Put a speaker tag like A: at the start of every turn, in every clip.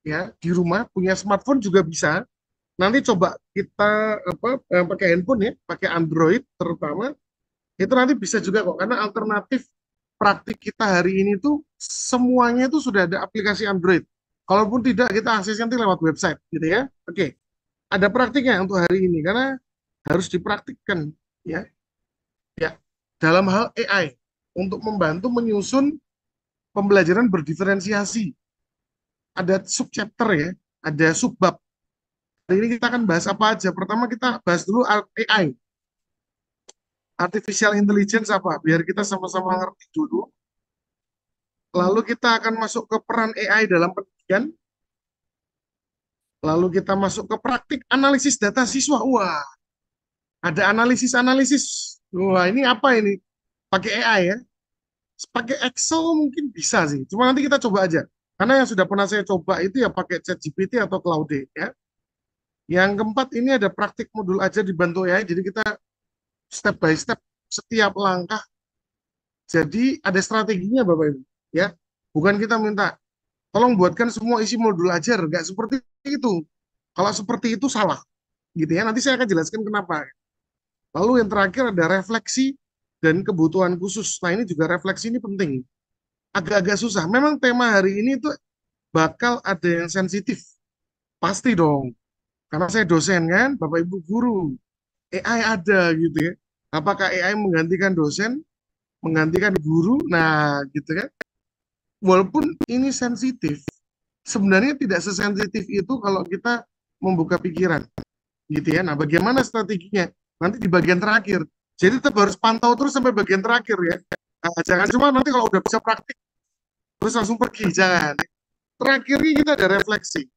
A: ya di rumah punya smartphone juga bisa. Nanti coba kita pakai handphone ya, pakai Android terutama, itu nanti bisa juga kok karena alternatif praktik kita hari ini tuh semuanya itu sudah ada aplikasi Android. Kalaupun tidak kita akses nanti lewat website gitu ya. Oke, ada praktiknya untuk hari ini karena harus dipraktikkan ya. Ya, dalam hal AI untuk membantu menyusun pembelajaran berdiferensiasi. Ada subchapter ya, ada subbab. Hari ini kita akan bahas apa aja. Pertama kita bahas dulu AI, artificial intelligence apa, biar kita sama-sama ngerti dulu. Lalu kita akan masuk ke peran AI dalam pendidikan. Lalu kita masuk ke praktik analisis data siswa. Wah, ada analisis-analisis. Wah, ini apa ini? Pakai AI ya. Pakai Excel mungkin bisa sih. Cuma nanti kita coba aja. Karena yang sudah pernah saya coba itu ya pakai ChatGPT atau Claude ya. Yang keempat ini ada praktik modul aja dibantu AI. Jadi kita step by step setiap langkah. Jadi ada strateginya Bapak Ibu ya. Bukan kita minta tolong buatkan semua isi modul ajar, nggak seperti itu. Kalau seperti itu salah, gitu ya. Nanti saya akan jelaskan kenapa. Lalu yang terakhir ada refleksi dan kebutuhan khusus. Nah ini juga refleksi ini penting. Agak-agak susah. Memang tema hari ini tuh bakal ada yang sensitif, pasti dong. Karena saya dosen kan, Bapak Ibu guru, AI ada gitu ya. Apakah AI menggantikan dosen, menggantikan guru? Nah gitu kan. Walaupun ini sensitif, sebenarnya tidak sesensitif itu kalau kita membuka pikiran, gitu ya. Nah, bagaimana strateginya? Nanti di bagian terakhir. Jadi tetap harus pantau terus sampai bagian terakhir ya. Nah, jangan cuma nanti kalau udah bisa praktik terus langsung pergi, jangan. Terakhirnya kita ada refleksi.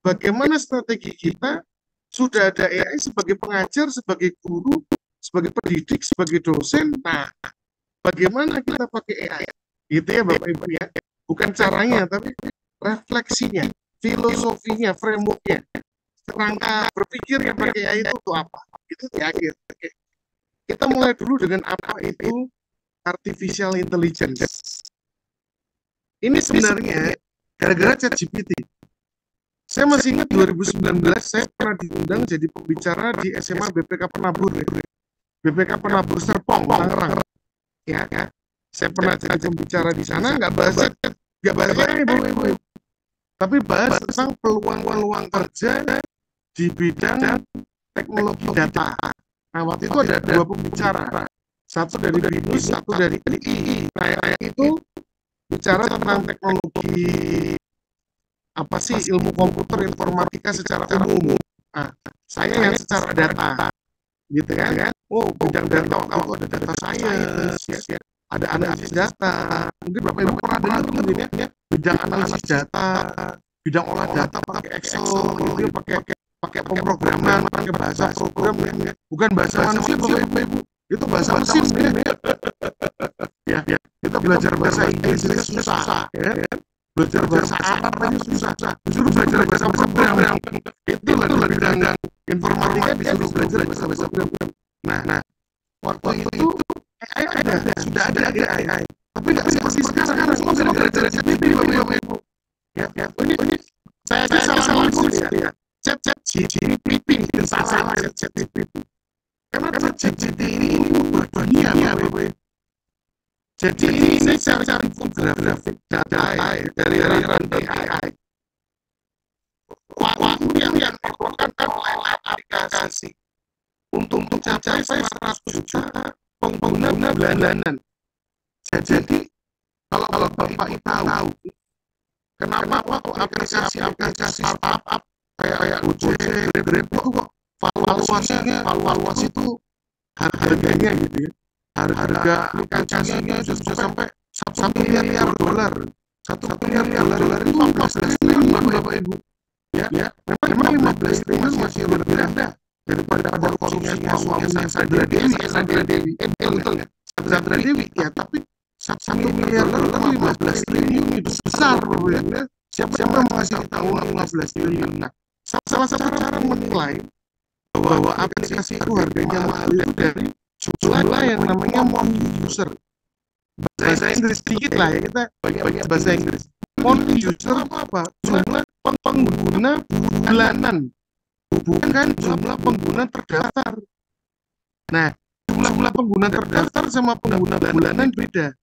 A: Bagaimana strategi kita sudah ada AI sebagai pengajar, sebagai guru, sebagai pendidik, sebagai dosen. Nah, bagaimana kita pakai AI? Gitu ya Bapak Ibu ya. Bukan caranya, tapi refleksinya, filosofinya, frameworknya, kerangka berpikir yang pakai AI itu untuk apa? Itu di akhir. Oke. Kita mulai dulu dengan apa itu artificial intelligence. Ini sebenarnya gara-gara ChatGPT. Saya masih ingat 2019 saya pernah diundang jadi pembicara di SMA BPK Penabur, BPK Penabur Serpong, Tangerang. Ya, saya pernah jadi pembicara di sana, nggak bahas Ibu, tapi bahas tentang peluang-peluang kerja di bidang teknologi data. Nah, waktu itu ada dua pembicara, satu dari BINUS, satu dari UI. Nah, itu bicara tentang teknologi apa sih ilmu komputer informatika secara umum. Nah, saya yang secara data, gitu kan? Oh, bidang data waktu itu ada data science, ya. Ada analisis data. Mungkin Bapak Ibu pernah dengar mungkin ya, bidang analisis data, bidang olah data pakai Excel, gitu, pakai pemrograman, pakai bahasa program ya. Bukan bahasa manusia Bapak Ibu, itu bahasa mesin ya. Kita belajar bahasa Inggris susah, ya. Belajar bahasa Arab aja susah. Disuruh belajar bahasa program. Itu lah bidang informatika disuruh belajar bahasa program. Nah, waktu itu AI sudah ada AI. Tapi nggak seperti sekarang semua gara-gara ChatGPT Bapak Ibu. Ya, ini saya salah ya. ChatGPT salah ChatGPT. Karena ChatGPT ini mengubah dunia Bapak Ibu. Jadi ini saya cari infografik data dari rantai AI. Waktu yang diperlukan oleh aplikasi untuk mencapai 100 juta pengguna bulanan. Jadi kalau Bapak tahu kenapa kok aplikasi startup kayak Gojek, Grab itu kok valuasi itu harganya gitu ya. Harga aplikasinya bisa sampai 1 miliar dolar. 1 miliar dolar itu 15 triliun Bapak Ibu. Ya, memang 15 triliun masih lebih rendah daripada korupsinya suaminya Sandra Dewi. Betul ya, Sandra Dewi. Ya, tapi 1 miliar dolar 15 triliun itu besar Bapak Ibu ya. Siapa yang mau ngasih tahu 15 triliun? Nah, salah satu cara menilai bahwa aplikasi itu harganya mahal itu dari jumlah yang namanya monthly user. Bahasa Inggris sedikit lah ya, kita banyak bahasa Inggris. Monthly user apa? Jumlah pengguna bulanan, bukan jumlah pengguna terdaftar. Nah, jumlah pengguna terdaftar sama pengguna bulanan beda.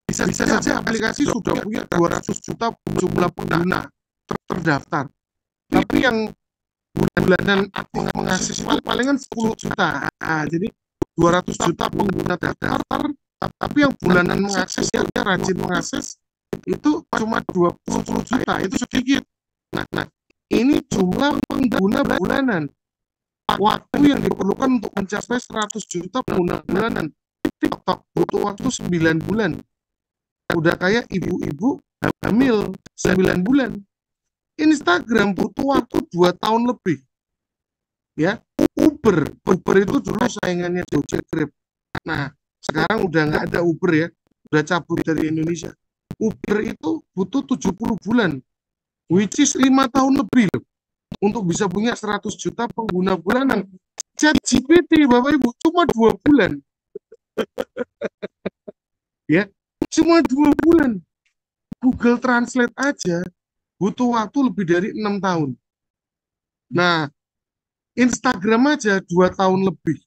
A: Bisa saja aplikasi sudah punya 200 juta jumlah pengguna terdaftar. Tapi yang bulanan mengakses palingan 10 juta. Nah, jadi 200 juta pengguna terdaftar, tapi yang bulanan mengakses, dia rajin mengakses, itu cuma 20 juta, itu sedikit. Nah, ini jumlah pengguna bulanan. Waktu yang diperlukan untuk mencapai 100 juta pengguna bulanan. TikTok butuh waktu 9 bulan. Udah kayak ibu-ibu hamil 9 bulan. Instagram butuh waktu 2 tahun lebih. Ya, Uber itu dulu saingannya Gojek, Grab. Nah, sekarang udah nggak ada Uber ya, udah cabut dari Indonesia. Uber itu butuh 70 bulan, which is 5 tahun lebih loh, untuk bisa punya 100 juta pengguna bulanan. ChatGPT, Bapak Ibu, cuma 2 bulan. Ya, cuma 2 bulan. Google Translate aja butuh waktu lebih dari 6 tahun. Nah, Instagram aja 2 tahun lebih.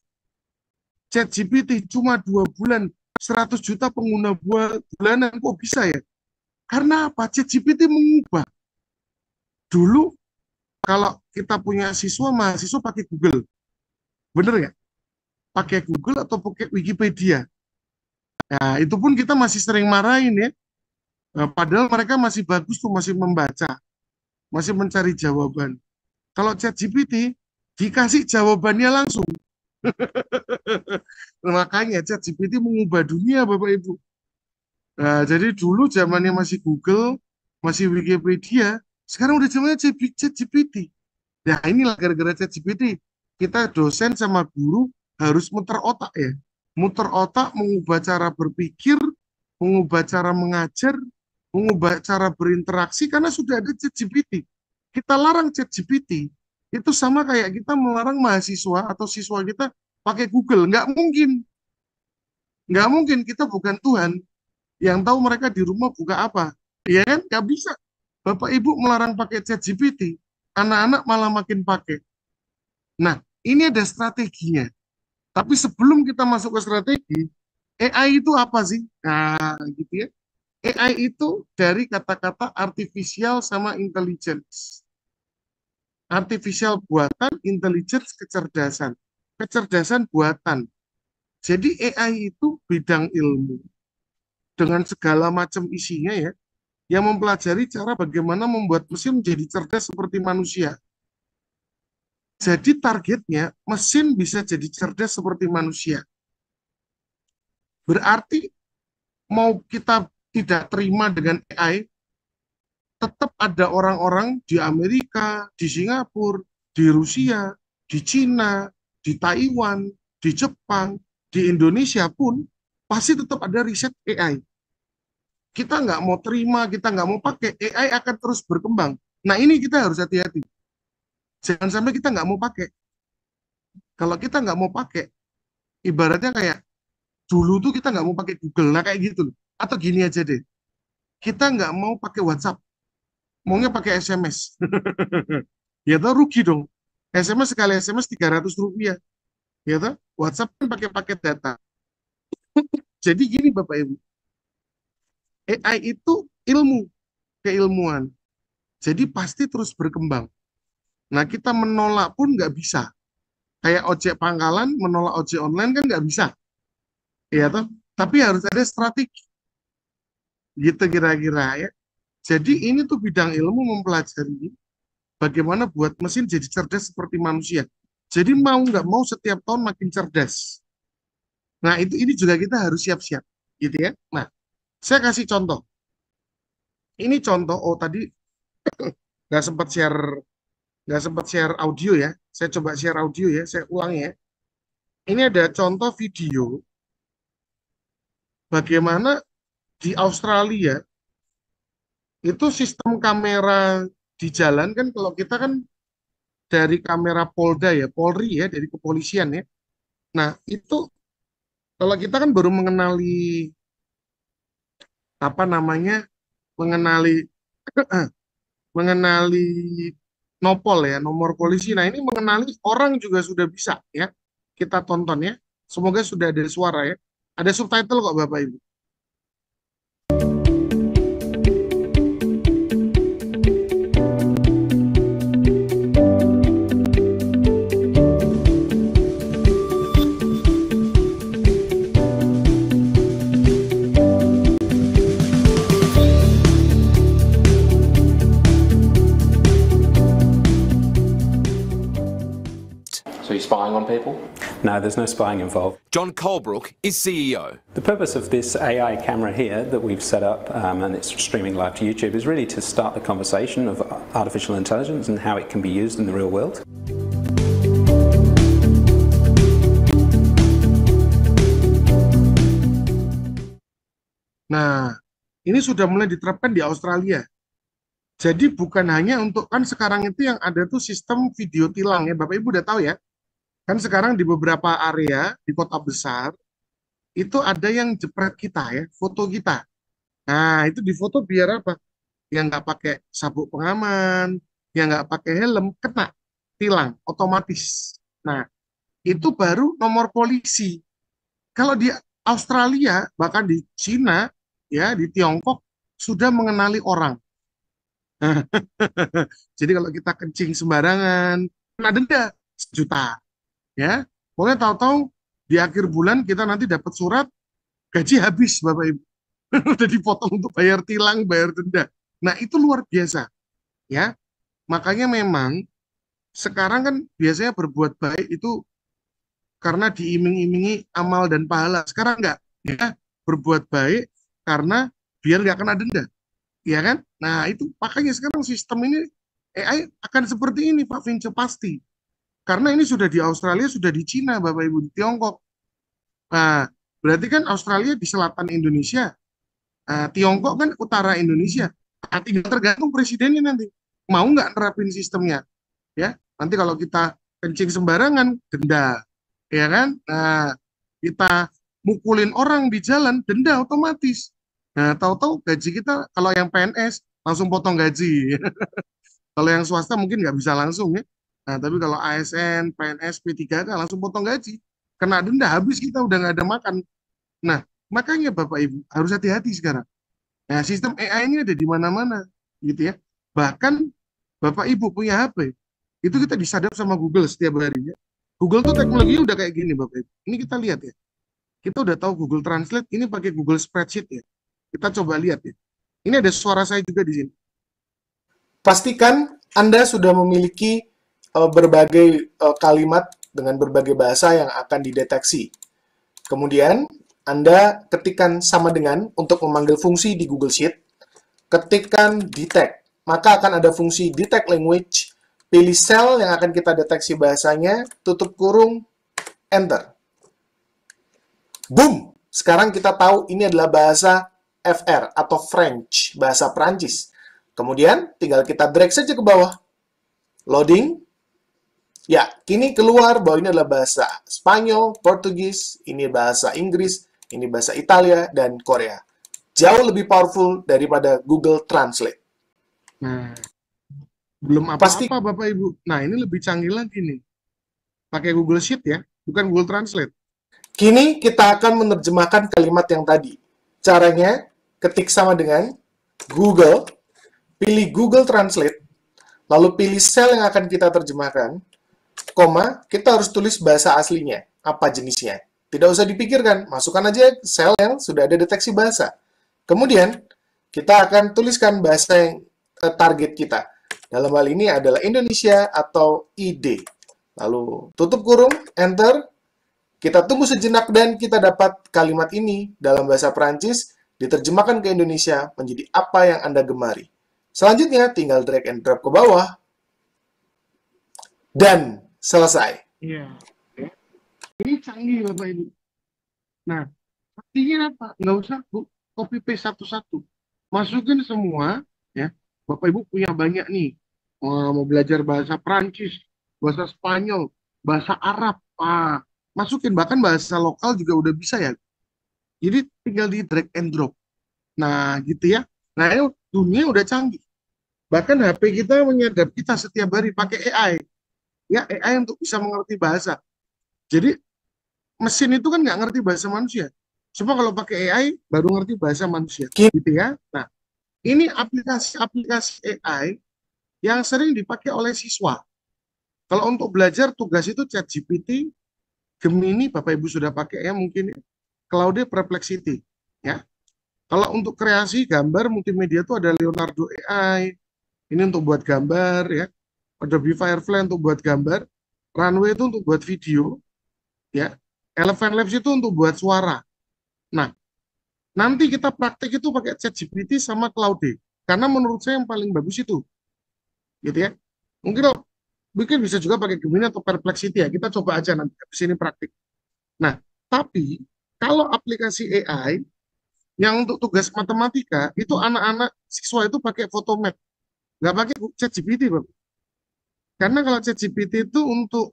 A: ChatGPT cuma 2 bulan, 100 juta pengguna bulanan, kok bisa ya? Karena apa? ChatGPT mengubah. Dulu kalau kita punya siswa, mahasiswa pakai Google. Bener nggak? Pakai Google atau pakai Wikipedia. Nah, itu pun kita masih sering marahin ya. Nah, padahal mereka masih bagus tuh, masih membaca, masih mencari jawaban. Kalau ChatGPT dikasih jawabannya langsung. Makanya ChatGPT mengubah dunia, Bapak Ibu. Nah, jadi dulu zamannya masih Google, masih Wikipedia, sekarang udah zamannya ChatGPT. Nah, inilah gara-gara ChatGPT, kita dosen sama guru harus muter otak ya. Muter otak, mengubah cara berpikir, mengubah cara mengajar, mengubah cara berinteraksi, karena sudah ada ChatGPT. Kita larang ChatGPT, itu sama kayak kita melarang mahasiswa atau siswa kita pakai Google. Nggak mungkin. Nggak mungkin, kita bukan Tuhan yang tahu mereka di rumah buka apa. Iya kan? Nggak bisa. Bapak Ibu melarang pakai ChatGPT, anak-anak malah makin pakai. Nah, ini ada strateginya. Tapi sebelum kita masuk ke strategi, AI itu apa sih? Nah, gitu ya. AI itu dari kata-kata artificial sama intelligence. Artificial buatan, intelligence kecerdasan. Kecerdasan buatan. Jadi AI itu bidang ilmu dengan segala macam isinya ya, yang mempelajari cara bagaimana membuat mesin menjadi cerdas seperti manusia. Jadi targetnya mesin bisa jadi cerdas seperti manusia. Berarti mau kita tidak terima dengan AI, tetap ada orang-orang di Amerika, di Singapura, di Rusia, di Cina, di Taiwan, di Jepang, di Indonesia pun pasti tetap ada riset AI. Kita nggak mau terima, kita nggak mau pakai, AI akan terus berkembang. Nah, ini kita harus hati-hati. Jangan sampai kita nggak mau pakai. Kalau kita nggak mau pakai, ibaratnya kayak dulu tuh kita nggak mau pakai Google. Nah, kayak gitu loh. Atau gini aja deh, kita nggak mau pakai WhatsApp, maunya pakai SMS. Ya tuh rugi dong. SMS sekali SMS 300 rupiah. Ya tuh, WhatsApp kan pakai paket data. Jadi gini Bapak Ibu, AI itu ilmu, keilmuan. Jadi pasti terus berkembang. Nah, kita menolak pun nggak bisa. Kayak ojek pangkalan, menolak ojek online kan nggak bisa. Ya toh? Tapi harus ada strategi. Gitu kira-kira ya. Jadi ini tuh bidang ilmu mempelajari bagaimana buat mesin jadi cerdas seperti manusia. Jadi mau nggak mau setiap tahun makin cerdas. Nah, itu ini juga kita harus siap-siap, gitu ya. Nah, saya kasih contoh. Ini contoh, oh tadi nggak sempat share, nggak sempat share audio ya. Saya coba share audio ya, saya ulang ya. Ini ada contoh video bagaimana di Australia itu sistem kamera di jalan kan, kalau kita kan dari kamera Polda ya, Polri ya, dari kepolisian ya. Nah, itu kalau kita kan baru mengenali apa namanya, mengenali mengenali nopol ya, nomor polisi. Nah, ini mengenali orang juga sudah bisa ya. Kita tonton ya. Semoga sudah ada suara ya. Ada subtitle kok Bapak Ibu.
B: So you're spying on people?
C: No, there's no spying involved.
D: John Colebrook is CEO.
C: The purpose of this AI camera here that we've set up and it's streaming live to YouTube is really to start the conversation of artificial intelligence and how it can be used in the real world.
A: Nah, ini sudah mulai diterapkan di Australia. Jadi bukan hanya untuk, kan sekarang itu yang ada tuh sistem video tilang ya, Bapak Ibu udah tahu ya. Kan sekarang di beberapa area di kota besar itu ada yang jepret kita ya, foto kita. Nah, itu difoto biar apa? Yang nggak pakai sabuk pengaman, yang nggak pakai helm, kena tilang otomatis. Nah, itu baru nomor polisi. Kalau di Australia, bahkan di Cina, ya di Tiongkok, sudah mengenali orang. Jadi kalau kita kencing sembarangan, kena denda 1 juta. Ya, pokoknya tahu-tahu di akhir bulan kita nanti dapat surat gaji habis, Bapak Ibu. Udah dipotong untuk bayar tilang, bayar denda. Nah, itu luar biasa. Ya, makanya memang sekarang kan biasanya berbuat baik itu karena diiming-imingi amal dan pahala. Sekarang enggak, ya, berbuat baik karena biar nggak kena denda, ya kan? Nah, itu makanya sekarang sistem ini AI akan seperti ini, Pak Vince, pasti. Karena ini sudah di Australia, sudah di Cina, Bapak Ibu, di Tiongkok. Nah, berarti kan Australia di selatan Indonesia, Tiongkok kan utara Indonesia. Nah, tinggal tergantung presidennya nanti mau nggak nerapin sistemnya, ya. Nanti kalau kita kencing sembarangan, denda, ya kan? Nah, kita mukulin orang di jalan, denda otomatis. Nah, tahu-tahu gaji kita, kalau yang PNS langsung potong gaji. Kalau yang swasta mungkin nggak bisa langsung ya. Nah, tapi kalau ASN, PNS, P3K langsung potong gaji. Kena denda, habis kita udah nggak ada makan. Nah, makanya Bapak Ibu harus hati-hati sekarang. Nah, sistem AI ini ada di mana-mana, gitu ya. Bahkan Bapak Ibu punya HP, itu kita disadap sama Google setiap harinya. Google tuh teknologinya udah kayak gini, Bapak Ibu. Ini kita lihat ya. Kita udah tahu Google Translate, ini pakai Google Spreadsheet ya. Kita coba lihat ya. Ini ada suara saya juga di sini.
E: Pastikan Anda sudah memiliki berbagai kalimat dengan berbagai bahasa yang akan dideteksi. Kemudian, Anda ketikkan sama dengan untuk memanggil fungsi di Google Sheet, ketikkan detect. Maka akan ada fungsi detect language, pilih sel yang akan kita deteksi bahasanya, tutup kurung, enter. Boom! Sekarang kita tahu ini adalah bahasa FR atau French, bahasa Prancis. Kemudian tinggal kita drag saja ke bawah. Loading. Ya, kini keluar bahwa ini adalah bahasa Spanyol, Portugis, ini bahasa Inggris, ini bahasa Italia, dan Korea. Jauh lebih powerful daripada Google Translate.
A: Nah, belum apa-apa Bapak Ibu. Nah, ini lebih canggih lagi nih. Pakai Google Sheet ya, bukan Google Translate.
E: Kini kita akan menerjemahkan kalimat yang tadi. Caranya, ketik sama dengan Google, pilih Google Translate, lalu pilih sel yang akan kita terjemahkan, koma, kita harus tulis bahasa aslinya, apa jenisnya. Tidak usah dipikirkan, masukkan aja sel yang sudah ada deteksi bahasa. Kemudian, kita akan tuliskan bahasa yang target kita. Dalam hal ini adalah Indonesia atau ID. Lalu tutup kurung, enter. Kita tunggu sejenak dan kita dapat kalimat ini dalam bahasa Prancis diterjemahkan ke Indonesia menjadi apa yang Anda gemari. Selanjutnya, tinggal drag and drop ke bawah. Dan selesai.
A: Iya. Ini canggih Bapak Ibu. Nah, artinya apa? Nggak usah copy paste satu-satu. Masukin semua, ya. Bapak Ibu punya banyak nih. Mau belajar bahasa Prancis, bahasa Spanyol, bahasa Arab. Masukin, bahkan bahasa lokal juga udah bisa ya. Jadi tinggal di drag and drop. Nah, gitu ya. Nah, dunia udah canggih. Bahkan HP kita menyadap kita setiap hari pakai AI. Ya, AI untuk bisa mengerti bahasa. Jadi mesin itu kan nggak ngerti bahasa manusia. Cuma kalau pakai AI baru ngerti bahasa manusia, gitu ya. Nah, ini aplikasi-aplikasi AI yang sering dipakai oleh siswa. Kalau untuk belajar tugas itu ChatGPT, Gemini, Bapak Ibu sudah pakai ya mungkin ya. Claude, Perplexity, ya. Kalau untuk kreasi gambar multimedia itu ada Leonardo AI, ini untuk buat gambar ya. Adobe Firefly untuk buat gambar, Runway itu untuk buat video, ya. Elephant Labs itu untuk buat suara. Nah, nanti kita praktek itu pakai ChatGPT sama Claude, karena menurut saya yang paling bagus itu, gitu ya. Mungkin bisa juga pakai Gemini atau Perplexity ya. Kita coba aja nanti di sini praktik. Nah, tapi kalau aplikasi AI yang untuk tugas matematika itu anak-anak siswa itu pakai Photomath, nggak pakai ChatGPT, Bang. Karena kalau ChatGPT itu untuk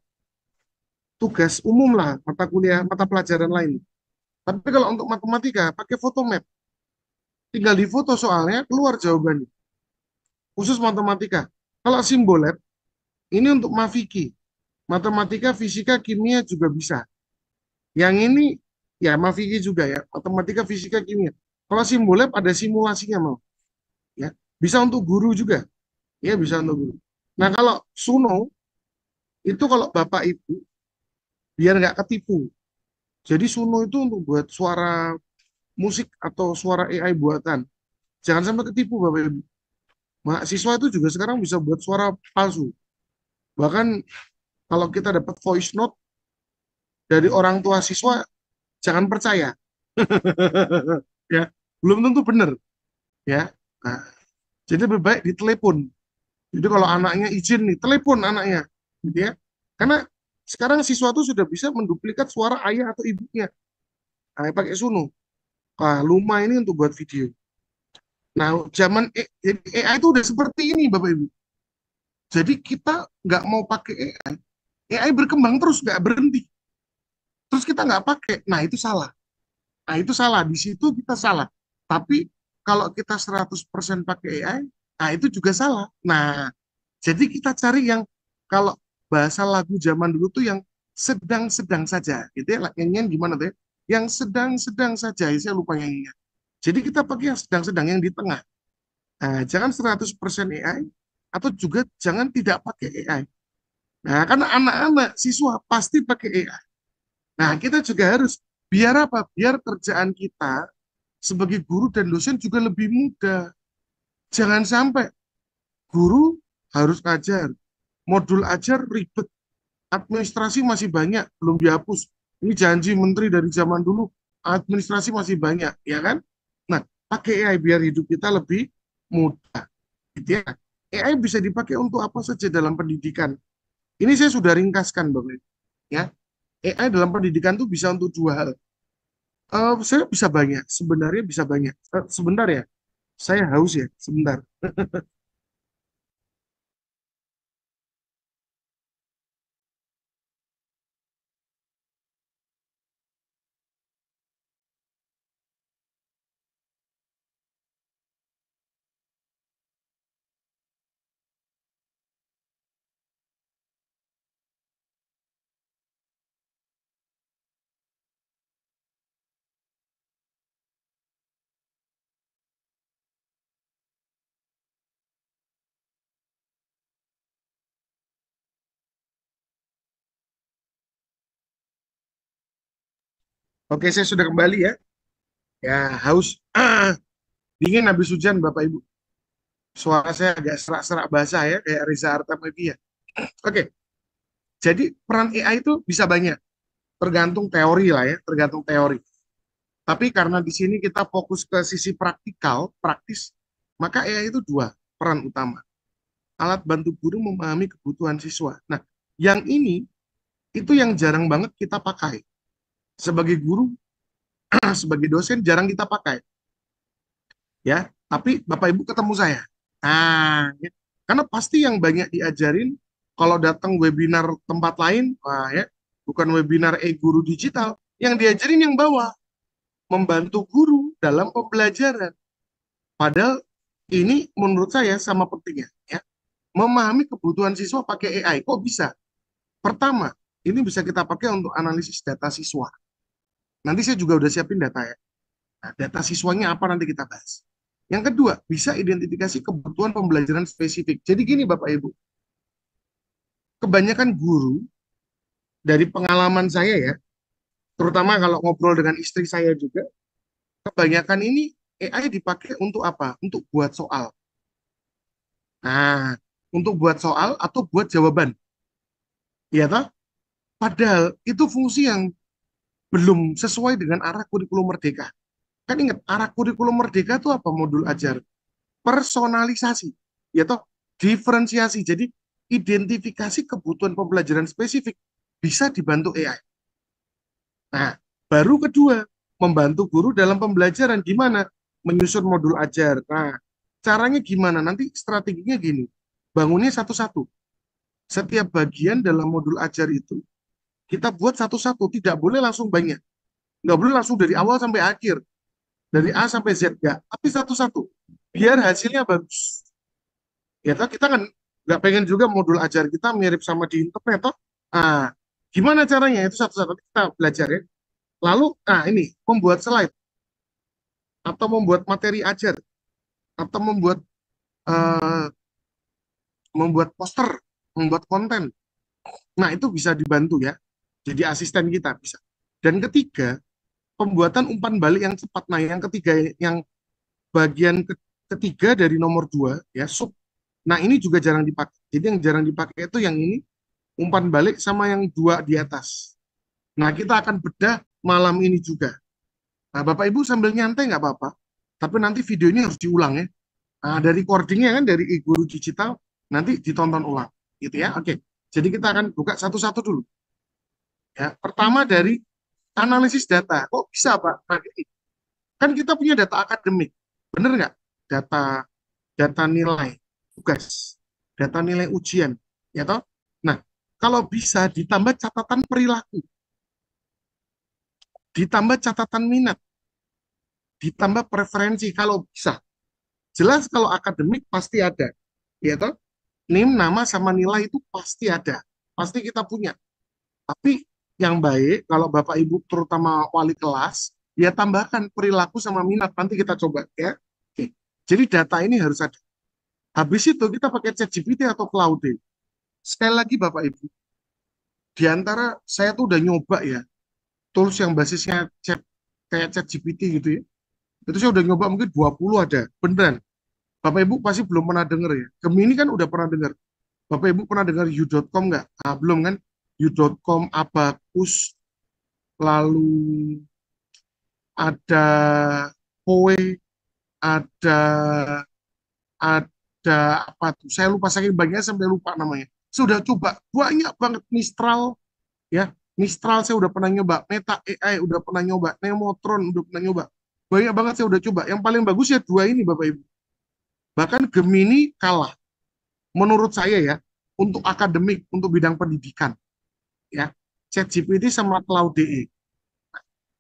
A: tugas umum lah, mata kuliah, mata pelajaran lain. Tapi kalau untuk matematika pakai Photomath, tinggal difoto soalnya keluar jawabannya. Khusus matematika. Kalau Simbolab ini untuk Mafiki, matematika, fisika, kimia juga bisa. Yang ini ya Mafiki juga ya, matematika, fisika, kimia. Kalau Simbolab ada simulasinya mau, ya bisa untuk guru juga, ya bisa untuk guru. Nah kalau Suno itu kalau bapak ibu biar nggak ketipu. Jadi Suno itu untuk buat suara musik atau suara AI buatan. Jangan sampai ketipu bapak ibu. Mahasiswa itu juga sekarang bisa buat suara palsu. Bahkan kalau kita dapat voice note dari orang tua siswa, jangan percaya. Ya, belum tentu benar. Ya, nah, jadi lebih baik ditelepon. Jadi kalau anaknya izin nih, telepon anaknya, gitu ya. Karena sekarang siswa itu sudah bisa menduplikat suara ayah atau ibunya. Nah, pakai Suno. Nah, Luma ini untuk buat video. Nah, jadi AI itu udah seperti ini, Bapak Ibu. Jadi kita nggak mau pakai AI. AI berkembang terus, nggak berhenti. Terus kita nggak pakai. Nah, itu salah. Nah, itu salah. Di situ kita salah. Tapi kalau kita 100% pakai AI, nah itu juga salah. Nah, jadi kita cari yang kalau bahasa lagu zaman dulu tuh yang sedang-sedang saja, gitu ya. Nyanyian gimana tuh ya? Yang sedang-sedang saja, saya lupa nyanyinya. Jadi kita pakai yang sedang-sedang, yang di tengah. Nah, jangan 100% AI, atau juga jangan tidak pakai AI. Nah, karena anak-anak, siswa pasti pakai AI. Nah, kita juga harus, biar apa? Biar kerjaan kita sebagai guru dan dosen juga lebih mudah. Jangan sampai guru harus ngajar, modul ajar ribet, administrasi masih banyak, belum dihapus. Ini janji menteri dari zaman dulu, administrasi masih banyak, ya kan? Nah, pakai AI biar hidup kita lebih mudah. Gitu ya. AI bisa dipakai untuk apa saja dalam pendidikan. Ini saya sudah ringkaskan, Bapak Ibu. Ya, AI dalam pendidikan itu bisa untuk dua hal. Saya bisa banyak, sebenarnya bisa banyak. Sebentar ya, saya haus ya, sebentar. Oke, saya sudah kembali ya. Ya, haus. Dingin habis hujan, Bapak Ibu. Suara saya agak serak-serak basah ya, kayak Reza Artamevia. Oke, jadi peran AI itu bisa banyak. Tergantung teori lah ya, tergantung teori. Tapi karena di sini kita fokus ke sisi praktikal, praktis, maka AI itu dua peran utama. Alat bantu guru memahami kebutuhan siswa. Nah, yang ini itu yang jarang banget kita pakai. Sebagai guru, sebagai dosen jarang kita pakai. Ya, tapi Bapak Ibu ketemu saya. Nah, ya. Karena pasti yang banyak diajarin kalau datang webinar tempat lain, wah ya, bukan webinar e-guru digital, yang diajarin yang bawah, membantu guru dalam pembelajaran. Padahal Ini menurut saya sama pentingnya, ya. Memahami kebutuhan siswa pakai AI. Kok bisa? Pertama, ini bisa kita pakai untuk analisis data siswa. Nanti saya juga udah siapin data ya. Nah, data siswanya apa nanti kita bahas. Yang kedua, bisa identifikasi kebutuhan pembelajaran spesifik. Jadi gini Bapak Ibu, kebanyakan guru dari pengalaman saya ya, terutama kalau ngobrol dengan istri saya juga, kebanyakan ini AI dipakai untuk apa? Untuk buat soal. Nah, untuk buat soal atau buat jawaban. Ya toh? Padahal itu fungsi yang belum sesuai dengan arah kurikulum merdeka. Kan ingat, arah kurikulum merdeka itu apa modul ajar? Personalisasi, ya toh, diferensiasi. Jadi identifikasi kebutuhan pembelajaran spesifik bisa dibantu AI. Nah, baru kedua, membantu guru dalam pembelajaran gimana? Menyusun modul ajar. Nah, caranya gimana? Nanti strateginya gini, bangunnya satu-satu. Setiap bagian dalam modul ajar itu kita buat satu-satu, tidak boleh langsung banyak. Nggak boleh langsung dari awal sampai akhir. Dari A sampai Z, nggak. Tapi satu-satu. Biar hasilnya bagus. Ya toh, kita kan nggak pengen juga modul ajar kita mirip sama di internet toh. Ah, gimana caranya? Itu satu-satu kita belajar ya. Lalu, nah ini membuat slide atau membuat materi ajar atau eh, membuat poster, membuat konten. Nah itu bisa dibantu ya. Jadi asisten kita bisa. Dan ketiga, pembuatan umpan balik yang cepat. Nah yang ketiga, yang bagian ketiga dari nomor dua ya sub. Nah ini juga jarang dipakai. Jadi yang jarang dipakai itu yang ini umpan balik sama yang dua di atas. Nah kita akan bedah malam ini juga. Nah Bapak Ibu sambil nyantai nggak apa-apa. Tapi nanti videonya harus diulang ya. Nah dari recordingnya kan dari e-guru digital nanti ditonton ulang gitu ya. Oke. Jadi kita akan buka satu-satu dulu. Ya, pertama dari analisis data. Kok bisa Pak? Nah, ini kan kita punya data akademik. Bener nggak? Data data nilai tugas, data nilai ujian, ya toh? Nah, kalau bisa ditambah catatan perilaku, ditambah catatan minat, ditambah preferensi kalau bisa. Jelas kalau akademik pasti ada, ya toh? NIM, nama sama nilai itu pasti ada, pasti kita punya. Tapi yang baik kalau Bapak Ibu terutama wali kelas, ya tambahkan perilaku sama minat. Nanti kita coba ya. Oke. Jadi data ini harus ada. Habis itu kita pakai ChatGPT atau Claude. Sekali lagi Bapak Ibu, di antara saya tuh udah nyoba ya, tools yang basisnya chat kayak ChatGPT gitu ya. Itu saya udah nyoba mungkin 20 ada. Beneran. Bapak Ibu pasti belum pernah denger ya. Gemini kan udah pernah denger. Bapak Ibu pernah dengar you.com nggak? Ah, belum kan? You.com, Abacus, lalu ada Poe, ada ada apa tuh? Saya lupa saking banyaknya sampai lupa namanya. Sudah coba banyak banget Mistral ya. Mistral saya udah pernah nyoba, Meta AI udah pernah nyoba, Nemotron udah pernah nyoba. Banyak banget saya udah coba. Yang paling bagus ya dua ini Bapak Ibu. Bahkan Gemini kalah menurut saya ya untuk akademik, untuk bidang pendidikan ya. ChatGPT sama Claude.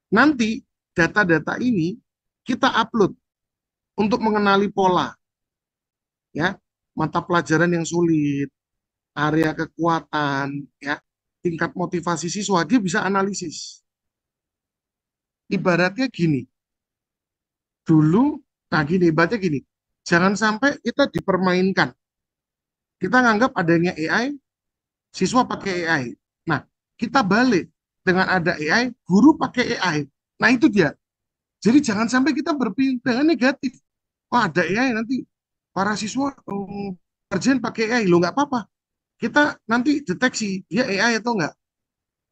A: Nanti data-data ini kita upload untuk mengenali pola ya, mata pelajaran yang sulit, area kekuatan ya, tingkat motivasi siswa, dia bisa analisis. Ibaratnya gini, dulu, nah gini, ibaratnya gini, jangan sampai kita dipermainkan. Kita nganggap adanya AI, siswa pakai AI. Nah, kita balik dengan ada AI, guru pakai AI. Nah, itu dia. Jadi jangan sampai kita berpikiran negatif. Oh, ada AI nanti para siswa kerjaan pakai AI. Lo nggak apa-apa. Kita nanti deteksi dia AI atau enggak.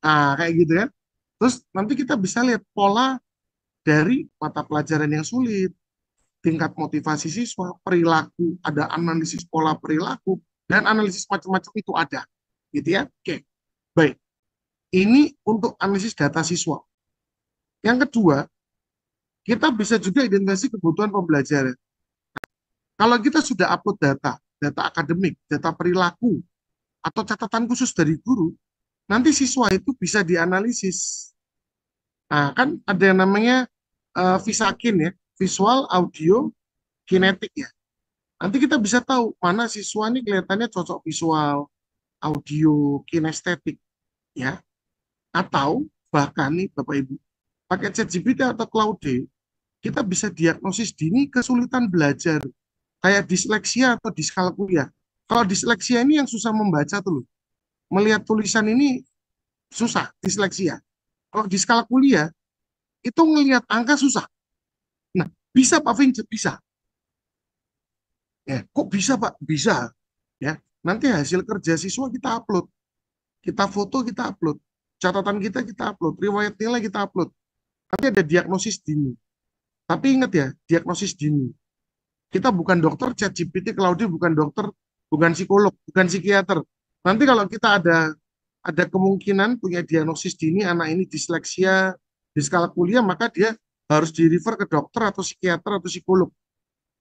A: Nah, kayak gitu ya. Terus nanti kita bisa lihat pola dari mata pelajaran yang sulit, tingkat motivasi siswa, perilaku, ada analisis pola perilaku, dan analisis macam-macam itu ada. Gitu ya. Oke, baik. Ini untuk analisis data siswa. Yang kedua, kita bisa juga identifikasi kebutuhan pembelajaran. Kalau kita sudah upload data, data akademik, data perilaku, atau catatan khusus dari guru, nanti siswa itu bisa dianalisis. Nah, kan ada yang namanya Visakin ya, visual, audio, kinetik ya. Nanti kita bisa tahu mana siswa ini kelihatannya cocok visual, audio, kinestetik, ya. Atau bahkan nih Bapak Ibu, pakai ChatGPT atau Claude, kita bisa diagnosis dini kesulitan belajar, kayak disleksia atau diskalkulia. Kalau disleksia ini yang susah membaca tuh loh. Melihat tulisan ini susah, disleksia. Kalau diskalkulia, itu ngelihat angka susah. Nah, bisa Pak Vince, bisa. Ya, kok bisa Pak? Bisa. Ya, nanti hasil kerja siswa kita upload, kita foto kita upload, catatan kita upload, riwayat nilai kita upload. Nanti ada diagnosis dini. Tapi ingat ya, diagnosis dini. Kita bukan dokter, ChatGPT, Claude bukan dokter, bukan psikolog, bukan psikiater. Nanti kalau kita ada kemungkinan punya diagnosis dini anak ini disleksia, diskalkulia, maka dia harus di-refer ke dokter atau psikiater atau psikolog.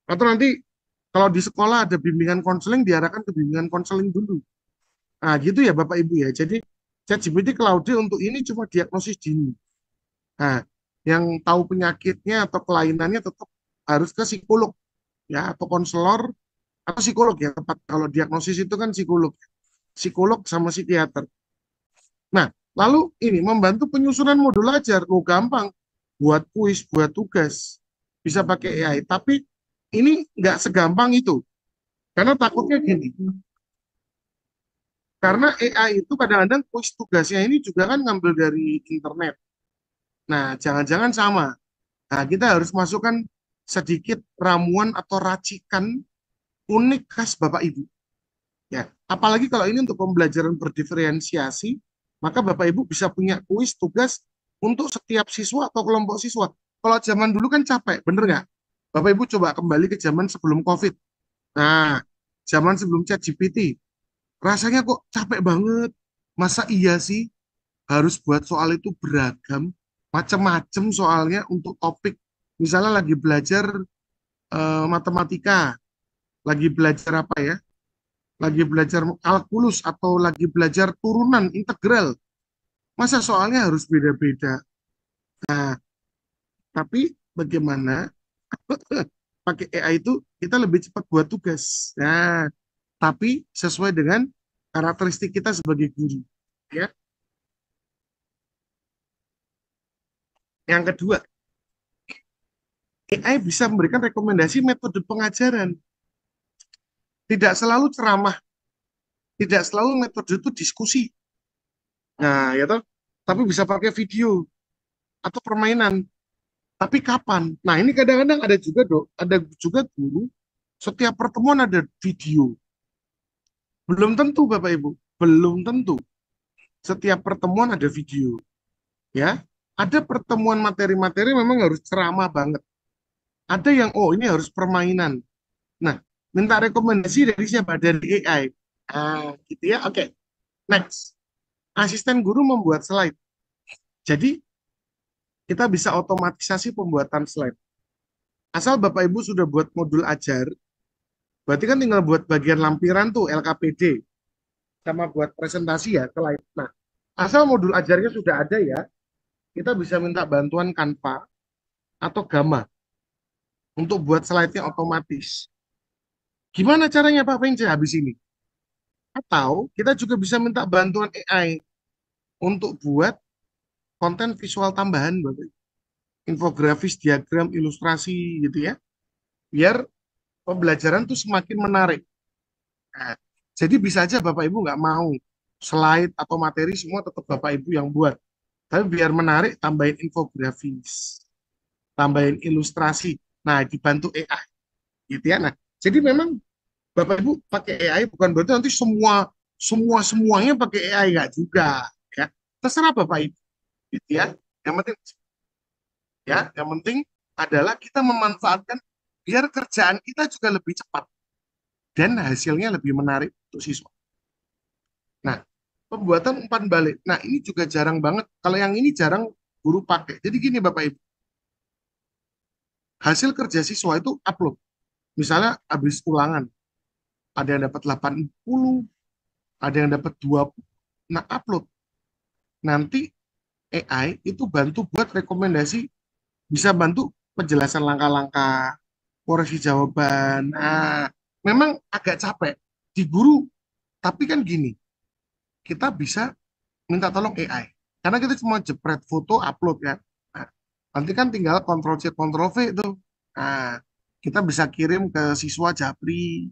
A: Atau nanti kalau di sekolah ada bimbingan konseling, diarahkan ke bimbingan konseling dulu. Nah, gitu ya Bapak Ibu ya. Jadi ChatGPT Claude untuk ini cuma diagnosis dini. Nah, yang tahu penyakitnya atau kelainannya tetap harus ke psikolog ya atau konselor atau psikolog ya tepat. Kalau diagnosis itu kan psikolog sama psikiater. Nah, lalu ini membantu penyusunan modul ajar. Oh, gampang. Buat kuis, buat tugas. Bisa pakai AI. Tapi ini nggak segampang itu. Karena takutnya gini. Karena AI itu kadang-kadang kuis tugasnya ini juga kan ngambil dari internet. Nah, jangan-jangan sama. Nah, kita harus masukkan sedikit ramuan atau racikan unik khas Bapak Ibu. Ya, apalagi kalau ini untuk pembelajaran berdiferensiasi, maka Bapak Ibu bisa punya kuis tugas untuk setiap siswa atau kelompok siswa. Kalau zaman dulu kan capek, bener nggak? Bapak Ibu coba kembali ke zaman sebelum COVID. Nah, zaman sebelum ChatGPT, rasanya kok capek banget. Masa iya sih harus buat soal itu beragam, macam-macam soalnya untuk topik. Misalnya lagi belajar matematika, lagi belajar apa ya? Lagi belajar kalkulus atau lagi belajar turunan integral. Masa soalnya harus beda-beda. Nah, tapi bagaimana pakai AI itu kita lebih cepat buat tugas. Nah, tapi sesuai dengan karakteristik kita sebagai guru. Ya. Yang kedua, AI bisa memberikan rekomendasi metode pengajaran. Tidak selalu ceramah, tidak selalu metode itu diskusi. Nah, ya toh, tapi bisa pakai video atau permainan. Tapi kapan? Nah, ini kadang-kadang ada juga, Dok, ada juga guru setiap pertemuan ada video. Belum tentu, Bapak Ibu, belum tentu. Setiap pertemuan ada video, ya. Ada pertemuan materi-materi memang harus ceramah banget. Ada yang ini harus permainan. Nah, minta rekomendasi dari siapa? Dari AI. Gitu ya. Oke. Next. Asisten guru membuat slide. Jadi, kita bisa otomatisasi pembuatan slide. Asal Bapak Ibu sudah buat modul ajar, berarti kan tinggal buat bagian lampiran tuh, LKPD. Sama buat presentasi ya, slide. Nah, asal modul ajarnya sudah ada ya, kita bisa minta bantuan Canva atau Gamma untuk buat slide-nya otomatis. Gimana caranya Pak Vince habis ini? Atau kita juga bisa minta bantuan AI untuk buat konten visual tambahan, Bapak. Infografis, diagram, ilustrasi gitu ya. Biar pembelajaran tuh semakin menarik. Nah, jadi bisa aja Bapak Ibu nggak mau slide atau materi semua tetap Bapak Ibu yang buat. Tapi biar menarik, tambahin infografis, tambahin ilustrasi. Nah, dibantu AI. Gitu ya. Nah, jadi memang Bapak Ibu pakai AI bukan berarti nanti semuanya pakai AI nggak juga ya. Terserah Bapak Ibu gitu ya. Yang penting adalah kita memanfaatkan biar kerjaan kita juga lebih cepat dan hasilnya lebih menarik untuk siswa. Nah, pembuatan umpan balik. Nah, ini juga jarang banget. Kalau yang ini jarang guru pakai. Jadi gini Bapak Ibu. Hasil kerja siswa itu upload. Misalnya habis ulangan. Ada yang dapat 80, ada yang dapat 20. Nah, upload. Nanti AI itu bantu buat rekomendasi, bisa bantu penjelasan langkah-langkah, koreksi jawaban. Nah, memang agak capek di guru, tapi kan gini, kita bisa minta tolong AI. Karena kita cuma jepret foto, upload ya. Nah, nanti kan tinggal Ctrl C, Ctrl V itu. Nah, kita bisa kirim ke siswa Japri,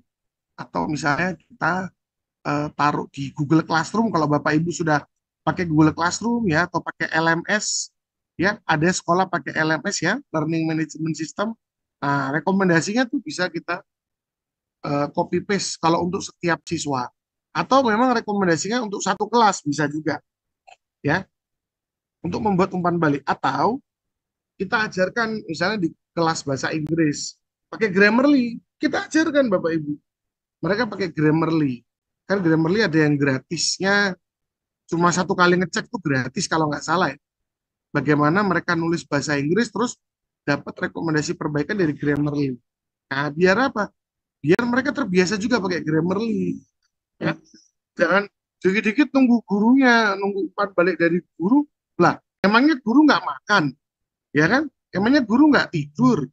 A: atau misalnya kita taruh di Google Classroom kalau Bapak Ibu sudah pakai Google Classroom ya, atau pakai LMS ya, ada sekolah pakai LMS ya, Learning Management System. Nah, rekomendasinya tuh bisa kita copy paste kalau untuk setiap siswa, atau memang rekomendasinya untuk satu kelas bisa juga ya, untuk membuat umpan balik, atau kita ajarkan misalnya di kelas bahasa Inggris pakai Grammarly, kita ajarkan Bapak Ibu, mereka pakai Grammarly. Kan Grammarly ada yang gratisnya, cuma satu kali ngecek tuh gratis kalau nggak salah ya. Bagaimana mereka nulis bahasa Inggris terus dapat rekomendasi perbaikan dari Grammarly. Nah, biar apa? Biar mereka terbiasa juga pakai Grammarly. Ya. Jangan dikit-dikit nunggu gurunya, nunggu umpan balik dari guru. Lah, emangnya guru nggak makan? Ya kan? Emangnya guru nggak tidur?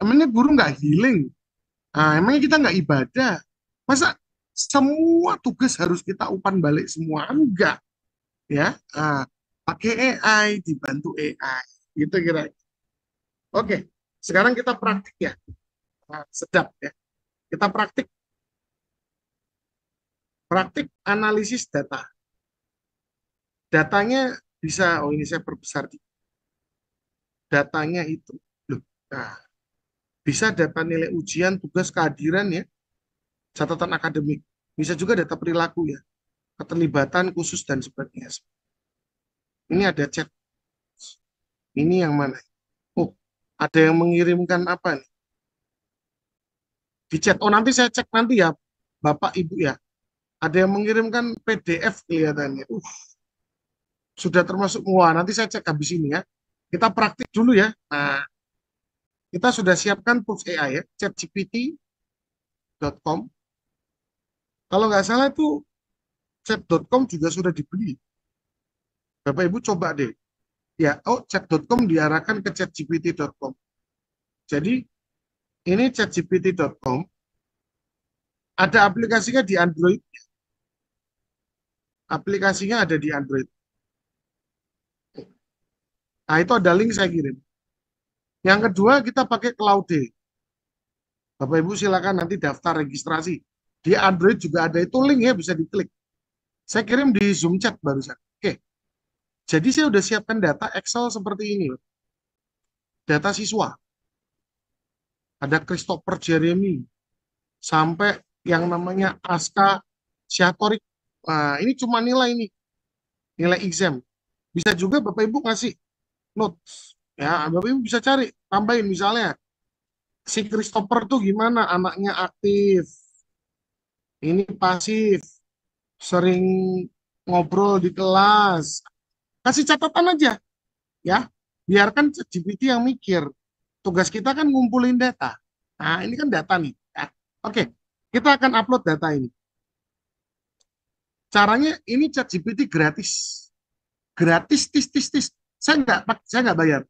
A: Emangnya guru nggak healing? Nah, emangnya kita nggak ibadah? Masa semua tugas harus kita umpan balik semua? Enggak. Ya, pakai AI, dibantu AI. Gitu kira. Oke, sekarang kita praktik ya. Nah, sedap ya. Kita praktik. Praktik analisis data. Datanya bisa, oh ini saya perbesar. Datanya itu, loh, nah, bisa data nilai ujian, tugas, kehadiran ya, catatan akademik. Bisa juga data perilaku ya, keterlibatan khusus dan sebagainya. Ini ada chat. Ini yang mana? Oh, ada yang mengirimkan apa nih? Di chat. Oh, nanti saya cek nanti ya, Bapak Ibu ya. Ada yang mengirimkan PDF kelihatannya. Sudah termasuk, wah nanti saya cek habis ini ya. Kita praktik dulu ya. Nah, kita sudah siapkan tools AI ya, chatgpt.com. Kalau nggak salah itu chat.com juga sudah dibeli. Bapak Ibu coba deh. Ya, oh chat.com diarahkan ke chatgpt.com. Jadi ini chatgpt.com, ada aplikasinya di Android. Aplikasinya ada di Android. Nah, itu ada link saya kirim. Yang kedua, kita pakai Claude. Bapak Ibu silakan nanti daftar registrasi. Di Android juga ada itu link ya, bisa diklik. Saya kirim di Zoom chat barusan. Oke. Jadi saya udah siapkan data Excel seperti ini loh. Data siswa. Ada Christopher Jeremy sampai yang namanya Aska Syatorik. Nah, ini cuma nilai ini. Nilai exam. Bisa juga Bapak Ibu ngasih notes. Ya, Bapak Ibu bisa cari, tambahin misalnya si Christopher tuh gimana, anaknya aktif, ini pasif, sering ngobrol di kelas. Kasih catatan aja, ya. Biarkan GPT yang mikir. Tugas kita kan ngumpulin data. Nah, ini kan data nih. Ya. Oke, kita akan upload data ini. Caranya ini ChatGPT gratis. Gratis, tis. Saya nggak bayar.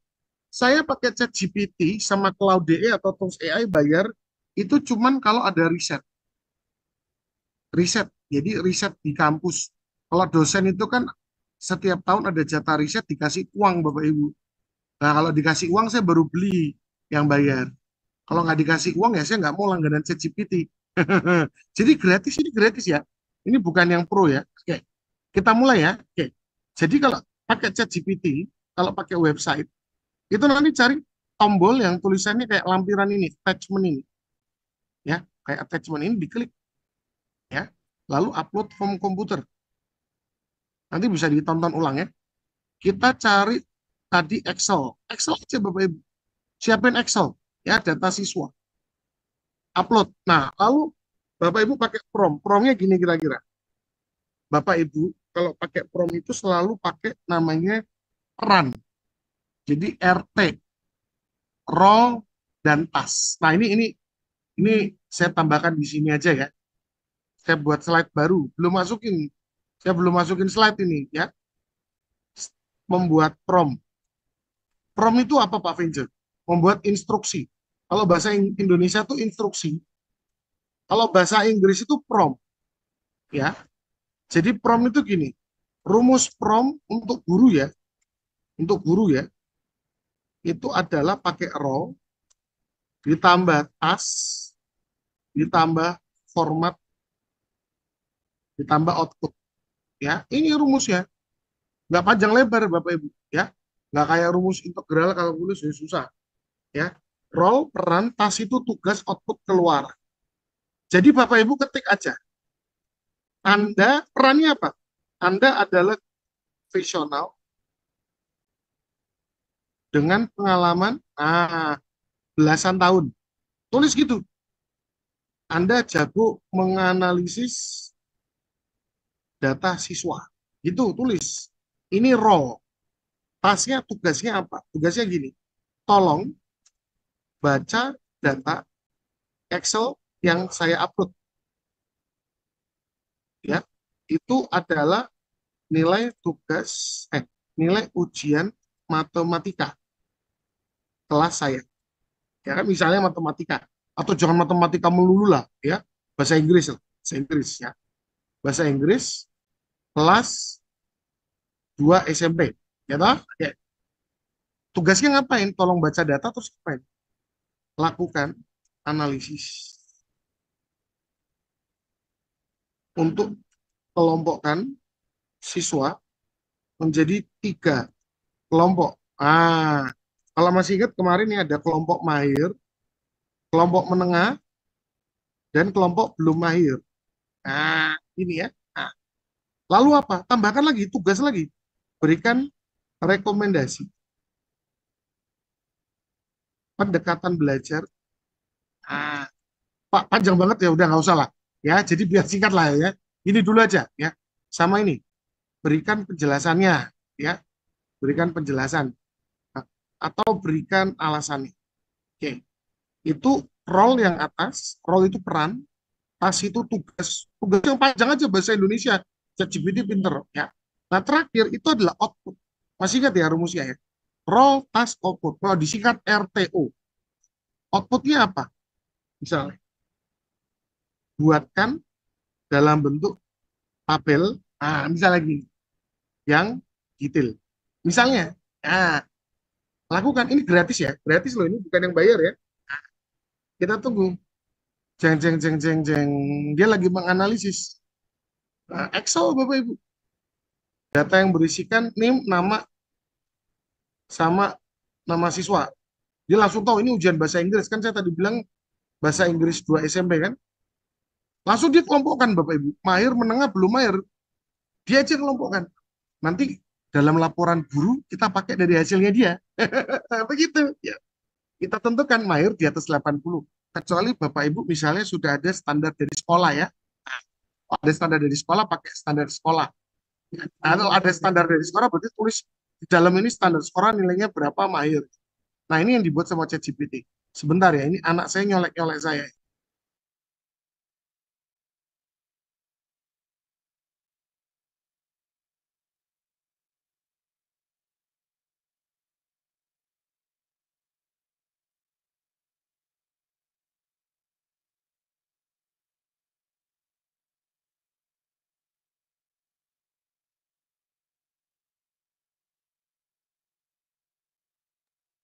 A: Saya pakai ChatGPT sama Claude atau Tools AI bayar itu cuman kalau ada riset. Riset. Jadi riset di kampus. Kalau dosen itu kan setiap tahun ada jatah riset dikasih uang Bapak Ibu. Nah, kalau dikasih uang saya baru beli yang bayar. Kalau nggak dikasih uang ya saya nggak mau langganan ChatGPT. Jadi gratis, ini gratis ya. Ini bukan yang pro ya. Oke. Kita mulai ya. Oke. Jadi kalau pakai ChatGPT, kalau pakai website, itu nanti cari tombol yang tulisannya kayak lampiran ini, attachment ini. Ya, kayak attachment ini diklik. Ya. Lalu upload from komputer. Nanti bisa ditonton ulang ya. Kita cari tadi Excel. Excel aja Bapak Ibu. Siapin Excel. Ya, data siswa. Upload. Nah, lalu Bapak Ibu pakai prompt. Promptnya gini kira-kira. Bapak Ibu, kalau pakai prompt itu selalu pakai namanya run. Jadi RT, role, dan task. Nah, ini saya tambahkan di sini aja ya. Saya buat slide baru. Saya belum masukin slide ini ya. Membuat prompt. Prompt itu apa Pak Vince? Membuat instruksi. Kalau bahasa Indonesia itu instruksi. Kalau bahasa Inggris itu prompt, ya. Jadi prompt itu gini, rumus prompt untuk guru ya, itu adalah pakai row, ditambah task, ditambah format, ditambah output. Ya, ini rumusnya. Nggak panjang lebar, Bapak Ibu. Ya, nggak kayak rumus integral kalkulus ya susah. Ya, role, peran, task itu tugas, output, keluar. Jadi Bapak Ibu ketik aja. Anda perannya apa? Anda adalah profesional dengan pengalaman belasan tahun. Tulis gitu. Anda jago menganalisis data siswa. Gitu, tulis. Ini role. Tasknya, tugasnya apa? Tugasnya gini. Tolong baca data Excel yang saya upload. Ya, itu adalah nilai tugas, nilai ujian matematika kelas saya. Ya kan, misalnya matematika. Atau jangan matematika melulu lah, ya. Bahasa Inggris lah. Bahasa Inggris, ya. Bahasa Inggris kelas 2 SMP. Ya toh? Oke. Tugasnya ngapain? Tolong baca data terus ngapain? Lakukan analisis untuk kelompokkan siswa menjadi 3 kelompok. Kalau masih ingat kemarin ini ada kelompok mahir, kelompok menengah, dan kelompok belum mahir. Ini ya. Lalu apa? Tambahkan lagi, tugas lagi. Berikan rekomendasi. Pendekatan belajar. Pak, panjang banget ya, udah nggak usah lah. Ya, jadi biar singkat lah ya. Ini dulu aja ya. Sama ini. Berikan penjelasannya ya. Berikan penjelasan atau berikan alasannya. Oke. Itu role yang atas, role itu peran, task itu tugas. Tugas yang panjang aja bahasa Indonesia. ChatGPT pinter ya. Nah, terakhir itu adalah output. Masih ingat ya rumusnya ya? Role, task, output. Kalau disingkat RTO. Outputnya apa? Misalnya, buatkan dalam bentuk tabel, misalnya gini, yang detail. Misalnya, lakukan, ini gratis ya, gratis loh, ini bukan yang bayar ya. Kita tunggu, jeng jeng jeng jeng jeng, dia lagi menganalisis Excel Bapak Ibu, data yang berisikan NIM, nama, sama nama siswa. Dia langsung tahu ini ujian bahasa Inggris, kan saya tadi bilang bahasa Inggris 2 SMP kan. Langsung dia kelompokkan Bapak Ibu, mahir, menengah, belum mahir. Dia aja kelompokkan. Nanti dalam laporan guru kita pakai dari hasilnya dia. Begitu. Ya. Kita tentukan mahir di atas 80. Kecuali Bapak Ibu misalnya sudah ada standar dari sekolah ya. Kalau ada standar dari sekolah, pakai standar sekolah. Kalau ada standar dari sekolah, berarti tulis di dalam ini standar sekolah nilainya berapa mahir. Nah, ini yang dibuat sama ChatGPT. Sebentar ya, ini anak saya nyolek-nyolek saya.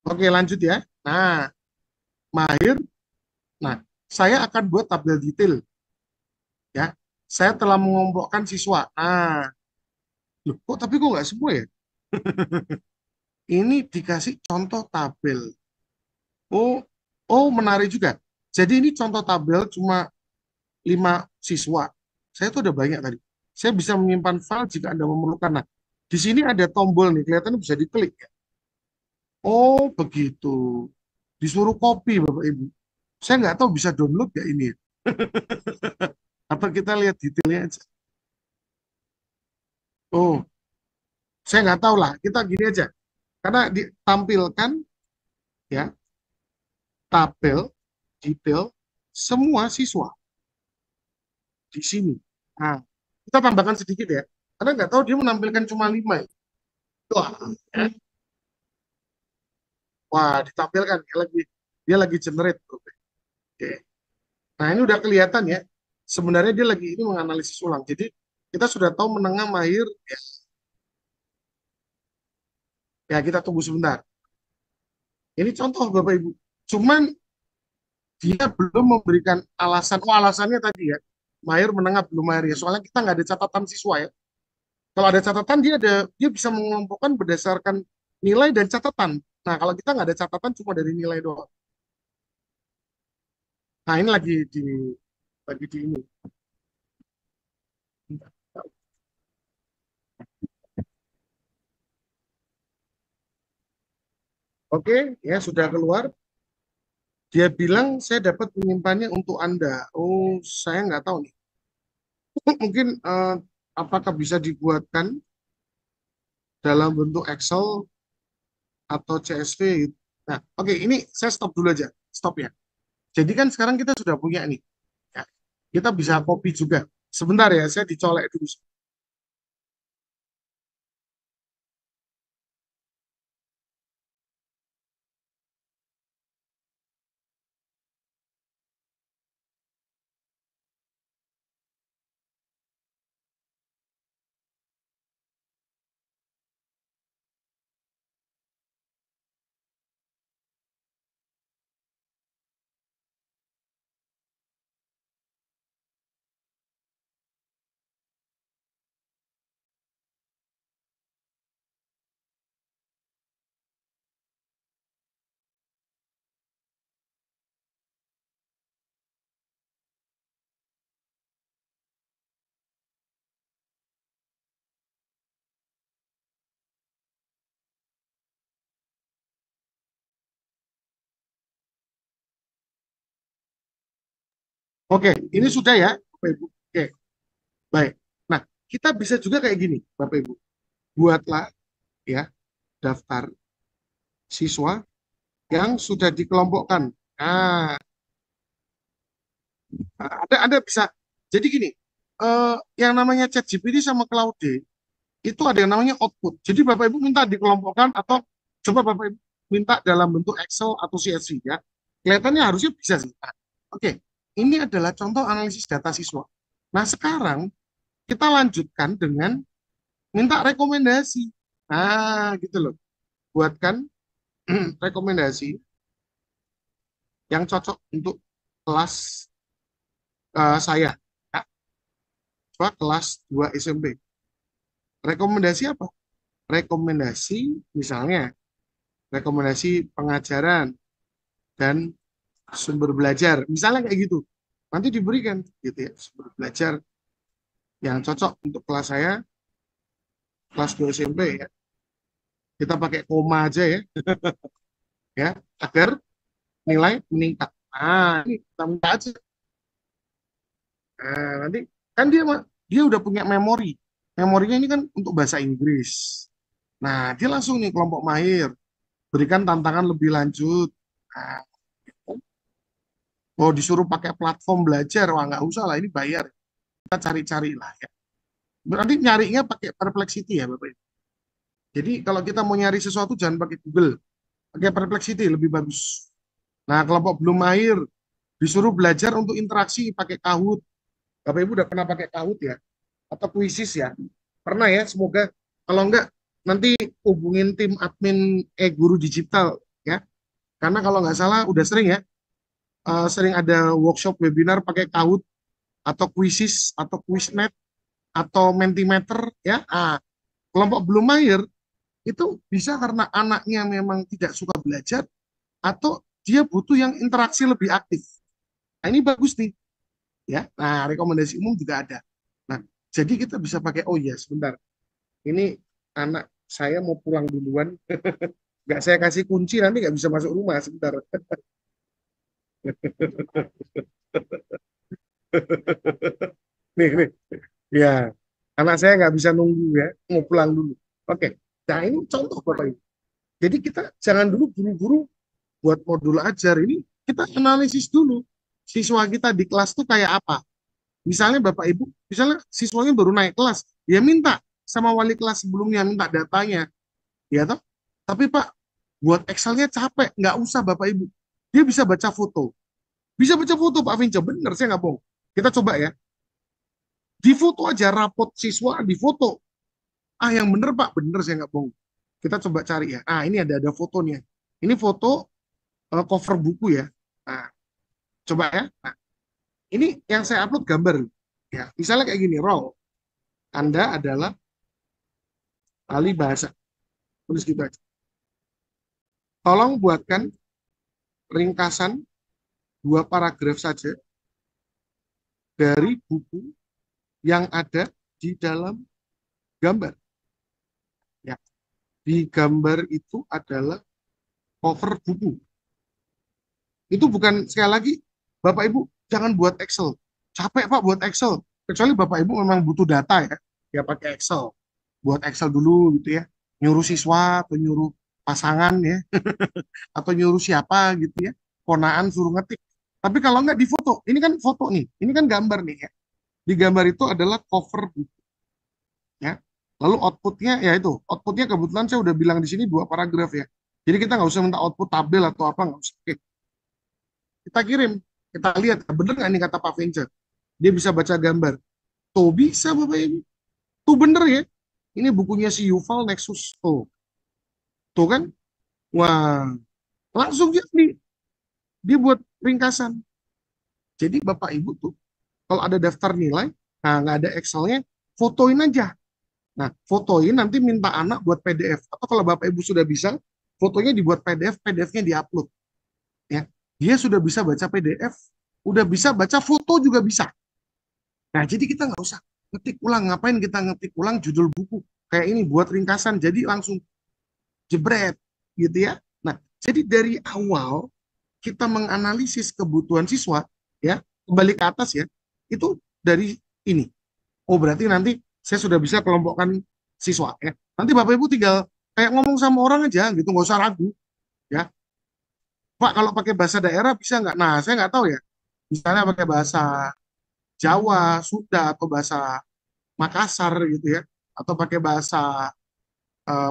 A: Oke, lanjut ya. Nah, mahir. Nah, saya akan buat tabel detail. Ya, saya telah mengompokkan siswa. Loh, tapi kok nggak semua ya? Ini dikasih contoh tabel. Oh, menarik juga. Jadi ini contoh tabel cuma 5 siswa. Saya tuh udah banyak tadi. Saya bisa menyimpan file jika Anda memerlukan. Nah, di sini ada tombol nih, kelihatannya bisa diklik ya. Oh, begitu. Disuruh copy, Bapak Ibu. Saya nggak tahu bisa download ya ini. Apa kita lihat detailnya aja. Oh, saya nggak tahu lah. Kita gini aja. Karena ditampilkan ya tabel detail semua siswa di sini. Nah, kita tambahkan sedikit ya. Karena nggak tahu dia menampilkan cuma 5 ya. Wah, ya. Wah, ditampilkan dia lagi generate. Oke. Nah, ini udah kelihatan ya. Sebenarnya dia lagi ini menganalisis ulang. Jadi kita sudah tahu menengah mahir ya, ya kita tunggu sebentar. Ini contoh Bapak Ibu. Cuman dia belum memberikan alasan. Oh, alasannya tadi ya. Mahir menengah belum mahir ya. Soalnya kita nggak ada catatan siswa ya. Kalau ada catatan dia bisa mengelompokkan berdasarkan nilai dan catatan. Nah, kalau kita nggak ada catatan cuma dari nilai doang. Nah, ini lagi di ini. Oke, ya sudah keluar. Dia bilang saya dapat menyimpannya untuk Anda. Oh, saya nggak tahu nih. Mungkin apakah bisa dibuatkan dalam bentuk Excel atau CSV? Nah, oke, ini saya stop dulu aja. Stop ya. Jadi kan sekarang kita sudah punya nih. Ya. Kita bisa copy juga. Sebentar ya, saya dicolek dulu. Oke, ini sudah ya, Bapak Ibu. Oke, baik. Nah, kita bisa juga kayak gini, Bapak Ibu. Buatlah ya daftar siswa yang sudah dikelompokkan. Nah, ada bisa. Jadi gini, yang namanya ChatGPT sama Claude itu ada yang namanya output. Jadi Bapak Ibu minta dikelompokkan atau coba Bapak Ibu minta dalam bentuk Excel atau CSV ya. Kelihatannya harusnya bisa sih. Nah, oke, ini adalah contoh analisis data siswa. Nah, sekarang kita lanjutkan dengan minta rekomendasi. Nah, gitu loh. Buatkan rekomendasi yang cocok untuk kelas saya. Ya, coba kelas 2 SMP. Rekomendasi apa? Rekomendasi misalnya rekomendasi pengajaran dan sumber belajar. Misalnya kayak gitu. Nanti diberikan gitu ya, sumber belajar yang cocok untuk kelas saya, kelas 2 SMP ya. Kita pakai koma aja ya, ya, agar nilai meningkat. Nah, ini kita minta aja. Nah, nanti kan dia udah punya memori. Memorinya ini kan untuk bahasa Inggris. Nah, dia langsung nih kelompok mahir, berikan tantangan lebih lanjut. Nah, mau disuruh pakai platform belajar, wah nggak usah lah, ini bayar. Kita cari-cari lah ya. Berarti nyarinya pakai Perplexity ya Bapak Ibu. Jadi kalau kita mau nyari sesuatu jangan pakai Google, pakai Perplexity lebih bagus. Nah, kelompok belum mahir disuruh belajar untuk interaksi pakai Kahoot. Bapak Ibu udah pernah pakai Kahoot ya? Atau Quizzes ya? Pernah ya? Semoga kalau enggak nanti hubungin tim admin guru digital ya. Karena kalau nggak salah udah sering ya, sering ada workshop webinar pakai Kahoot atau Quizzes atau Quiznet atau Mentimeter ya. Kelompok belum mahir itu bisa karena anaknya memang tidak suka belajar atau dia butuh yang interaksi lebih aktif. Nah, ini bagus nih ya. Nah, rekomendasi umum juga ada. Nah, jadi kita bisa pakai oh ya sebentar. Ini anak saya mau pulang duluan. Nggak saya kasih kunci nanti nggak bisa masuk rumah sebentar. Nih. Ya, anak saya nggak bisa nunggu ya, mau pulang dulu. Oke, nah ini contoh Bapak Ibu. Jadi kita jangan dulu buru-buru buat modul ajar ini, kita analisis dulu siswa kita di kelas tuh kayak apa. Misalnya Bapak Ibu, misalnya siswanya baru naik kelas, ya minta sama wali kelas sebelumnya minta datanya, ya toh. Tapi Pak, buat Excelnya capek, nggak usah Bapak Ibu. Dia bisa baca foto. Bisa baca foto Pak Vince, bener saya nggak bohong. Kita coba ya. Di foto aja rapot siswa di foto. Ah yang bener Pak, bener saya nggak bohong. Kita coba cari ya. Ah ini ada fotonya. Ini foto cover buku ya. Nah, coba ya. Nah, ini yang saya upload gambar. Ya, misalnya kayak gini, roll. Anda adalah ahli bahasa. Tulis gitu aja. Tolong buatkan ringkasan 2 paragraf saja dari buku yang ada di dalam gambar. Ya, di gambar itu adalah cover buku. Itu bukan, sekali lagi, Bapak Ibu jangan buat Excel. Capek Pak buat Excel. Kecuali Bapak Ibu memang butuh data ya, ya pakai Excel. Buat Excel dulu gitu ya. Nyuruh siswa atau nyuruh pasangan ya, atau nyuruh siapa gitu ya. Ponaan suruh ngetik. Tapi kalau nggak di foto, ini kan foto nih, ini kan gambar nih ya. Di gambar itu adalah cover buku. Ya. Lalu outputnya ya itu, outputnya kebetulan saya udah bilang di sini 2 paragraf ya. Jadi kita nggak usah minta output tabel atau apa, nggak usah. Oke. Kita kirim, kita lihat bener nggak nih kata Pak Vince. Dia bisa baca gambar. Tuh bisa Bapak Ibu. Tuh bener ya. Ini bukunya si Yuval Nexus. Tuh kan. Wah, langsung dia buat ringkasan. Jadi Bapak Ibu tuh kalau ada daftar nilai, nah nggak ada Excelnya, fotoin aja. Nah, fotoin nanti minta anak buat PDF. Atau kalau Bapak Ibu sudah bisa, fotonya dibuat PDF, PDF-nya diupload. Ya, dia sudah bisa baca PDF, udah bisa baca foto juga bisa. Nah, jadi kita nggak usah ngetik ulang. Ngapain kita ngetik ulang judul buku? Kayak ini buat ringkasan, jadi langsung jebret gitu ya. Nah, jadi dari awal kita menganalisis kebutuhan siswa, ya kembali ke atas ya, itu dari ini. Oh berarti nanti saya sudah bisa kelompokkan siswa ya. Nanti Bapak Ibu tinggal kayak ngomong sama orang aja gitu, nggak usah ragu ya. Pak kalau pakai bahasa daerah bisa nggak? Nah saya nggak tahu ya. Misalnya pakai bahasa Jawa, Sunda atau bahasa Makassar gitu ya, atau pakai bahasa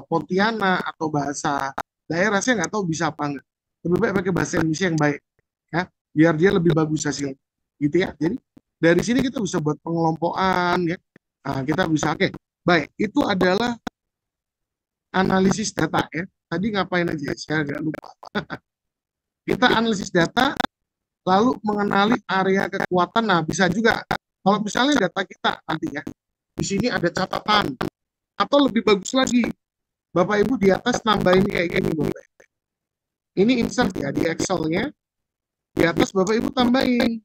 A: Pontianak atau bahasa daerah saya nggak tahu bisa apa enggak. Lebih baik pakai bahasa Indonesia yang baik ya, biar dia lebih bagus hasilnya gitu ya. Jadi dari sini kita bisa buat pengelompokan ya. Nah, kita bisa oke. Baik, itu adalah analisis data ya. Tadi ngapain aja? Saya agak lupa. Kita analisis data lalu mengenali area kekuatan. Nah, bisa juga kalau misalnya data kita nanti ya. Di sini ada catatan atau lebih bagus lagi. Bapak Ibu di atas nambahin kayak gini, Bapak. Ini insert ya di Excel-nya. Di atas Bapak Ibu tambahin.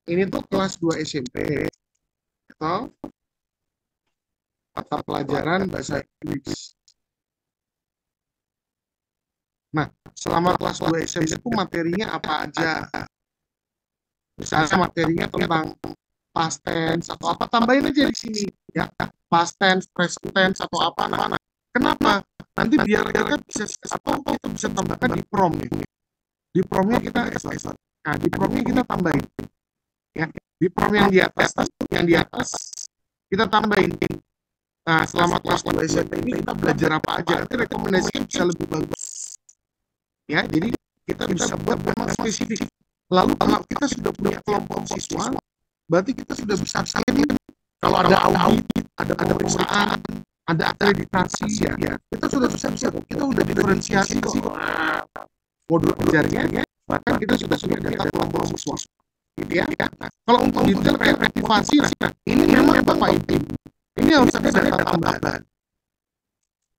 A: Ini tuh kelas 2 SMP. Atau mata pelajaran bahasa Inggris. Nah, selama kelas 2 SMP itu materinya apa aja? Misalnya materinya tentang past tense atau apa, tambahin aja di sini. Ya, past tense, present tense atau apa. Nah, kenapa? Nanti biar kita bisa atau kita bisa tambahkan di prom ya. Di promnya kita nah di promnya kita tambahin ya. Di prom yang di atas kita tambahin. Nah, selama kelas 2 SMP ini kita belajar apa aja? Nanti rekomendasinya bisa lebih bagus. Ya, jadi kita bisa buat memang spesifik. Lalu kalau kita sudah punya kelompok siswa, berarti kita sudah bisa pilih kalau ada audit, ada pemeriksaan, ada akreditasi ya, kita sudah bisa kita udah diferensiasi kok modul ajarnya, bahkan kita sudah punya data kelompok siswa gitu ya. Nah, kalau untuk detail kayak aktivasi, nah ini memang Bapak Ibu ini harus ada data tambahan.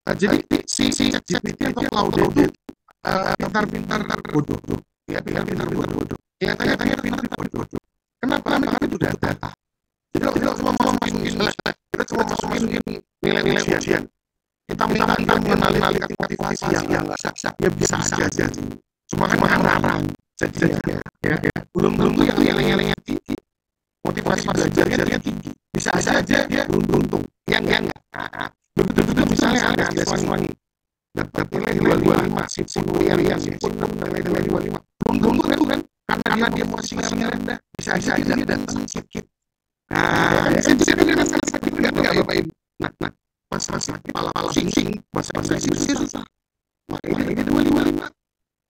A: Nah, jadi si ChatGPT atau Claude pintar-pintar bodoh ya, pintar-pintar bodoh ya, tanya-tanya pintar bodoh. Kenapa? Karena itu data. Jadi kalau cuma masukin, kita cuma masukin nilai-nilai ujian, kita minta dia mengenali motivasi yang nggak sak ya bisa aja. Cuma kan mengarang jadi ya belum tentu yang nilainya tinggi, motivasi belajarnya tinggi, bisa aja dia beruntung yang nggak. Begitu misalnya ada siswa dapat nilai 25, sipun yang nilai 25, belum tentu kan karena dia motivasinya rendah, bisa aja dia datang sedikit. Nah, bisa dengan sakit nggak Bapak Ibu? Nah, masalah sakit pala sing, masalah susah. Maka ini 25.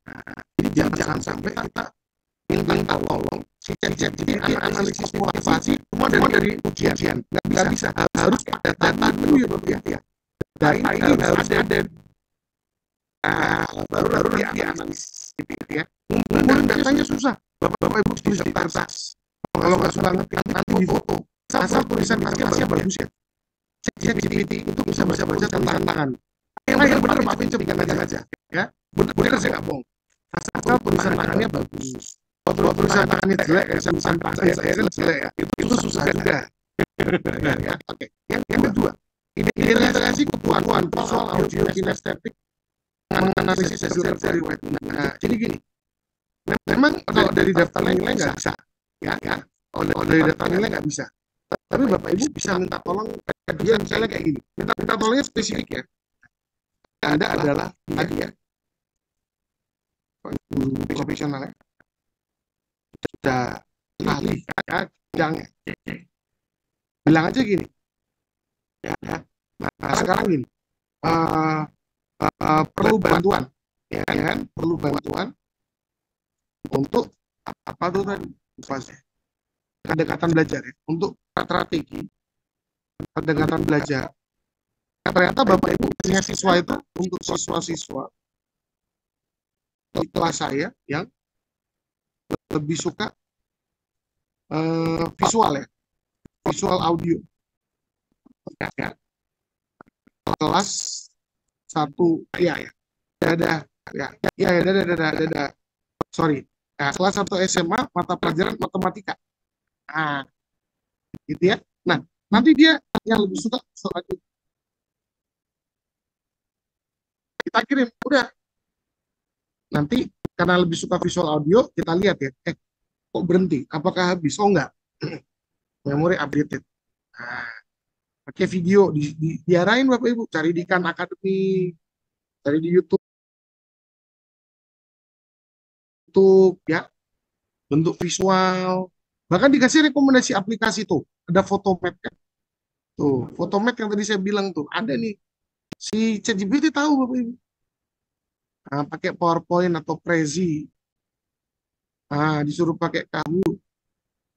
A: Nah, jadi jangan sampai kita minta tolong si ChatGPT analisis motivasi semua dari ujian. Nggak bisa harus pakai data dulu ya. Data ini harus ada baru dia analisis gitu ya. Ngumpulin datanya susah. Bapak Ibu tulis di kertas. Kalau nggak suka ngerti nanti di foto. Asal tulisan masnya bagus ya. ChatGPT itu bisa baca tantangan. Yang benar Pak Vincent aja. Ya, benar saya nggak bohong. Asal tulisan tangannya bagus. Kalau tulisan tangannya jelek, tulisan tangan saya jelek ya. Itu susah juga. Ya, oke. Yang kedua, identifikasi kebutuhan visual, audio, kinestetik, menganalisis hasil dari web. Nah, jadi gini. Memang kalau dari daftar nilai nggak bisa, ya. Kalau dari daftar nilai nggak bisa. Tapi Bapak Ibu bisa minta tolong ke dia misalnya kayak gini. Minta tolongnya spesifik ya. Ada adalah tadi ya. Guru profesional ya. Sudah ahli ya, bidangnya. Bilang aja gini. Ya. Nah, sekarang gini. Perlu bantuan, ya kan? Perlu bantuan untuk apa tuh tadi? Pendekatan belajar ya. Untuk strategi pendekatan belajar. Ternyata Bapak Ibu punya siswa itu untuk siswa-siswa di kelas saya yang lebih suka visual ya, visual audio. Ya. Kelas 1 ya. Dadah. Sorry. Nah, kelas 1 SMA mata pelajaran matematika. Nah, gitu ya. Nah, nanti dia yang lebih suka soal itu. Kita kirim, udah. Nanti karena lebih suka visual audio, kita lihat ya. Kok berhenti? Apakah habis? Oh enggak. Memori updated. Nah, pakai video diarahin Bapak Ibu, cari di Khan Academy, cari di YouTube ya. Bentuk visual. Bahkan dikasih rekomendasi aplikasi tuh. Ada Photomat kan. Tuh, Photomat yang tadi saya bilang tuh, ada nih. Si ChatGPT tahu Bapak Ibu. Nah, pakai PowerPoint atau Prezi. Nah, disuruh pakai Kahoot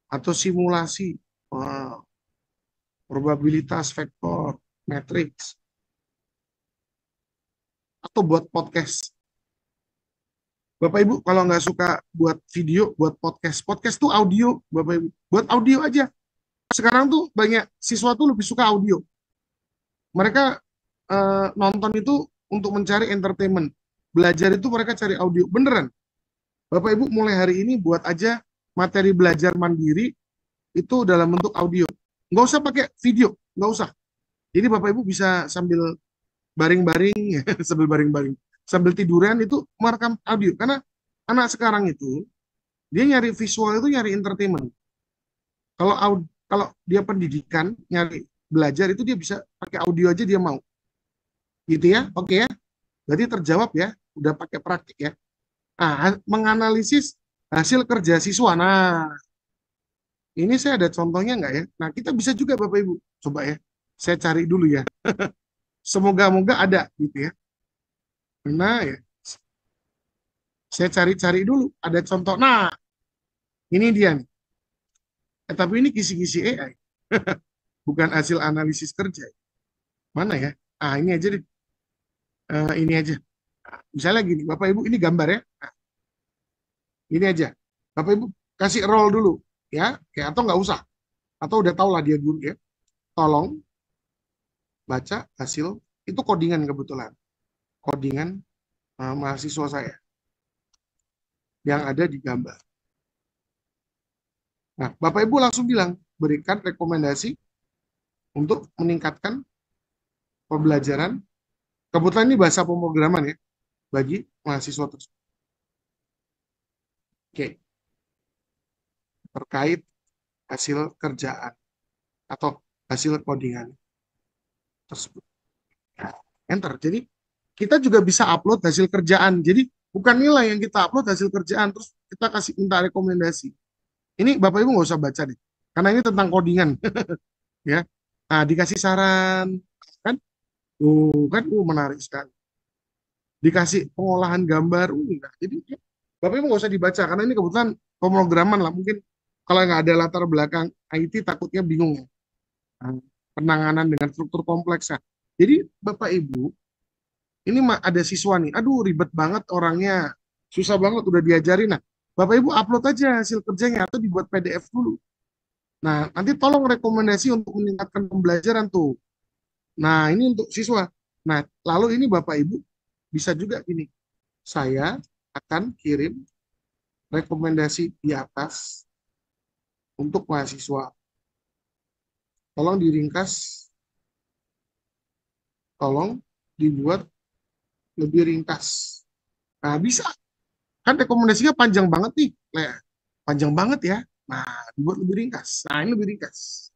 A: atau simulasi. Wow. Probabilitas vektor, matrix. Atau buat podcast. Bapak Ibu kalau nggak suka buat video, buat podcast. Podcast tuh audio, Bapak Ibu. Buat audio aja. Sekarang tuh banyak siswa tuh lebih suka audio. Mereka nonton itu untuk mencari entertainment. Belajar itu mereka cari audio. Beneran. Bapak Ibu mulai hari ini buat aja materi belajar mandiri itu dalam bentuk audio. Nggak usah pakai video, nggak usah. Jadi Bapak Ibu bisa sambil baring-baring, sambil tiduran itu merekam audio. Karena anak sekarang itu dia nyari visual itu nyari entertainment. Kalau dia pendidikan nyari belajar itu dia bisa pakai audio aja dia mau. Gitu ya, oke ya. Berarti terjawab ya, udah pakai praktik ya. Nah, menganalisis hasil kerja siswa. Nah, ini saya ada contohnya nggak ya? Nah, kita bisa juga Bapak Ibu. Coba ya, saya cari dulu ya. Semoga-moga ada gitu ya. Nah ya, saya cari-cari dulu. Ada contoh. Nah, ini dia nih. Tapi ini kisi-kisi AI. Bukan hasil analisis kerja. Mana ya? Ini aja deh. Ini aja. Misalnya gini, Bapak Ibu ini gambar ya. Nah, ini aja. Bapak Ibu kasih roll dulu ya, atau nggak usah. Atau udah tau lah dia guru ya. Tolong baca hasil itu codingan kebetulan. Codingan mahasiswa saya yang ada di gambar. Nah, Bapak Ibu langsung bilang berikan rekomendasi untuk meningkatkan pembelajaran. Kebetulan ini bahasa pemrograman ya bagi mahasiswa tersebut. Oke. Terkait hasil kerjaan atau hasil codingan tersebut. Enter. Jadi kita juga bisa upload hasil kerjaan. Jadi bukan nilai yang kita upload hasil kerjaan terus kita kasih minta rekomendasi. Ini Bapak Ibu nggak usah baca deh. Karena ini tentang codingan. Ya. Nah, dikasih saran kan? Kan menarik sekali. Dikasih pengolahan gambar, nah, jadi Bapak Ibu nggak usah dibaca karena ini kebetulan pemrograman lah. Mungkin kalau nggak ada latar belakang IT takutnya bingung ya. Nah, penanganan dengan struktur kompleks ya. Jadi Bapak Ibu, ini ada siswa nih, aduh ribet banget orangnya, susah banget udah diajarin. Nah, Bapak Ibu upload aja hasil kerjanya atau dibuat PDF dulu. Nah, nanti tolong rekomendasi untuk meningkatkan pembelajaran tuh. Nah, ini untuk siswa. Nah, lalu ini Bapak Ibu bisa juga gini, saya akan kirim rekomendasi di atas untuk mahasiswa. Tolong diringkas, tolong dibuat lebih ringkas. Nah, bisa. Kan rekomendasinya panjang banget nih. Nah, panjang banget ya. Nah, dibuat lebih ringkas. Nah, ini lebih ringkas.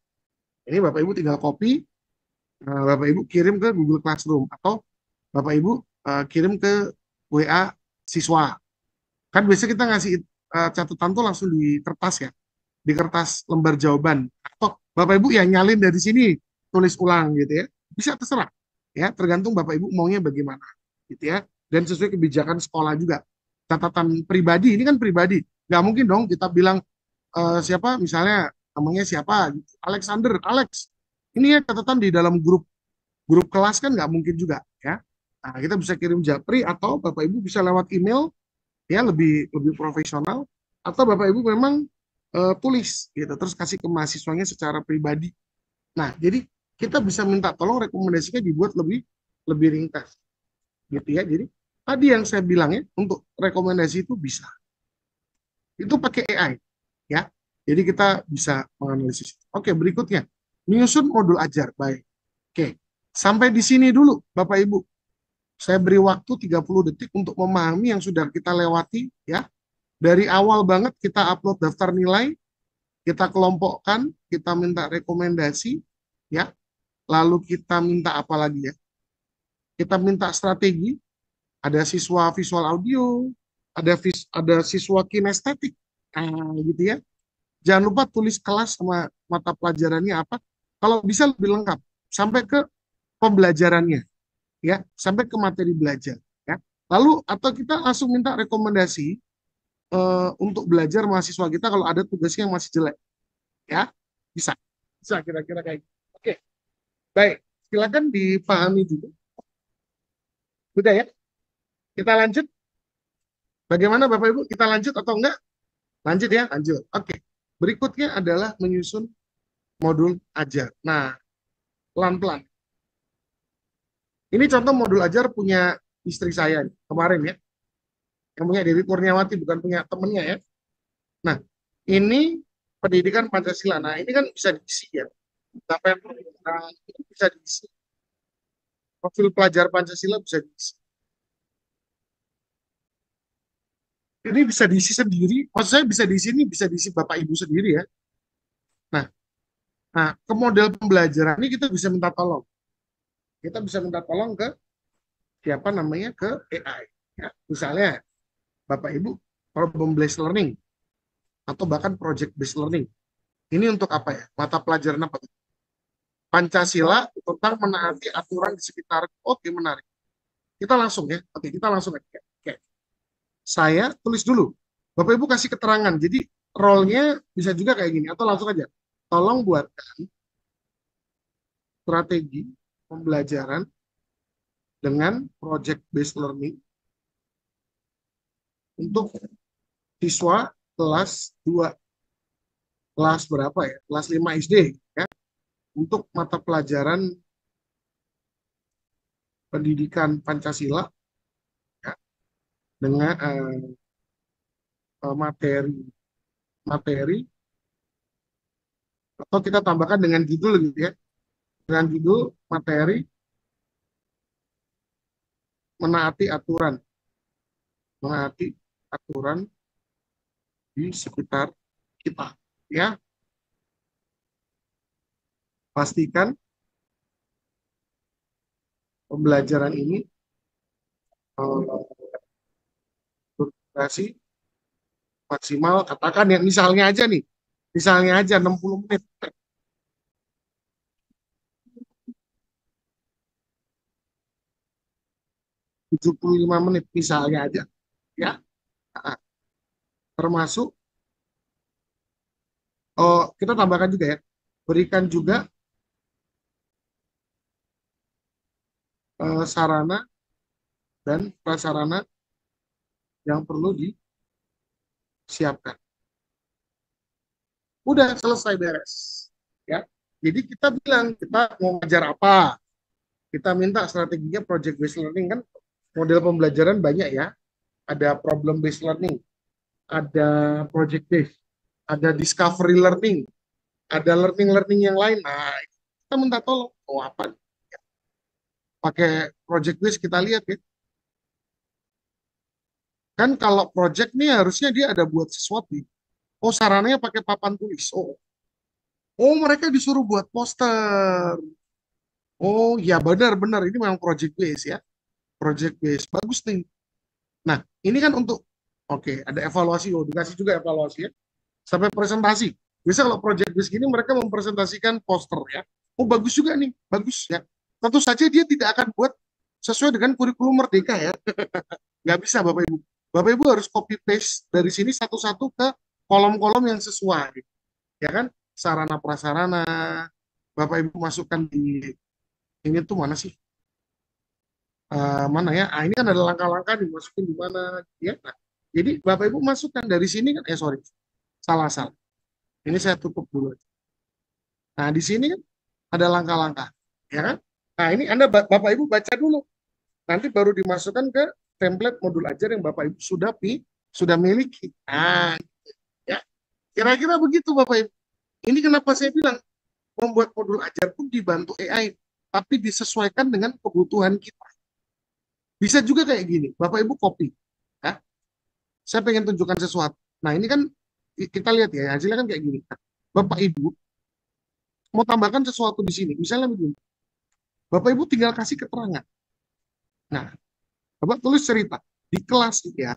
A: Ini Bapak Ibu tinggal copy, Bapak Ibu kirim ke Google Classroom atau Bapak Ibu kirim ke WA siswa. Kan biasanya kita ngasih catatan tuh langsung di kertas ya, di kertas lembar jawaban. Atau Bapak Ibu ya nyalin dari sini, tulis ulang gitu ya. Bisa terserah, ya tergantung Bapak Ibu maunya bagaimana, gitu ya. Dan sesuai kebijakan sekolah juga. Catatan pribadi ini kan pribadi, nggak mungkin dong kita bilang siapa misalnya namanya siapa, gitu. Alexander, Alex. Ini ya catatan di dalam grup grup kelas kan nggak mungkin juga, ya. Nah, kita bisa kirim japri atau Bapak Ibu bisa lewat email ya lebih lebih profesional atau Bapak Ibu memang tulis gitu terus kasih ke mahasiswanya secara pribadi. Nah, jadi kita bisa minta tolong rekomendasinya dibuat lebih lebih ringkas gitu ya. Jadi tadi yang saya bilang ya untuk rekomendasi itu bisa. Itu pakai AI ya. Jadi kita bisa menganalisis. Oke, berikutnya menyusun modul ajar. Baik. Oke. Sampai di sini dulu Bapak Ibu. Saya beri waktu 30 detik untuk memahami yang sudah kita lewati ya. Dari awal banget kita upload daftar nilai, kita kelompokkan, kita minta rekomendasi, ya. Lalu kita minta apa lagi ya? Kita minta strategi, ada siswa visual audio, ada siswa kinestetik, gitu ya. Jangan lupa tulis kelas sama mata pelajarannya apa. Kalau bisa lebih lengkap, sampai ke pembelajarannya, ya, sampai ke materi belajar, ya. Lalu atau kita langsung minta rekomendasi untuk belajar mahasiswa kita kalau ada tugasnya yang masih jelek, ya bisa bisa kira-kira kayak gitu. Oke, baik, silakan dipahami dulu. Udah ya, kita lanjut. Bagaimana Bapak Ibu, kita lanjut atau enggak? Lanjut ya, lanjut. Oke, berikutnya adalah menyusun modul ajar. Nah, pelan-pelan. Ini contoh modul ajar punya istri saya nih, kemarin ya, yang punya Dewi Kurniawati, bukan punya temennya ya. Nah, ini pendidikan Pancasila. Nah, ini kan bisa diisi ya. Nah, ini bisa diisi. Profil pelajar Pancasila bisa diisi. Ini bisa diisi sendiri. Maksud saya bisa diisi ini bisa diisi Bapak Ibu sendiri ya. Nah, ke model pembelajaran ini kita bisa minta tolong. Kita bisa minta tolong ke siapa namanya ke AI. Ya, misalnya Bapak Ibu problem based learning atau bahkan project based learning. Ini untuk apa ya? Mata pelajaran apa? Pancasila tentang menaati aturan di sekitar. Oke, menarik. Kita langsung ya. Oke, kita langsung aja. Oke. Saya tulis dulu. Bapak Ibu kasih keterangan. Jadi role-nya bisa juga kayak gini atau langsung aja. Tolong buatkan strategi pembelajaran dengan project based learning untuk siswa kelas 2. Kelas berapa ya? Kelas 5 SD ya. Untuk mata pelajaran pendidikan Pancasila ya, dengan materi atau kita tambahkan dengan judul gitu ya, dengan judul materi menaati aturan di sekitar kita ya. Pastikan pembelajaran ini durasi maksimal, katakan yang misalnya aja 60 menit. 75 menit misalnya aja ya. termasuk kita tambahkan juga ya, berikan juga sarana dan prasarana yang perlu disiapkan. Udah selesai beres. Ya. Jadi kita bilang kita mau ngajar apa. Kita minta strateginya project based learning kan model pembelajaran banyak ya. Ada problem based learning, ada project based, ada discovery learning, ada learning yang lain. Nah, kita minta tolong apa? Pakai project based kita lihat ya. Kan kalau project nih harusnya dia ada buat sesuatu. Oh, sarannya pakai papan tulis. Oh, mereka disuruh buat poster. Oh, ya benar-benar ini memang project base ya. Project base. Bagus nih. Nah, ini kan untuk oke, ada evaluasi. Oh, dikasih juga evaluasi ya. Sampai presentasi. Bisa kalau project base gini mereka mempresentasikan poster ya. Oh, bagus juga nih. Bagus ya. Tentu saja dia tidak akan buat sesuai dengan kurikulum Merdeka ya. Nggak bisa Bapak Ibu. Bapak Ibu harus copy paste dari sini satu-satu ke kolom-kolom yang sesuai. Ya kan? Sarana prasarana. Bapak Ibu masukkan di ini tuh mana sih? Mana ya? Ini kan ada langkah-langkah dimasukin di mana ya. Nah, jadi Bapak Ibu masukkan dari sini kan sorry. Salah. Ini saya tutup dulu. Nah, di sini kan ada langkah-langkah, ya kan? Nah, ini Anda Bapak Ibu baca dulu. Nanti baru dimasukkan ke template modul ajar yang Bapak Ibu sudah miliki. Nah, ya. Kira-kira begitu Bapak Ibu. Ini kenapa saya bilang membuat modul ajar pun dibantu AI, tapi disesuaikan dengan kebutuhan kita. Bisa juga kayak gini, Bapak Ibu copy. Ya. Saya pengen tunjukkan sesuatu. Nah, ini kan kita lihat ya, hasilnya kan kayak gini. Bapak Ibu mau tambahkan sesuatu di sini, misalnya begini. Bapak Ibu tinggal kasih keterangan. Nah, Bapak tulis cerita. Di kelas ya,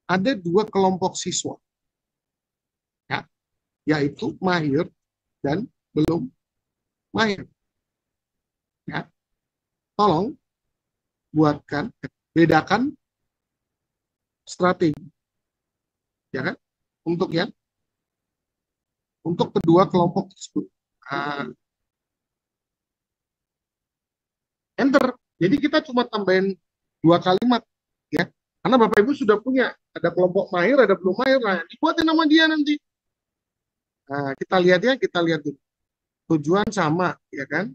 A: ada 2 kelompok siswa. Ya, yaitu mahir dan belum mahir. Ya. Tolong bedakan strategi. Ya kan? Untuk kedua kelompok tersebut. Enter. Jadi kita cuma tambahin 2 kalimat ya. Karena Bapak Ibu sudah punya ada kelompok mahir, ada belum mahir. Nah, dibuatin nama dia nanti. Nah, kita lihat dulu. Tujuan sama, ya kan?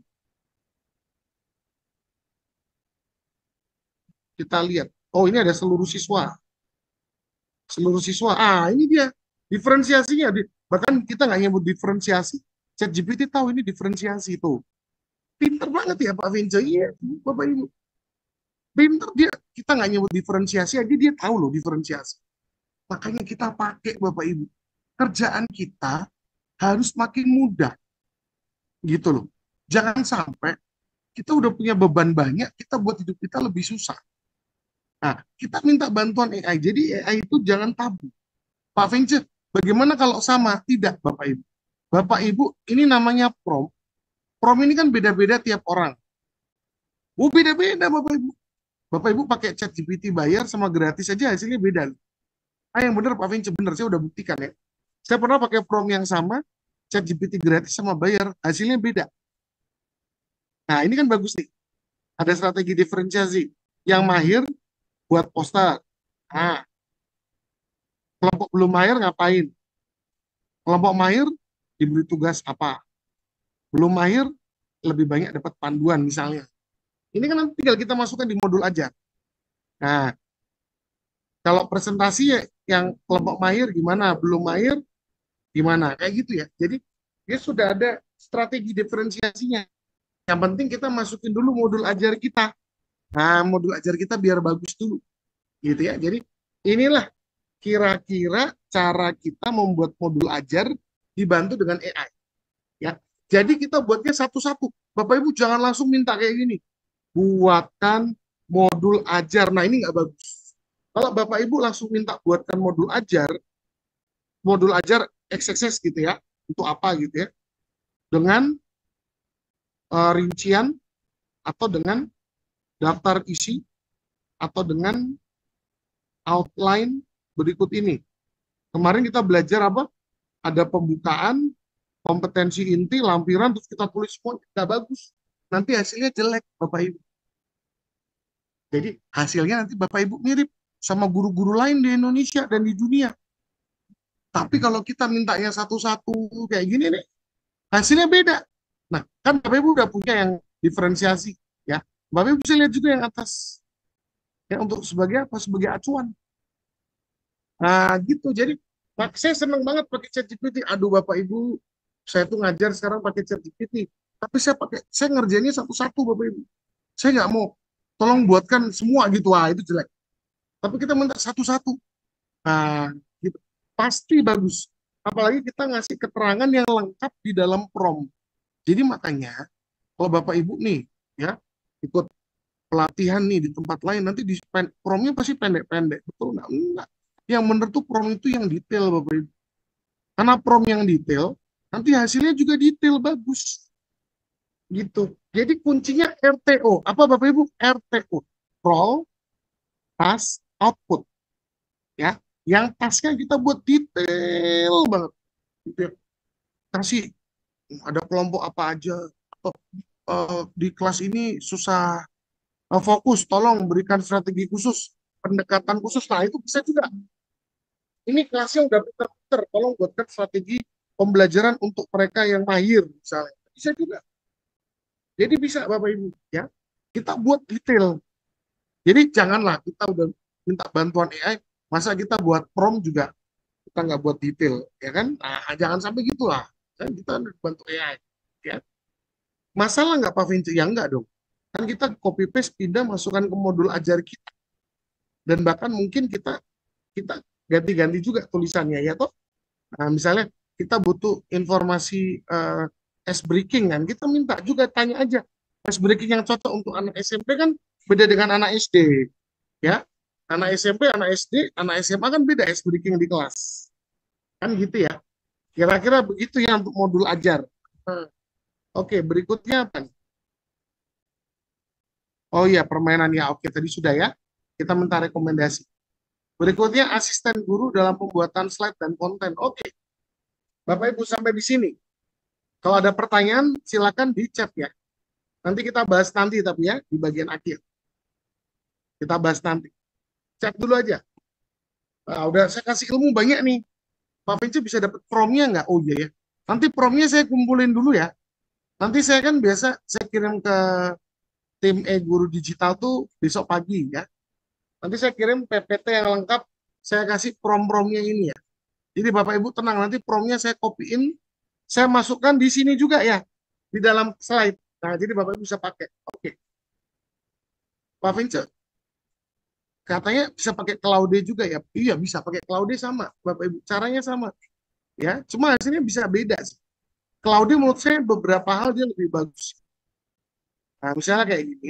A: Kita lihat. Oh, ini ada seluruh siswa. Seluruh siswa. Ini dia diferensiasinya. Bahkan kita nggak nyebut diferensiasi. ChatGPT tahu ini diferensiasi tuh. Pinter banget ya Pak Vince. Iya, Bapak Ibu. Pinter dia. Kita nggak nyebut diferensiasi aja dia tahu loh diferensiasi. Makanya kita pakai Bapak Ibu. Kerjaan kita harus makin mudah. Gitu loh. Jangan sampai kita udah punya beban banyak, kita buat hidup kita lebih susah. Nah, kita minta bantuan AI. Jadi AI itu jangan tabu. Pak Vince, bagaimana kalau sama? Tidak, Bapak Ibu. Bapak Ibu, ini namanya prompt. Prompt ini kan beda-beda tiap orang. Oh, beda-beda Bapak Ibu. Bapak Ibu pakai ChatGPT bayar sama gratis aja hasilnya beda. Yang benar Pak Vince, benar. Saya udah buktikan ya. Saya pernah pakai prompt yang sama, ChatGPT gratis sama bayar, hasilnya beda. Nah, ini kan bagus nih. Ada strategi diferensiasi. Yang mahir buat poster. Nah, kelompok belum mahir ngapain? Kelompok mahir diberi tugas apa? Belum mahir lebih banyak dapat panduan misalnya. Ini kan nanti tinggal kita masukkan di modul aja. Nah, kalau presentasi yang kelompok mahir gimana? Belum mahir gimana? Kayak gitu ya. Jadi dia sudah ada strategi diferensiasinya. Yang penting kita masukin dulu modul ajar kita. Nah, modul ajar kita biar bagus dulu. Gitu ya. Jadi inilah kira-kira cara kita membuat modul ajar dibantu dengan AI. Ya. Jadi kita buatnya satu-satu. Bapak Ibu jangan langsung minta kayak gini. Buatkan modul ajar. Nah, ini nggak bagus. Kalau Bapak Ibu langsung minta buatkan modul ajar XXS gitu ya, untuk apa gitu ya, dengan rincian atau dengan daftar isi atau dengan outline berikut ini. Kemarin kita belajar apa? Ada pembukaan, kompetensi inti, lampiran, terus kita tulis semua, tidak bagus. Nanti hasilnya jelek, Bapak Ibu. Jadi hasilnya nanti Bapak Ibu mirip sama guru-guru lain di Indonesia dan di dunia. Tapi kalau kita mintanya satu-satu kayak gini nih, hasilnya beda. Nah, kan Bapak Ibu udah punya yang diferensiasi, ya. Bapak Ibu bisa lihat juga yang atas, ya, untuk sebagai apa? Sebagai acuan. Nah, gitu. Jadi, saya seneng banget pakai ChatGPT. Aduh, Bapak Ibu, saya tuh ngajar sekarang pakai ChatGPT. Tapi saya ngerjainnya satu-satu, Bapak Ibu. Saya nggak mau, tolong buatkan semua gitu. Wah, itu jelek. Tapi kita minta satu-satu. Nah, gitu. Pasti bagus. Apalagi kita ngasih keterangan yang lengkap di dalam prompt. Jadi makanya, kalau Bapak Ibu nih, ya, ikut pelatihan nih di tempat lain, nanti di promnya pasti pendek-pendek. Betul nggak? Enggak. Yang benar tuh prom itu yang detail, Bapak Ibu. Karena prom yang detail, nanti hasilnya juga detail, bagus. Gitu. Jadi kuncinya RTO. Apa Bapak Ibu? RTO. Role, task, output. Ya. Yang tasknya kita buat detail banget. Gitu ya. Kasih ada kelompok apa aja. Oh, di kelas ini susah fokus, tolong berikan strategi khusus, pendekatan khusus. Nah, itu bisa juga. Ini kelasnya udah pinter-pinter, tolong buatkan strategi pembelajaran untuk mereka yang mahir, misalnya. Bisa juga. Jadi bisa, Bapak Ibu, ya. Kita buat detail. Jadi janganlah kita udah minta bantuan AI, masa kita buat prompt juga kita nggak buat detail, ya kan? Nah, jangan sampai gitulah. Kan kita bantu AI, ya. Masalah nggak Pak Vinci? Ya enggak dong. Kan kita copy paste pindah masukkan ke modul ajar kita, dan bahkan mungkin kita kita ganti-ganti juga tulisannya, ya toh. Nah, misalnya kita butuh informasi ice breaking kan, kita minta juga, tanya aja ice breaking yang cocok untuk anak SMP kan beda dengan anak SD, ya. Anak SMP, anak SD, anak SMA kan beda ice breaking di kelas, kan gitu ya. Kira-kira begitu ya untuk modul ajar. Nah, oke, berikutnya apa? Oh iya, permainan ya. Oke, tadi sudah ya. Kita minta rekomendasi. Berikutnya asisten guru dalam pembuatan slide dan konten. Oke, Bapak Ibu sampai di sini. Kalau ada pertanyaan, silakan di chat ya. Nanti kita bahas nanti tapi ya, di bagian akhir. Kita bahas nanti. Chat dulu aja. Nah, udah saya kasih ilmu banyak nih. Pak Vinci bisa dapat promnya nggak? Oh iya ya. Nanti promnya saya kumpulin dulu ya. Nanti saya kan biasa saya kirim ke tim guru digital tuh besok pagi ya. Nanti saya kirim PPT yang lengkap. Saya kasih prom-promnya ini ya. Jadi Bapak Ibu tenang, nanti promnya saya copyin, saya masukkan di sini juga ya, di dalam slide. Nah, jadi Bapak Ibu bisa pakai. Oke. Pak Vince, katanya bisa pakai Claude juga ya? Iya, bisa pakai Claude sama, Bapak Ibu. Caranya sama. Ya, cuma hasilnya bisa beda sih. Claude menurut saya beberapa hal dia lebih bagus. Nah, misalnya kayak gini.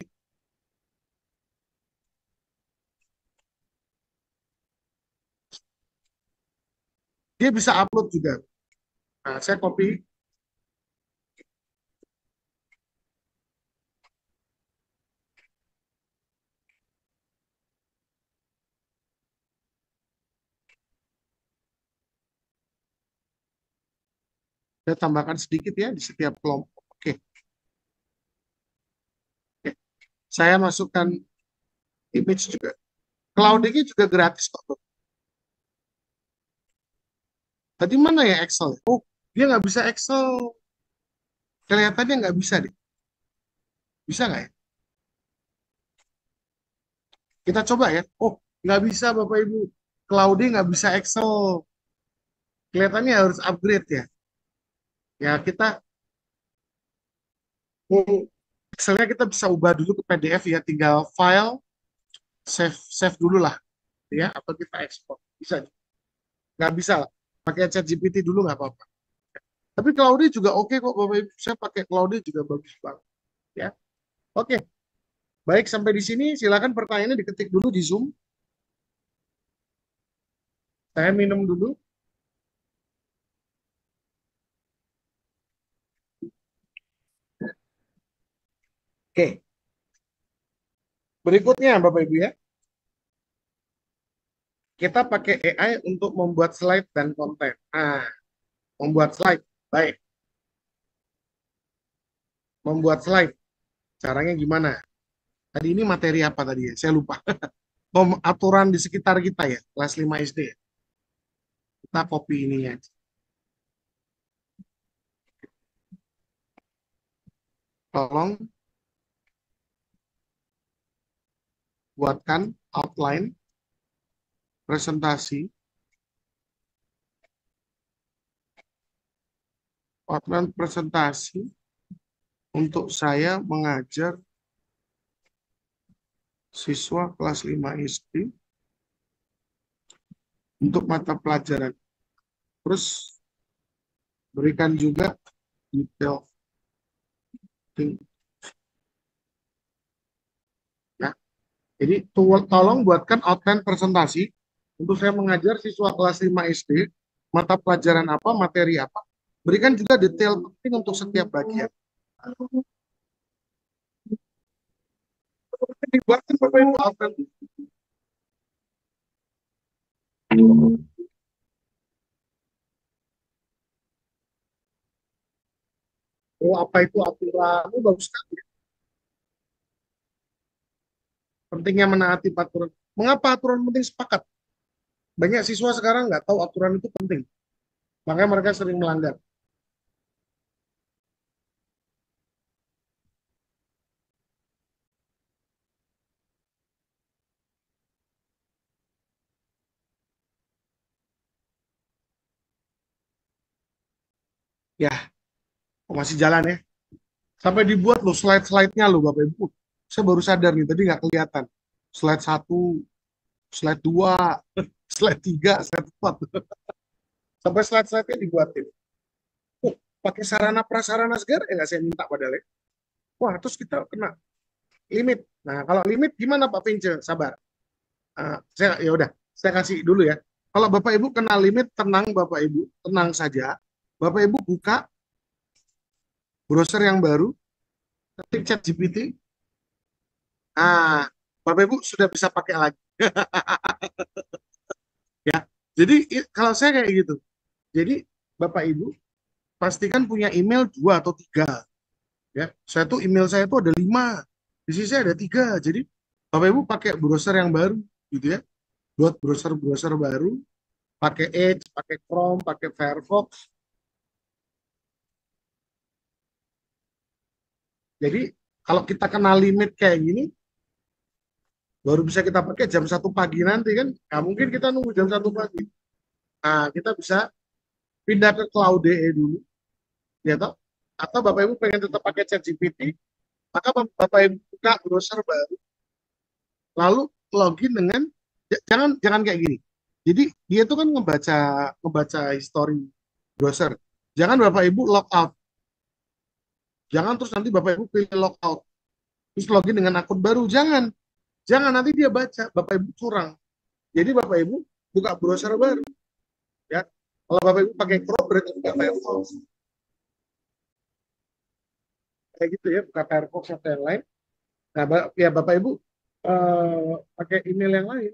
A: Dia bisa upload juga. Nah, saya copy. Saya tambahkan sedikit ya di setiap kelompok. Oke. Oke. Saya masukkan image juga. Claude ini juga gratis kok. Tadi mana ya Excel? Oh, dia nggak bisa Excel. Kelihatannya nggak bisa deh. Bisa nggak ya? Kita coba ya. Oh, nggak bisa Bapak Ibu. Claude nggak bisa Excel. Kelihatannya harus upgrade ya. Ya kita, Excelnya kita bisa ubah dulu ke PDF ya. Tinggal file, save dulu lah. Ya, atau kita ekspor. Bisa. Nggak bisa lah. Pakai ChatGPT dulu nggak apa-apa. Tapi Claude juga oke kok Bapak Ibu. Saya pakai Claude juga bagus banget. Ya. Oke. Baik, sampai di sini. Silakan pertanyaannya diketik dulu di Zoom. Saya minum dulu. Oke. Berikutnya Bapak Ibu ya. kita pakai AI untuk membuat slide dan konten. Nah, membuat slide, baik. Membuat slide, caranya gimana? Tadi ini materi apa tadi ya? Saya lupa. Aturan di sekitar kita ya, kelas 5 SD ya. Kita copy ini ya. Tolong buatkan outline presentasi untuk saya mengajar siswa kelas 5 SD untuk mata pelajaran. Terus berikan juga detail. Ya. Jadi tolong buatkan outline presentasi untuk saya mengajar siswa kelas 5 SD, mata pelajaran apa, materi apa. Berikan juga detail penting untuk setiap bagian. Dibuatkan Bapak Ibu outline. Oh, apa itu aturan? Oh, bagus sekali. Pentingnya menaati aturan. Mengapa aturan penting? Sepakat. Banyak siswa sekarang nggak tahu aturan itu penting. Makanya mereka sering melanggar. Ya, masih jalan ya. Sampai dibuat loh slide-slide-nya loh Bapak Ibu. Saya baru sadar nih, tadi nggak kelihatan. Slide 1, slide 2, slide 3, slide 4. Sampai slide-slide-nya dibuatin. Pakai sarana prasarana segala ya nggak saya minta padahal ya. Wah, terus kita kena limit. Nah, kalau limit gimana Pak Vince? Sabar. Ya udah, saya kasih dulu ya. Kalau Bapak Ibu kena limit, tenang Bapak Ibu, tenang saja. Bapak Ibu buka browser yang baru, ketik ChatGPT. Nah, Bapak Ibu sudah bisa pakai lagi. Ya. Jadi kalau saya kayak gitu. Jadi Bapak Ibu pastikan punya email 2 atau 3. Ya, saya tuh email saya tuh ada 5. Di sini saya ada 3. Jadi Bapak Ibu pakai browser yang baru gitu ya. Buat browser baru, pakai Edge, pakai Chrome, pakai Firefox. Jadi kalau kita kena limit kayak gini, baru bisa kita pakai jam 1 pagi nanti kan. Nggak mungkin kita nunggu jam 1 pagi. Nah, kita bisa pindah ke Cloud DE dulu. Ya toh? Atau Bapak Ibu pengen tetap pakai ChatGPT, maka Bapak Ibu buka browser baru, lalu login dengan jangan kayak gini. Jadi dia tuh kan ngebaca history browser. Jangan Bapak Ibu log out. Jangan terus nanti Bapak Ibu pilih log out. Terus login dengan akun baru. Jangan. Jangan nanti dia baca. Bapak Ibu curang. Jadi Bapak Ibu buka browser baru. Ya. Kalau Bapak Ibu pakai Chrome berarti buka Firefox. Kayak gitu ya, buka Firefox atau yang lain. Nah, ya Bapak Ibu pakai email yang lain.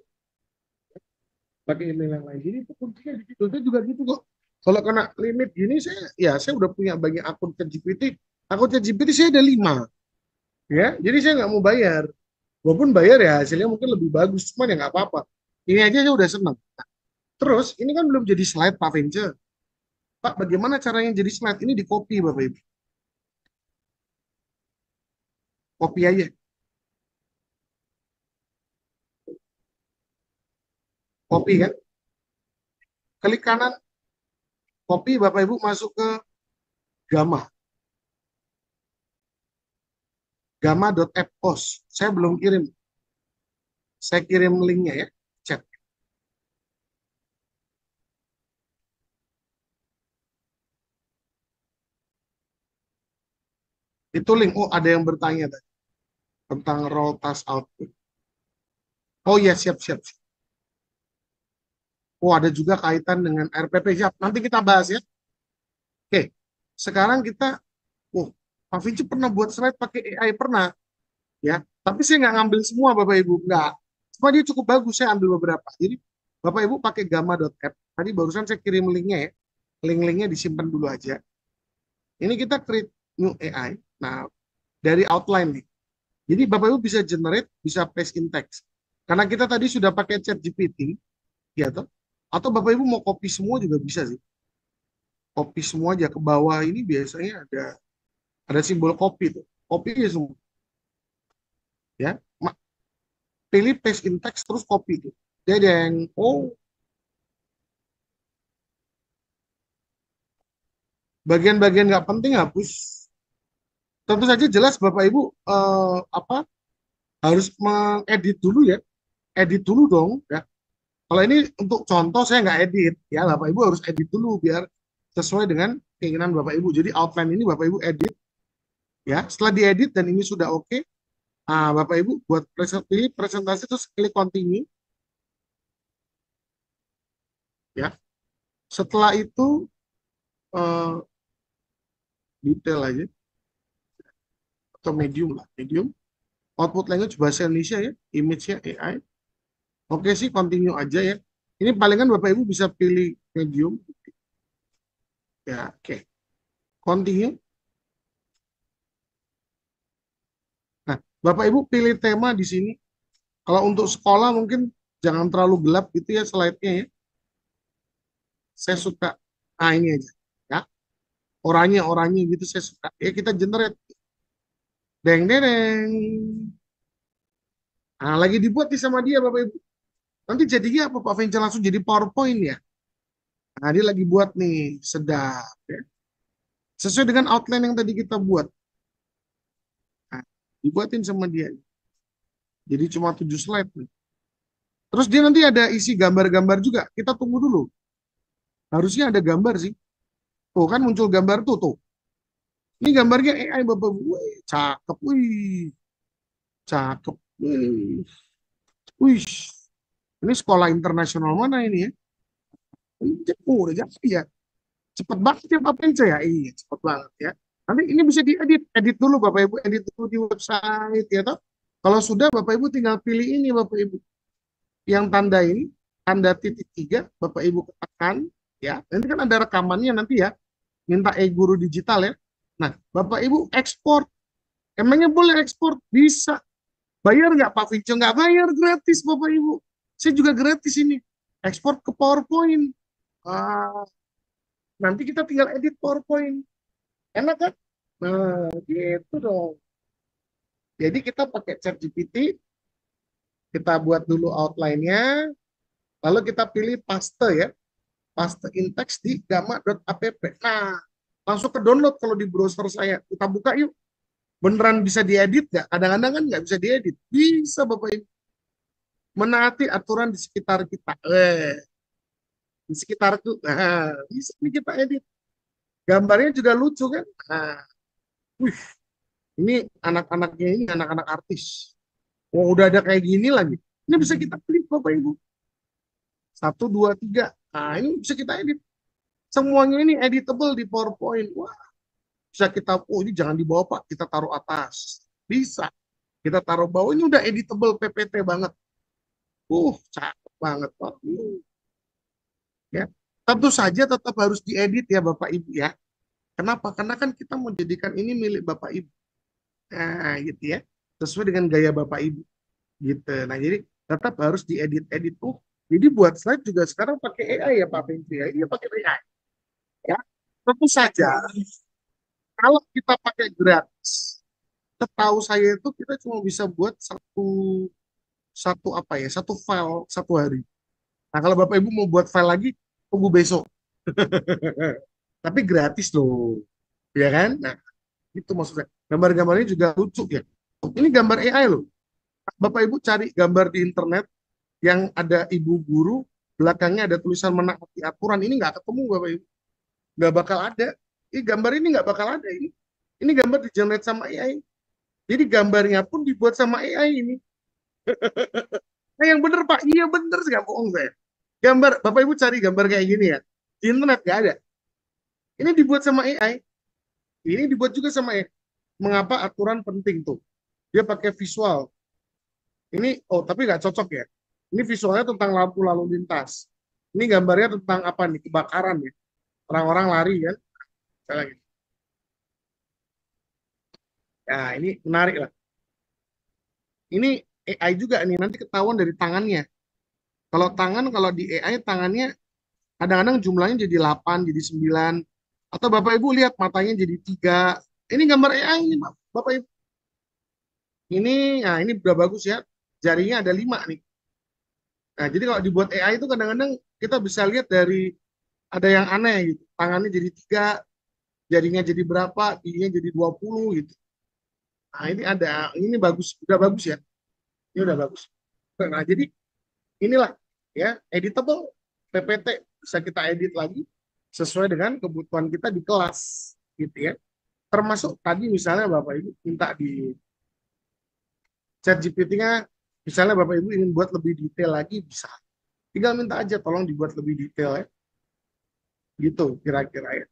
A: Pakai email yang lain. Jadi itu kuncinya di situ. Saya juga gitu kok. Kalau kena limit gini saya udah punya banyak akun ChatGPT. Akun ChatGPT saya ada 5. Ya, jadi saya nggak mau bayar. Walaupun bayar ya hasilnya mungkin lebih bagus, cuman ya nggak apa-apa. Ini aja saya udah senang. Nah, terus ini kan belum jadi slide Pak Vince. Pak, bagaimana caranya jadi slide? Ini di copy Bapak Ibu. Copy aja. Copy kan. Klik kanan, copy Bapak Ibu masuk ke Gamma. Gamma.apppost. Saya belum kirim. Saya kirim linknya ya. Chat. Itu link. Oh, ada yang bertanya tadi tentang raw task output. Oh iya, siap. Oh, ada juga kaitan dengan RPP. Siap, nanti kita bahas ya. Oke, sekarang kita, oh, Pak Vinci pernah buat slide pakai AI, pernah. Ya, tapi saya nggak ngambil semua Bapak Ibu. Nggak. Cuma dia cukup bagus, saya ambil beberapa. Jadi, Bapak Ibu pakai gamma.app. Tadi barusan saya kirim linknya ya. Link-linknya disimpan dulu aja. Ini kita create new AI. Nah, dari outline nih. Jadi Bapak Ibu bisa generate, bisa paste in text. Karena kita tadi sudah pakai ChatGPT, ya toh. Atau Bapak Ibu mau copy semua juga bisa sih. Copy semua aja ke bawah ini biasanya ada simbol copy tuh. Copy ya semua. Ya, pilih paste in text terus copy tuh. Dedeng. Oh, bagian-bagian nggak penting hapus. Tentu saja jelas Bapak Ibu harus mengedit dulu ya. Edit dulu dong ya. Kalau ini untuk contoh saya nggak edit ya, Bapak Ibu harus edit dulu biar sesuai dengan keinginan Bapak Ibu. Jadi outline ini Bapak Ibu edit ya. Setelah diedit dan ini sudah oke, Bapak Ibu buat pilih presentasi terus klik continue ya. Setelah itu eh, detail aja atau medium lah, medium. Output language bahasa Indonesia ya, image-nya AI. Oke sih, continue aja ya. Ini palingan Bapak Ibu bisa pilih medium. Ya, oke. Continue. Nah, Bapak Ibu pilih tema di sini. Kalau untuk sekolah mungkin jangan terlalu gelap gitu ya slide-nya ya. Saya suka, ini aja. Ya, oranye gitu saya suka. Ya, kita generate. Deng, deng, deng. Nah, lagi dibuat nih sama dia Bapak Ibu. Nanti jadinya apa Pak Vincent langsung jadi PowerPoint ya. Nah, dia lagi buat nih, sedap. Ya. Sesuai dengan outline yang tadi kita buat. Nah, dibuatin sama dia. Jadi cuma 7 slide nih. Terus dia nanti ada isi gambar-gambar juga. Kita tunggu dulu. Harusnya ada gambar sih. Tuh kan muncul gambar tuh. Ini gambarnya AI Bapak. Wih, cakep. Wih. Cakep. Wih. Wih. Ini sekolah internasional mana ini ya? Udah jadi ya. Cepet banget ya Pak Vincent ya. Iya, cepet banget ya. Nanti ini bisa diedit. Edit dulu Bapak Ibu. Edit dulu di website ya toh. Kalau sudah Bapak Ibu tinggal pilih ini Bapak Ibu. Yang tanda ini, tanda titik 3, Bapak Ibu tekan ya. Nanti kan ada rekamannya nanti ya. Minta e-guru digital ya. Nah, Bapak Ibu ekspor. Emangnya boleh ekspor? Bisa. Bayar nggak Pak Vinco? Nggak bayar, gratis Bapak Ibu. Saya juga gratis ini. Ekspor ke PowerPoint. Ah, nanti kita tinggal edit PowerPoint. Enak kan? Nah, gitu dong. Jadi kita pakai ChatGPT, kita buat dulu outline-nya, lalu kita pilih paste ya, paste in text di gamma.app. Nah, langsung ke download kalau di browser saya. Kita buka yuk. Beneran bisa diedit nggak? Kadang-kadang kan nggak bisa diedit. Bisa Bapak Ibu. Menaati aturan di sekitar kita. Di sekitar itu, bisa nih kita edit. Gambarnya juga lucu kan? Nah, wih, ini anak-anaknya ini anak-anak artis. Oh, udah ada kayak gini lagi. Ini bisa kita klik Bapak Ibu. 1, 2, 3. Nah, ini bisa kita edit. Semuanya ini editable di PowerPoint. Wah, bisa kita, ini jangan di bawah Pak, kita taruh atas. Bisa. Kita taruh bawah, ini udah editable PPT banget. Cakep banget Pak. Ya. Tentu saja tetap harus diedit ya Bapak Ibu ya. Kenapa? Karena kan kita mau jadikan ini milik Bapak Ibu. Nah, gitu ya. Sesuai dengan gaya Bapak Ibu. Gitu. Nah, jadi tetap harus diedit-edit tuh. Jadi buat slide juga sekarang pakai AI ya Pak Pintu ya. Iya pakai AI. Ya. Tentu saja kalau kita pakai gratis, setahu saya itu kita cuma bisa buat satu file satu hari. Nah, kalau Bapak Ibu mau buat file lagi, tunggu besok. Tapi gratis loh. Ya kan? Nah, itu maksudnya. Gambar-gambarnya juga lucu ya. Ini gambar AI loh. Bapak Ibu cari gambar di internet yang ada ibu guru, belakangnya ada tulisan menaati aturan. Ini nggak ketemu Bapak Ibu. Nggak bakal ada. Ini gambar ini nggak bakal ada. Ini gambar di-generate sama AI. Jadi gambarnya pun dibuat sama AI ini. Nah, yang bener Pak, iya bener sih, nggak bohong saya. Gambar, Bapak Ibu cari gambar kayak gini ya. Di internet nggak ada. Ini dibuat sama AI. Ini dibuat juga sama AI. Mengapa aturan penting tuh? Dia pakai visual. Ini, tapi nggak cocok ya. Ini visualnya tentang lampu lalu lintas. Ini gambarnya tentang apa nih? Kebakaran ya. Orang-orang lari kan. Misalnya gitu. Nah, ini menarik lah. Ini AI juga nih, nanti ketahuan dari tangannya. Kalau tangan, kalau di AI tangannya kadang-kadang jumlahnya jadi 8, jadi 9. Atau Bapak Ibu lihat matanya jadi 3. Ini gambar AI ini, Bapak Ibu. Ini udah bagus ya. Jarinya ada 5 nih. Nah, jadi kalau dibuat AI itu kadang-kadang kita bisa lihat dari ada yang aneh gitu. Tangannya jadi 3, jarinya jadi berapa, giginya jadi 20 gitu. Nah, ini bagus, udah bagus ya. Ini udah bagus. Nah, jadi inilah ya editable PPT bisa kita edit lagi sesuai dengan kebutuhan kita di kelas gitu ya. Termasuk tadi misalnya Bapak Ibu minta di chat GPT-nya, misalnya Bapak Ibu ingin buat lebih detail lagi bisa. Tinggal minta aja tolong dibuat lebih detail ya. Gitu kira-kira ya.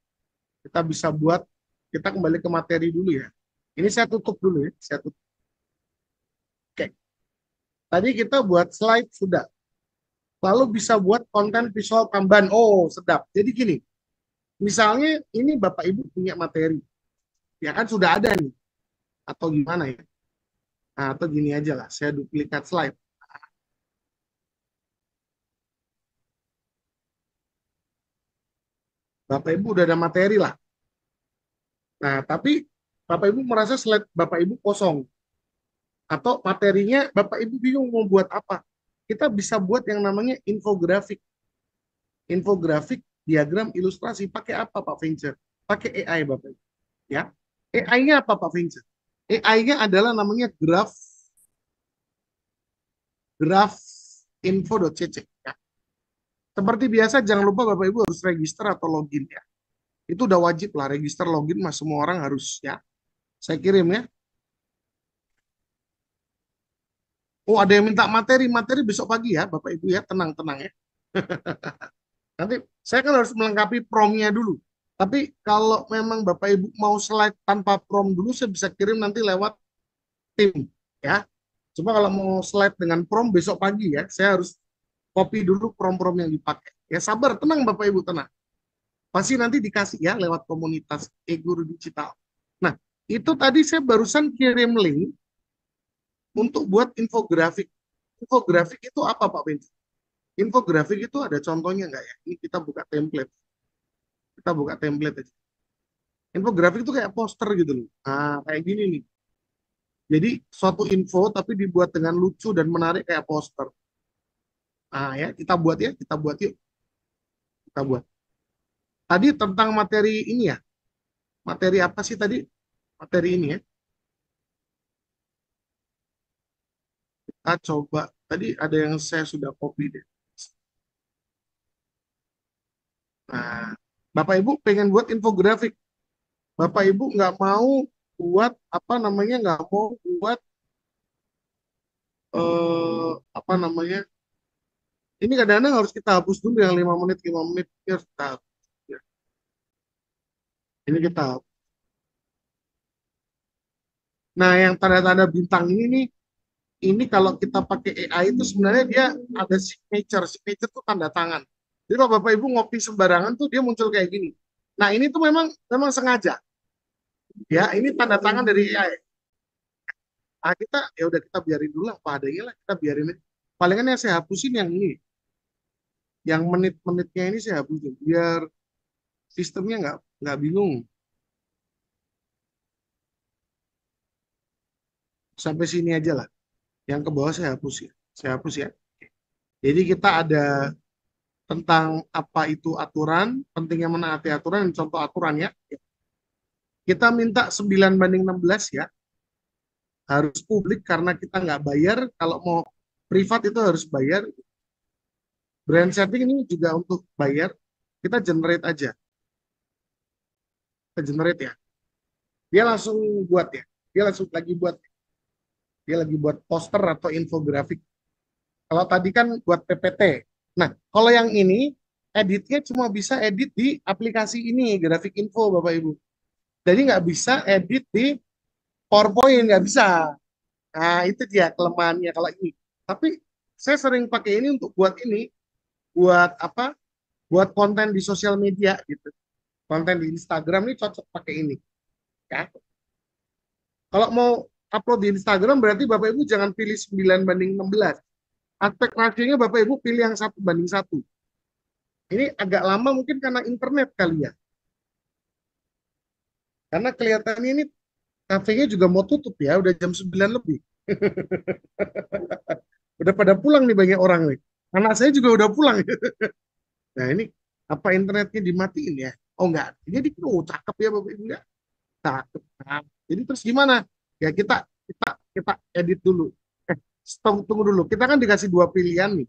A: Kita bisa buat, kita kembali ke materi dulu ya. Ini saya tutup dulu ya. Saya tutup. Oke. Tadi kita buat slide sudah. Lalu bisa buat konten visual tambahan. Oh, sedap. Jadi gini, misalnya ini Bapak Ibu punya materi. Ya kan sudah ada nih. Atau gimana ya. Nah, atau gini aja lah, saya duplikat slide. Bapak Ibu udah ada materi lah. Nah, tapi Bapak Ibu merasa slide Bapak Ibu kosong. Atau materinya Bapak Ibu bingung mau buat apa. Kita bisa buat yang namanya infografik. Infografik, diagram, ilustrasi. Pakai apa Pak Venture? Pakai AI Bapak Ibu. Ya. AI-nya apa Pak Venture? AI-nya adalah namanya graph.info.cc. Ya. Seperti biasa, jangan lupa Bapak Ibu harus register atau login ya. Itu udah wajib lah, register login mas semua orang harus ya. Saya kirim ya. Oh, ada yang minta materi besok pagi ya, Bapak Ibu ya, tenang-tenang ya. Nanti saya kan harus melengkapi promnya dulu. Tapi kalau memang Bapak Ibu mau slide tanpa prom dulu, saya bisa kirim nanti lewat tim ya. Cuma kalau mau slide dengan prom besok pagi ya, saya harus copy dulu prom-prom yang dipakai. Ya sabar, tenang Bapak Ibu, tenang. Pasti nanti dikasih ya lewat komunitas e-guru digital. Nah, itu tadi saya barusan kirim link untuk buat infografik. Infografik itu apa Pak Benji? Infografik itu ada contohnya nggak ya? Ini kita buka template. Kita buka template aja. Infografik itu kayak poster gitu loh. Nah, kayak gini nih. Jadi suatu info tapi dibuat dengan lucu dan menarik kayak poster. Nah ya, kita buat ya, kita buat yuk. Kita buat. Tadi tentang materi ini ya. Materi apa sih tadi? Materi ini ya. Kita coba. Tadi ada yang saya sudah copy deh. Nah, Bapak Ibu pengen buat infografik. Bapak Ibu nggak mau buat apa namanya, nggak mau buat apa namanya. Ini kadang-kadang harus kita hapus dulu yang 5 menit, 5 menit. Ini harus kita hapus. Ya. Ini kita hapus. Nah, yang tanda-tanda bintang ini nih, ini kalau kita pakai AI itu sebenarnya dia ada signature. Signature itu tanda tangan. Jadi kalau Bapak Ibu ngopi sembarangan tuh dia muncul kayak gini. Nah, ini tuh memang sengaja. Ya, ini tanda tangan dari AI. Ah, kita ya udah kita biarin dulu lah, apa adanya lah, kita biarin. Palingan yang saya hapusin yang ini. Yang menit-menitnya ini saya hapusin biar sistemnya nggak bingung. Sampai sini aja lah. Yang ke bawah saya hapus ya. Saya hapus ya. Jadi kita ada tentang apa itu aturan, pentingnya menaati aturan, dan contoh aturan ya. Kita minta 9:16 ya. Harus publik karena kita nggak bayar. Kalau mau privat itu harus bayar. Brand setting ini juga untuk bayar. Kita generate aja. Kita generate ya. Dia langsung buat ya. Dia langsung lagi buat. Dia lagi buat poster atau infografik. Kalau tadi kan buat PPT. Nah, kalau yang ini editnya cuma bisa edit di aplikasi ini, grafik info Bapak Ibu. Jadi nggak bisa edit di PowerPoint, nggak bisa. Nah, itu dia kelemahannya kalau ini. Tapi Saya sering pakai ini untuk buat ini, buat apa? Buat konten di sosial media gitu. Konten di Instagram ini cocok pakai ini. Ya. Kalau mau upload di Instagram berarti Bapak Ibu jangan pilih 9:16. Aspek rasionya Bapak Ibu pilih yang 1:1. Ini agak lama mungkin karena internet kali ya. Karena kelihatannya ini kafenya juga mau tutup ya, udah jam 9 lebih. Udah pada pulang nih banyak orang nih. Anak saya juga udah pulang. Nah ini apa internetnya dimatiin ya? Oh enggak, jadi cakep ya Bapak Ibu ya. Cakep. Nah, jadi terus gimana? Ya kita edit dulu. Tunggu dulu. Kita kan dikasih dua pilihan nih.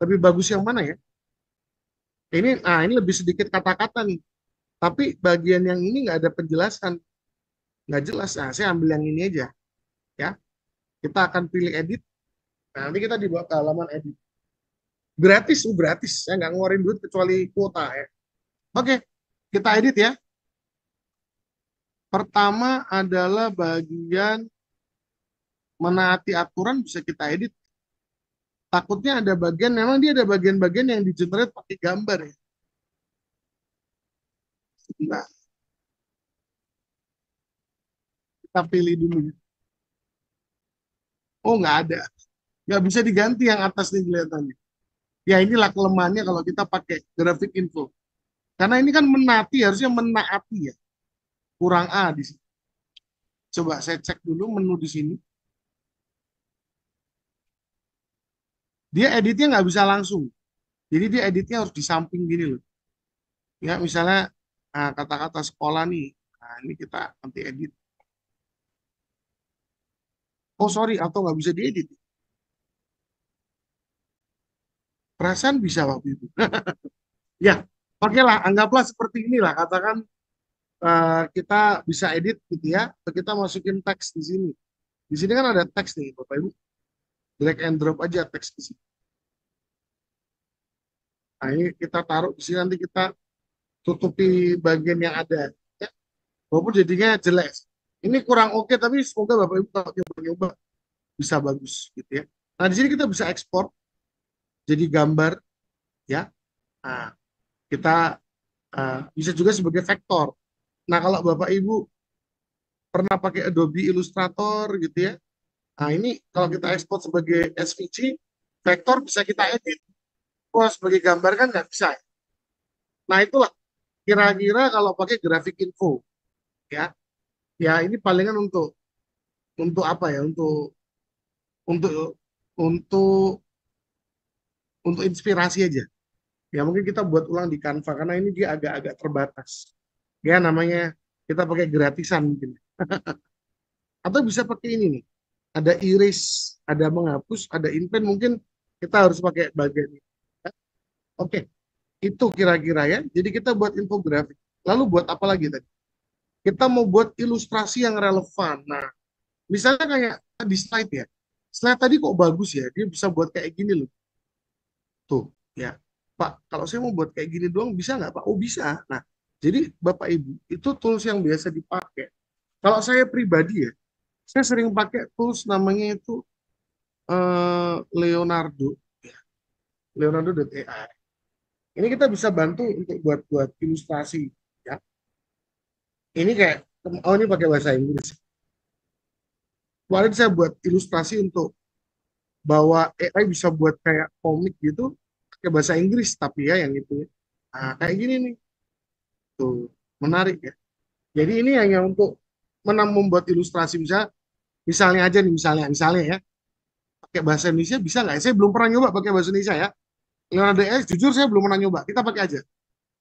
A: Lebih bagus yang mana ya? Ini lebih sedikit kata-kata nih. Tapi bagian yang ini nggak ada penjelasan, nggak jelas. Nah, saya ambil yang ini aja, ya. Kita akan pilih edit. Nah, nanti kita dibawa ke halaman edit. Gratis, gratis. Saya nggak ngeluarin duit kecuali kuota ya. Oke, kita edit ya. Pertama adalah bagian menaati aturan bisa kita edit. Takutnya ada bagian, memang dia ada bagian-bagian yang di-generate pakai gambar ya. Nah, kita pilih dulu. Oh, nggak ada. Nggak bisa diganti yang atas nih kelihatannya. Ya inilah kelemahannya kalau kita pakai grafik info. Karena ini kan menati, harusnya menaati ya. Kurang A di sini. Coba saya cek dulu menu di sini. Dia editnya nggak bisa langsung. Jadi dia editnya harus di samping gini loh. Ya misalnya kata-kata sekolah nih. Nah ini kita nanti edit. Oh sorry, atau nggak bisa diedit. Perasaan bisa waktu itu. Ya, pakailah, anggaplah seperti inilah. Katakan kita bisa edit gitu ya. Kita masukin teks di sini. Di sini kan ada teks nih, Bapak Ibu. Drag and drop aja teks di sini. Nah, ini kita taruh di sini, nanti kita tutupi bagian yang ada. Ya. Walaupun jadinya jelek. Ini kurang oke, tapi semoga Bapak Ibu kalau nyoba-nyoba bisa bagus gitu ya. Nah, di sini kita bisa ekspor jadi gambar ya. Nah, kita bisa juga sebagai vektor. Nah, kalau Bapak Ibu pernah pakai Adobe Illustrator gitu ya. Nah, ini kalau kita ekspor sebagai SVG, vektor bisa kita edit. Kalau sebagai gambar kan nggak bisa. Nah, itulah kira-kira kalau pakai grafik info ya. Ya, ini palingan untuk apa ya? Untuk untuk untuk inspirasi aja. Ya, mungkin kita buat ulang di Canva karena ini dia agak-agak terbatas. Ya, namanya kita pakai gratisan mungkin. Atau bisa pakai ini nih. Ada erase, ada menghapus, ada inpen, mungkin kita harus pakai bagian ini. Oke, itu kira-kira ya. Jadi kita buat infografik. Lalu buat apa lagi tadi? Kita mau buat ilustrasi yang relevan. Nah, misalnya kayak di slide ya. Slide tadi kok bagus ya, dia bisa buat kayak gini loh. Tuh, ya. Pak, kalau saya mau buat kayak gini doang, bisa nggak Pak? Oh bisa. Nah, jadi Bapak Ibu, itu tools yang biasa dipakai. Kalau saya pribadi ya, saya sering pakai tools namanya itu Leonardo. Ya. Leonardo.ai. Ini kita bisa bantu untuk buat ilustrasi. Ya. Ini kayak, oh ini pakai bahasa Inggris. Kemarin saya buat ilustrasi untuk bahwa AI bisa buat kayak komik gitu, pakai bahasa Inggris tapi ya yang itu. Nah, kayak gini nih. Tuh, menarik ya. Jadi ini hanya untuk membuat ilustrasi misalnya aja nih misalnya ya pakai bahasa Indonesia bisa nggak? Saya belum pernah nyoba pakai bahasa Indonesia ya. Leonardo AI jujur saya belum pernah nyoba. Kita pakai aja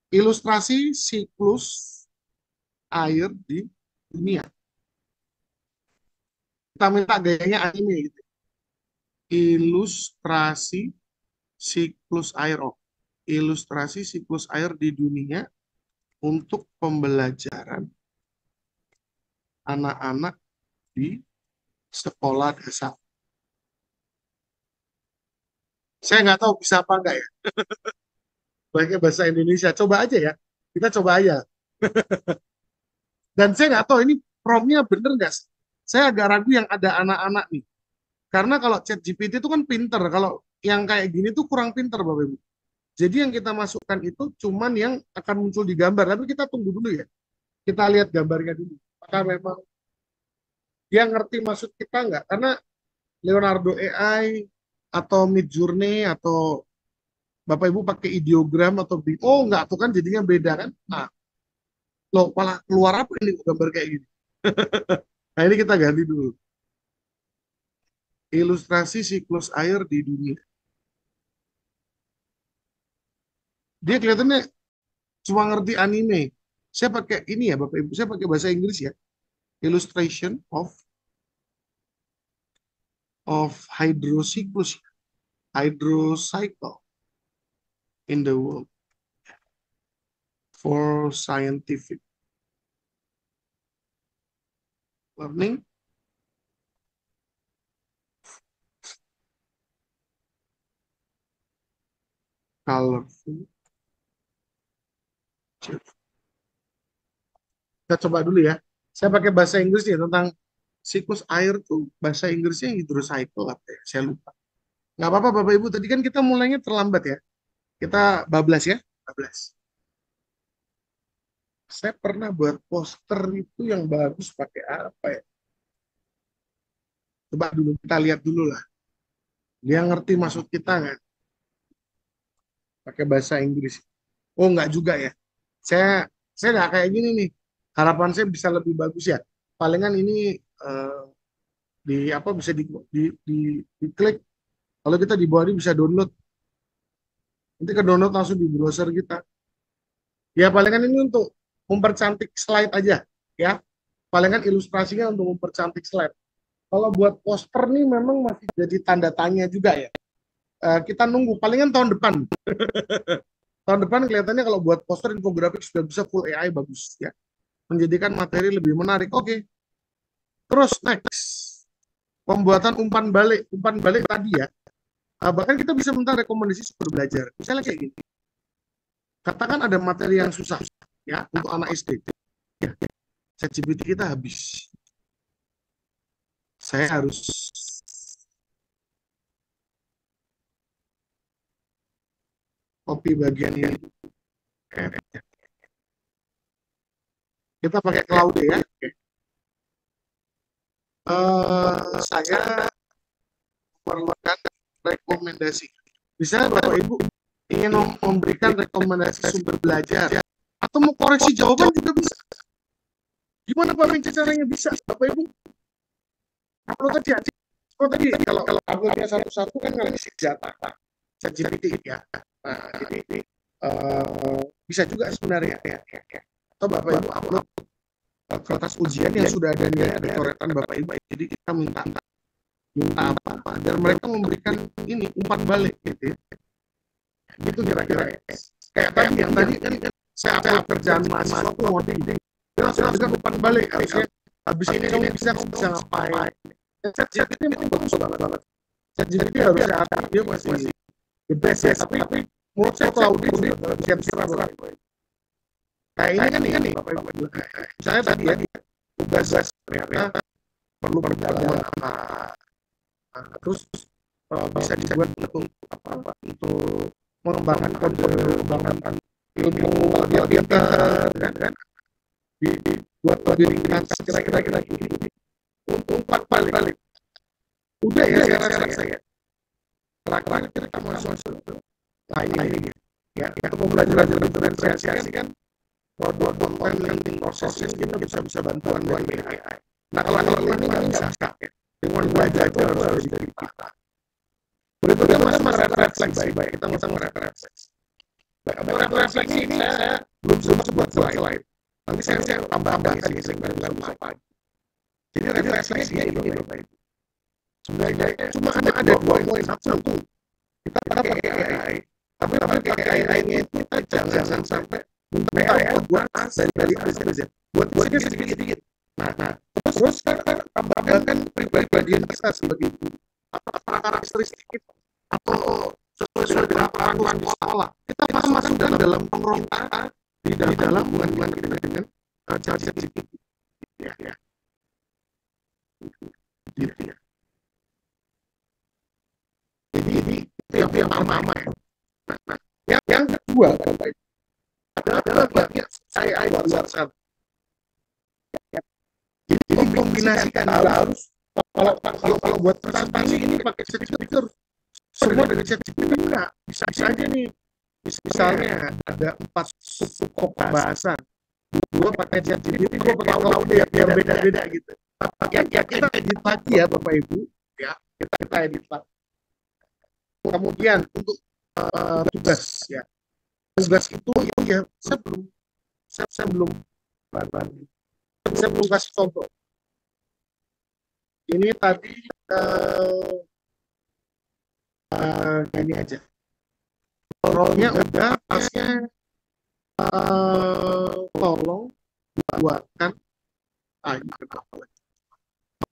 A: ilustrasi siklus air di dunia. Kita minta gayanya anime gitu. Ilustrasi siklus air. Oh, ilustrasi siklus air di dunia untuk pembelajaran anak-anak di sekolah dasar. Saya nggak tahu bisa apa enggak ya. Pakai bahasa Indonesia. Coba aja ya. Kita coba aja. Dan saya nggak tahu ini promnya bener nggak. Saya agak ragu yang ada anak-anak nih. Karena kalau ChatGPT itu kan pinter. Kalau yang kayak gini tuh kurang pinter Bapak Ibu. Jadi yang kita masukkan itu cuman yang akan muncul di gambar, tapi kita tunggu dulu ya. Kita lihat gambarnya dulu. Apakah memang dia ngerti maksud kita nggak? Karena Leonardo AI atau Midjourney atau Bapak Ibu pakai ideogram atau oh nggak tuh kan jadinya beda kan? Nah, loh malah keluar apa ini gambar kayak gini? Nah ini kita ganti dulu. Ilustrasi siklus air di dunia. Dia kelihatannya cuma ngerti anime. Saya pakai ini ya Bapak Ibu, saya pakai bahasa Inggris ya. Illustration of hydrocyclus, hydrocycle in the world for scientific learning. Colorful. Kita coba dulu ya. Saya pakai bahasa Inggris ya tentang siklus air tuh bahasa Inggrisnya hydrocycle apa ya? Saya lupa. Nggak apa-apa Bapak Ibu. Tadi kan kita mulainya terlambat ya. Kita bablas ya. Bablas. Saya pernah buat poster itu yang bagus pakai apa ya? Coba dulu kita lihat dulu lah. Dia ngerti maksud kita nggak? Pakai bahasa Inggris. Oh nggak juga ya. Saya nggak kayak gini nih. Harapan saya bisa lebih bagus ya. Palingan ini eh, di apa bisa diklik. Kalau kita di bawah ini bisa download. Nanti ke download langsung di browser kita. Ya palingan ini untuk mempercantik slide aja ya. Palingan ilustrasinya untuk mempercantik slide. Kalau buat poster nih memang masih jadi tanda tanya juga ya. Kita nunggu palingan tahun depan. Tahun depan kelihatannya kalau buat poster infografik sudah bisa full AI bagus ya. Menjadikan materi lebih menarik. Oke. Terus next. Pembuatan umpan balik. Umpan balik tadi ya. Bahkan kita bisa minta rekomendasi sumber belajar. Misalnya kayak gini. Katakan ada materi yang susah ya untuk anak SD. Ya, ChatGPT kita habis. Saya harus copy bagian ini. Kita pakai Cloud ya. Saya memerlukan rekomendasi. Misalnya Bapak Ibu ingin memberikan rekomendasi sumber belajar atau mau koreksi jawaban juga bisa. Gimana Pak Minci caranya bisa? Bapak Ibu upload tadi aja. Oh tadi kalau uploadnya satu-satu kan nggak bisa data. ChatGPT ya. Nah, ini bisa juga sebenarnya ya. Atau Bapak Ibu upload kertas ujian yang sudah ada coretan Bapak Ibu. Jadi kita minta apa dan mereka memberikan ini umpan balik gitu ya. Gitu kira-kira ya. Kayak tadi yang tadi kan saya upload kerjaan mahasiswa tuh mau ini. Langsung juga umpan balik harusnya habis ini kamu bisa ngapain. ChatGPT memang bagus banget. ChatGPT harusnya dia masih the best ya, tapi menurut saya Claude sudah siap-siap lah. Kayak ini kan nih, Bapak Ibu. Misalnya tadi ya, tugas ternyata perlu pendalaman apa, terus bisa dibuat untuk apa untuk mengembangkan kode, mengembangkan ilmu dia pintar kan, dibuat lebih ringkas kira-kira gini. Untuk umpan balik. Udah ya saya rasa ya. Terakhir kita masuk nah ini ya untuk pembelajaran diferensiasi kan konten linking prosesnya kita bisa bantuan dari AI. Nah kalau ini nggak bisa dengan belajar itu harus kita. Berikutnya masuk refleksi baik kita refleksi. Refleksi ini saya belum sempat buat slide. Nanti saya tambahkan isi dengan apa. Jadi refleksi ini Bapak Ibu. Sebenarnya cuma ada dua poin. Satu kita pakai AI. Tapi pakai AI-nya itu kita jangan sampai minta AI buat dari A sampai Z. Buat sedikit-sedikit. Nah, terus tambahkan pribadian kita sebagai guru. Apa karakteristik kita atau sesuai dengan peraturan di sekolah. Kita masuk dalam pemberontakan di dalam hubungan kita dengan ChatGPT. Ya. Gitu ya. Jadi pertama ya. Nah, yang kedua Bapak Ibu, adalah bagian AI luar sana. Jadi kombinasikan harus kalau buat presentasi ini pakai ChatGPT semua dari ChatGPT enggak bisa aja nih. Misalnya ada 4 suku bahasa, 2 pakai ChatGPT, 2 pakai cloud biar beda-beda gitu. Ya kita edit lagi ya Bapak Ibu, ya kita edit lagi. Kemudian untuk tugas ya, tugas itu ya saya belum kasih contoh. Ini tadi ini aja. Rollnya udah, pasnya tolong buatkan,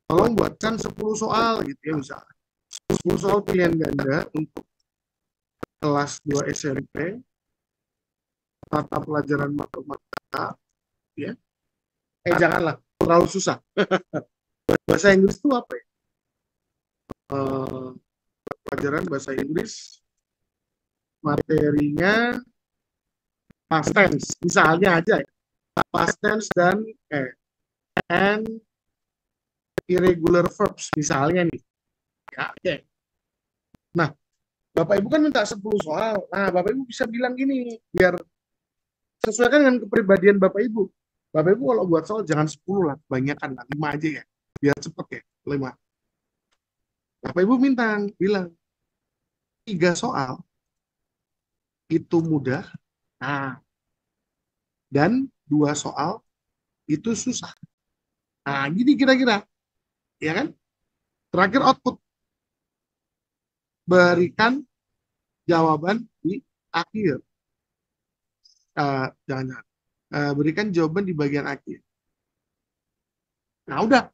A: tolong buatkan 10 soal gitu ya misalnya. 10 soal pilihan ganda untuk kelas 2 SMP, mata pelajaran matematika, ya. Janganlah, terlalu susah. Bahasa Inggris itu apa ya? Pelajaran bahasa Inggris, materinya past tense, misalnya aja ya. Past tense dan and irregular verbs, misalnya nih. Ya, oke. Nah, Bapak Ibu kan minta 10 soal. Nah, Bapak Ibu bisa bilang gini, biar sesuaikan dengan kepribadian Bapak Ibu. Bapak Ibu kalau buat soal jangan 10 lah, kebanyakan lah, 5 aja ya. Biar cepet ya, 5. Bapak Ibu bilang 3 soal itu mudah, nah, dan 2 soal itu susah. Nah, gini kira-kira, ya kan? Terakhir output, berikan jawaban di akhir. Jangan. Berikan jawaban di bagian akhir. Nah, udah,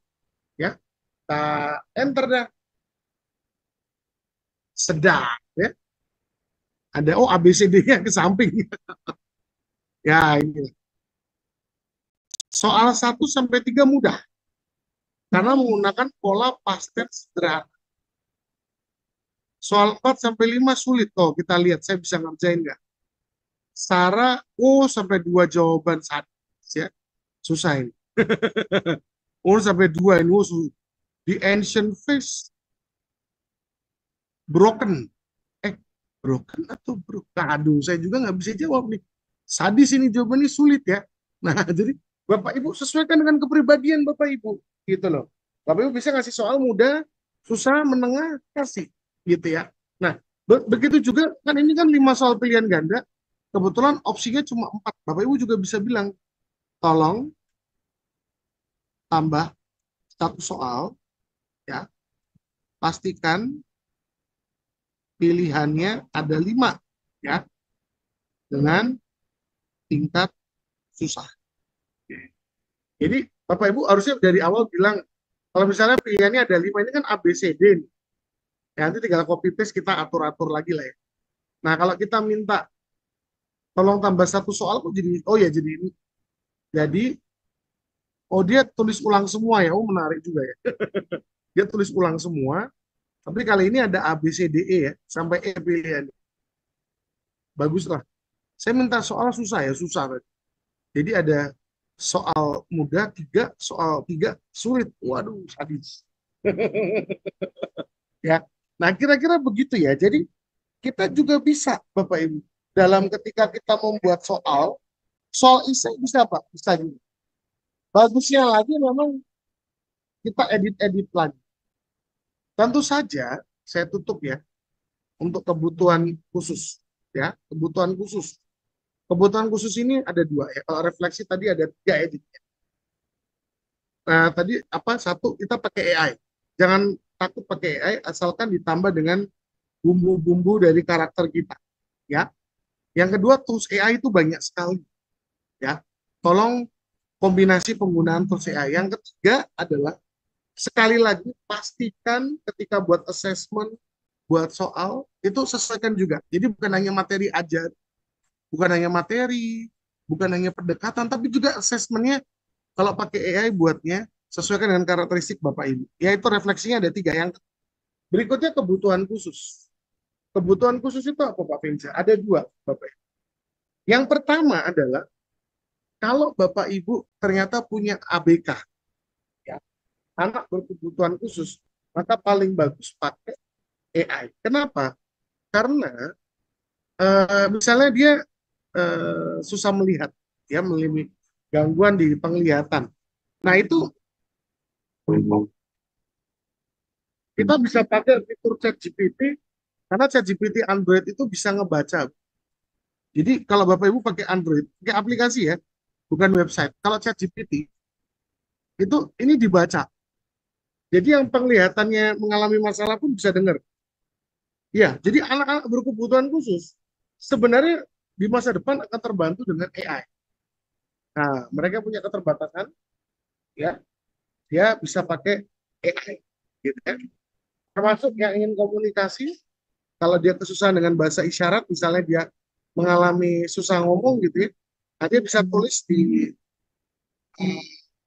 A: ya, kita enter dah. Sedang, ya. Ada ABCD-nya ke samping. Ya, ini. Soal 1 sampai 3 mudah. Karena menggunakan pola past tense sederhana. Soal 4 sampai 5 sulit. Oh, kita lihat saya bisa ngerjain nggak? Sarah sampai 2 jawaban saat ya. Susah ini. Sampai 2 ini the ancient face broken. Broken atau broken? Aduh, saya juga nggak bisa jawab nih. Sadis ini jawabannya sulit ya. Nah, jadi Bapak Ibu sesuaikan dengan kepribadian Bapak Ibu, gitu loh. Bapak Ibu bisa ngasih soal mudah, susah, menengah, kasih, gitu ya. Nah, begitu juga kan ini kan 5 soal pilihan ganda. Kebetulan opsinya cuma 4. Bapak Ibu juga bisa bilang, tolong tambah 1 soal, ya. Pastikan pilihannya ada 5, ya. Dengan tingkat susah. Jadi Bapak Ibu harusnya dari awal bilang, kalau misalnya pilihannya ada 5, ini kan ABCD nih. Ya, nanti tinggal copy paste kita atur-atur lagi lah ya. Nah, kalau kita minta tolong tambah 1 soal kok jadi jadi ini. Jadi dia tulis ulang semua ya. Menarik juga ya. Dia tulis ulang semua. Tapi kali ini ada A, B, C, D, E ya, sampai E pilihan. Bagus lah. Saya minta soal susah ya, susah. Jadi ada soal mudah 3, soal 3 sulit. Waduh, sadis. Ya. Nah, kira-kira begitu ya. Jadi kita juga bisa, Bapak Ibu, dalam ketika kita membuat soal isai bisa Pak, bisa juga. Bagusnya lagi memang kita edit-edit lagi. Tentu saja saya tutup ya untuk kebutuhan khusus ya, kebutuhan khusus. Kebutuhan khusus ini ada 2 ya. Kalau refleksi tadi ada 3 editnya. Nah, tadi 1 kita pakai AI. Jangan takut pakai AI asalkan ditambah dengan bumbu-bumbu dari karakter kita ya. Yang kedua, tools AI itu banyak sekali ya. Tolong kombinasi penggunaan tools AI. Yang ketiga adalah sekali lagi pastikan ketika buat assessment, buat soal itu sesuaikan juga. Jadi bukan hanya materi aja, bukan hanya materi, bukan hanya pendekatan, tapi juga assessmentnya kalau pakai AI buatnya sesuaikan dengan karakteristik Bapak Ibu. Yaitu refleksinya ada 3. Yang berikutnya kebutuhan khusus. Kebutuhan khusus itu apa Pak Vinca? Ada dua, Bapak. Yang pertama adalah kalau Bapak Ibu ternyata punya ABK, ya, anak berkebutuhan khusus, maka paling bagus pakai AI. Kenapa? Karena misalnya dia susah melihat, ya, mengalami gangguan di penglihatan. Nah itu kita bisa pakai fitur ChatGPT karena ChatGPT Android itu bisa ngebaca. Jadi kalau Bapak Ibu pakai Android, pakai aplikasi ya, bukan website. Kalau ChatGPT itu ini dibaca. Jadi yang penglihatannya mengalami masalah pun bisa dengar. Ya, jadi anak-anak berkebutuhan khusus sebenarnya di masa depan akan terbantu dengan AI. Nah, mereka punya keterbatasan, ya, dia bisa pakai AI, gitu ya. Termasuk yang ingin komunikasi, kalau dia kesusahan dengan bahasa isyarat, misalnya dia mengalami susah ngomong gitu ya, nah dia bisa tulis eh,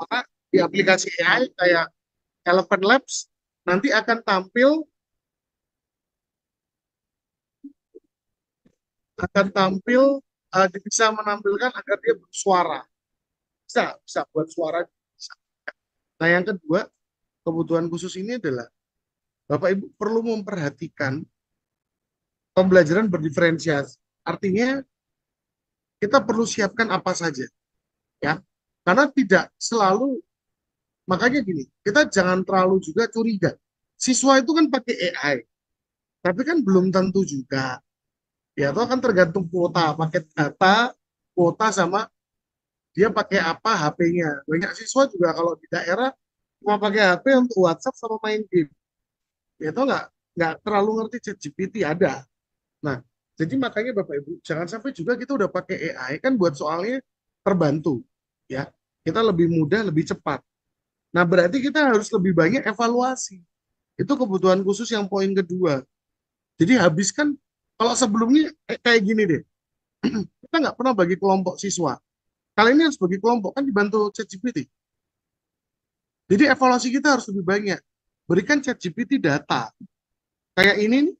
A: apa, di aplikasi AI kayak Elephant Labs, nanti akan tampil bisa menampilkan agar dia bersuara, bisa buat suara. Bisa. Nah yang kedua, kebutuhan khusus ini adalah Bapak Ibu perlu memperhatikan pembelajaran berdiferensiasi. Artinya kita perlu siapkan apa saja, ya, karena tidak selalu, makanya gini, kita jangan terlalu juga curiga. Siswa itu kan pakai AI, tapi kan belum tentu juga, ya, itu akan tergantung kuota, paket data, kuota sama dia pakai apa HP-nya. Banyak siswa juga kalau di daerah cuma pakai HP untuk WhatsApp sama main game, ya itu nggak terlalu ngerti ChatGPT ada. Nah, jadi makanya Bapak Ibu jangan sampai juga kita udah pakai AI kan buat soalnya terbantu, ya, kita lebih mudah, lebih cepat. Nah, berarti kita harus lebih banyak evaluasi. Itu kebutuhan khusus yang poin kedua. Jadi habiskan, kalau sebelumnya kayak gini deh, kita nggak pernah bagi kelompok siswa. Kali ini harus bagi kelompok, kan dibantu ChatGPT. Jadi evaluasi kita harus lebih banyak. Berikan ChatGPT data. Kayak ini nih,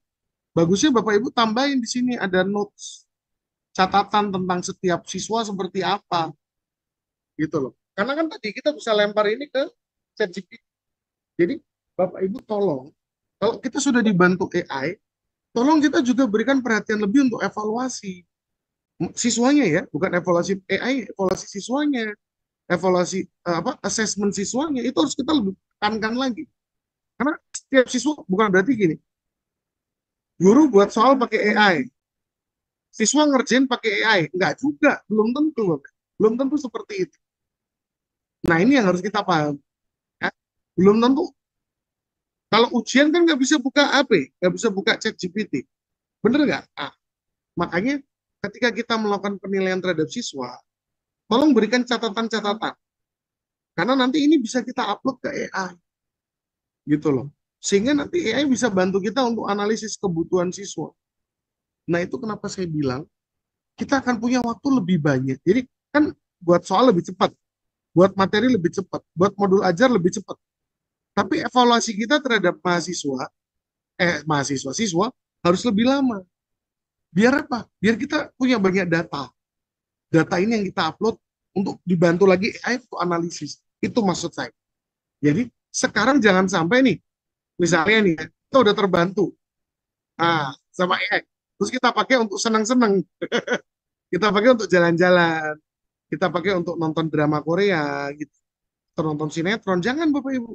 A: bagusnya Bapak Ibu tambahin di sini ada notes, catatan tentang setiap siswa seperti apa, gitu loh. Karena kan tadi kita bisa lempar ini ke ChatGPT. Jadi Bapak Ibu tolong, kalau kita sudah dibantu AI, tolong kita juga berikan perhatian lebih untuk evaluasi siswanya ya, bukan evaluasi AI, evaluasi siswanya, evaluasi asesmen siswanya itu harus kita lebih tekankan lagi. Karena setiap siswa bukan berarti gini, guru buat soal pakai AI, siswa ngerjain pakai AI, enggak juga, belum tentu, Bapak. Belum tentu seperti itu. Nah ini yang harus kita paham. Ya. Belum tentu. Kalau ujian kan nggak bisa buka HP, nggak bisa buka chat GPT. Bener nggak? Makanya ketika kita melakukan penilaian terhadap siswa, tolong berikan catatan-catatan. Karena nanti ini bisa kita upload ke AI. Gitu loh. Sehingga nanti AI bisa bantu kita untuk analisis kebutuhan siswa. Nah itu kenapa saya bilang, kita akan punya waktu lebih banyak. Jadi kan buat soal lebih cepat, buat materi lebih cepat, buat modul ajar lebih cepat. Tapi evaluasi kita terhadap siswa harus lebih lama. Biar apa? Biar kita punya banyak data. Data ini yang kita upload untuk dibantu lagi AI untuk analisis. Itu maksud saya. Jadi sekarang jangan sampai nih, misalnya nih, kita udah terbantu sama AI. Terus kita pakai untuk senang-senang. Kita pakai untuk jalan-jalan. Kita pakai untuk nonton drama Korea, gitu. Atau nonton sinetron. Jangan Bapak Ibu.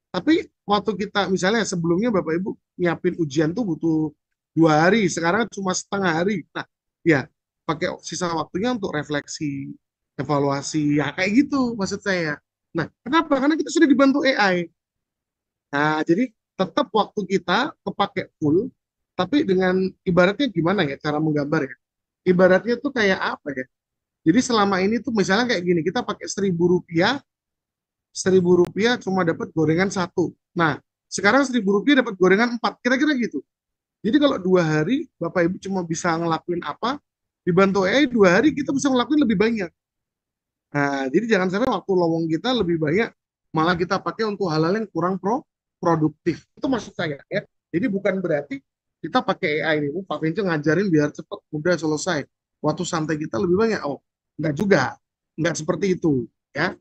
A: Tapi waktu kita, misalnya sebelumnya Bapak Ibu nyiapin ujian tuh butuh 2 hari, sekarang cuma setengah hari. Nah, ya pakai sisa waktunya untuk refleksi, evaluasi, ya kayak gitu maksud saya. Nah, kenapa? Karena kita sudah dibantu AI. Nah, jadi tetap waktu kita kepake full, tapi dengan ibaratnya gimana ya cara menggambar ya? Ibaratnya tuh kayak apa ya? Jadi selama ini tuh misalnya kayak gini, kita pakai Rp1.000, Rp1.000 cuma dapat gorengan satu. Nah, sekarang Rp1.000 dapat gorengan 4, kira-kira gitu. Jadi kalau 2 hari Bapak Ibu cuma bisa ngelakuin apa, dibantu AI 2 hari kita bisa ngelakuin lebih banyak. Nah, jadi jangan sampai waktu lowong kita lebih banyak, malah kita pakai untuk hal-hal yang kurang produktif. Itu maksud saya ya. Jadi bukan berarti kita pakai AI ini, Pak Vince ngajarin biar cepat, mudah selesai. Waktu santai kita lebih banyak. Oh, enggak juga. Enggak seperti itu, ya.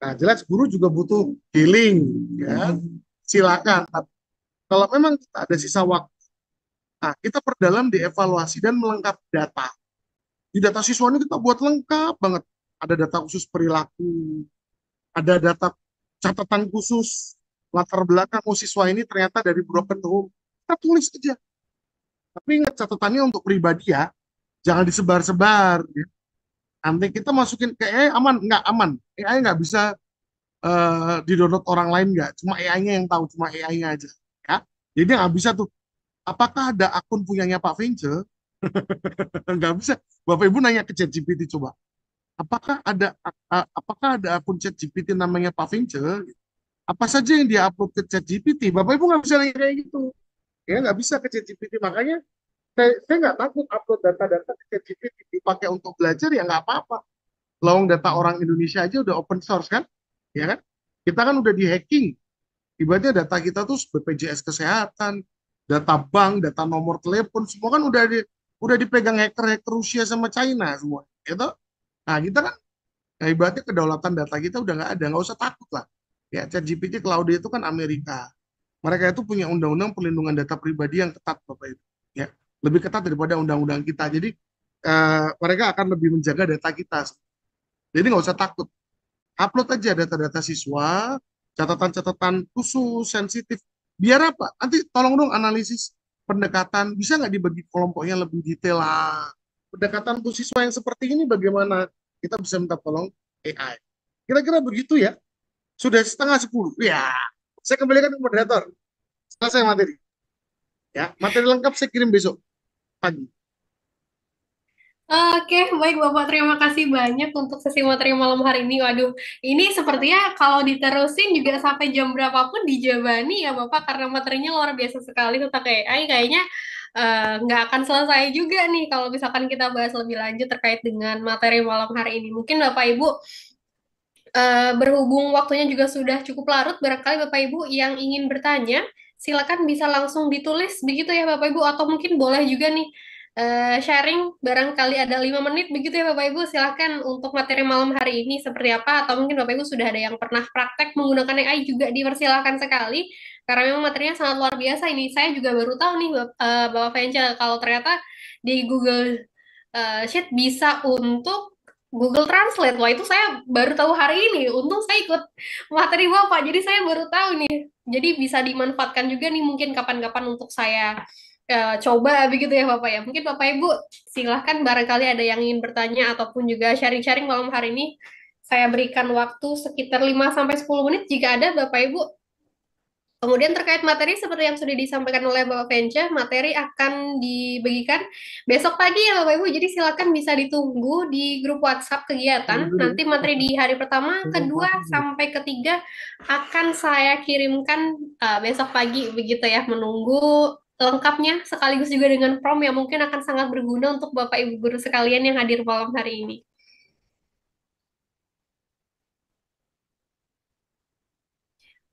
A: Nah, jelas guru juga butuh healing, ya. Silakan. Kalau memang kita ada sisa waktu, nah, kita perdalam dievaluasi dan melengkapi data. Di data siswa ini kita buat lengkap banget. Ada data khusus perilaku, ada data catatan khusus latar belakang siswa ini ternyata dari broken home. Kita tulis aja. Tapi ingat catatannya untuk pribadi ya, jangan disebar-sebar. Ya. Nanti kita masukin ke AI aman, nggak aman. AI nggak bisa di-download orang lain nggak, cuma AI-nya yang tahu, cuma AI-nya aja. Ya. Jadi nggak bisa tuh, apakah ada akun punyanya Pak Vince? Nggak bisa. Bapak Ibu nanya ke ChatGPT coba, apakah ada akun ChatGPT namanya Pak Vince? Apa saja yang dia upload ke ChatGPT? Bapak Ibu nggak bisa nanya kayak gitu. Ya nggak bisa ke ChatGPT. Makanya saya nggak takut upload data-data ke ChatGPT dipakai untuk belajar ya nggak apa-apa. Lawang data orang Indonesia aja udah open source kan, ya kan? Kita kan udah di hacking. Ibaratnya data kita tuh BPJS Kesehatan, data bank, data nomor telepon, semua kan udah dipegang hacker-hacker Rusia sama China semua, gitu. Nah kita kan, nah, ibaratnya kedaulatan data kita udah nggak ada, nggak usah takut lah. Ya ChatGPT Cloud itu kan Amerika. Mereka itu punya undang-undang perlindungan data pribadi yang ketat, Bapak Ibu. Ya, lebih ketat daripada undang-undang kita. Jadi mereka akan lebih menjaga data kita. Jadi nggak usah takut. Upload aja data-data siswa, catatan-catatan khusus, sensitif. Biar apa? Nanti tolong dong analisis pendekatan. Bisa nggak dibagi kelompoknya lebih detail lah. Pendekatan khusus siswa yang seperti ini bagaimana? Kita bisa minta tolong AI. Kira-kira begitu ya. Sudah setengah 10. Ya, saya kembalikan ke moderator. Selesai materi. Ya, materi lengkap saya kirim besok pagi.
F: Oke, baik Bapak. Terima kasih banyak untuk sesi materi malam hari ini. Waduh, ini sepertinya kalau diterusin juga sampai jam berapapun dijabani ya Bapak, karena materinya luar biasa sekali tentang AI. Kayaknya nggak akan selesai juga nih kalau misalkan kita bahas lebih lanjut terkait dengan materi malam hari ini. Mungkin Bapak Ibu berhubung waktunya juga sudah cukup larut, barangkali Bapak Ibu yang ingin bertanya, silakan bisa langsung ditulis begitu ya Bapak Ibu, atau mungkin boleh juga nih sharing barangkali ada 5 menit begitu ya Bapak Ibu, silakan untuk materi malam hari ini seperti apa, atau mungkin Bapak Ibu sudah ada yang pernah praktek menggunakan AI juga dipersilakan sekali, karena memang materinya sangat luar biasa ini. Saya juga baru tahu nih Bapak Fenca kalau ternyata di Google Sheet bisa untuk Google Translate. Wah, itu saya baru tahu hari ini. Untung saya ikut materi Bapak, jadi saya baru tahu nih. Jadi bisa dimanfaatkan juga nih mungkin kapan-kapan untuk saya coba begitu ya Bapak ya. Mungkin Bapak Ibu silahkan barangkali ada yang ingin bertanya ataupun juga sharing-sharing malam hari ini. Saya berikan waktu sekitar 5 sampai 10 menit jika ada Bapak Ibu. Kemudian terkait materi seperti yang sudah disampaikan oleh Bapak Fenca, materi akan dibagikan besok pagi ya Bapak Ibu. Jadi silakan bisa ditunggu di grup WhatsApp kegiatan. Nanti materi di hari pertama, kedua sampai ketiga akan saya kirimkan besok pagi begitu ya. Menunggu lengkapnya sekaligus juga dengan prom yang mungkin akan sangat berguna untuk Bapak Ibu guru sekalian yang hadir malam hari ini.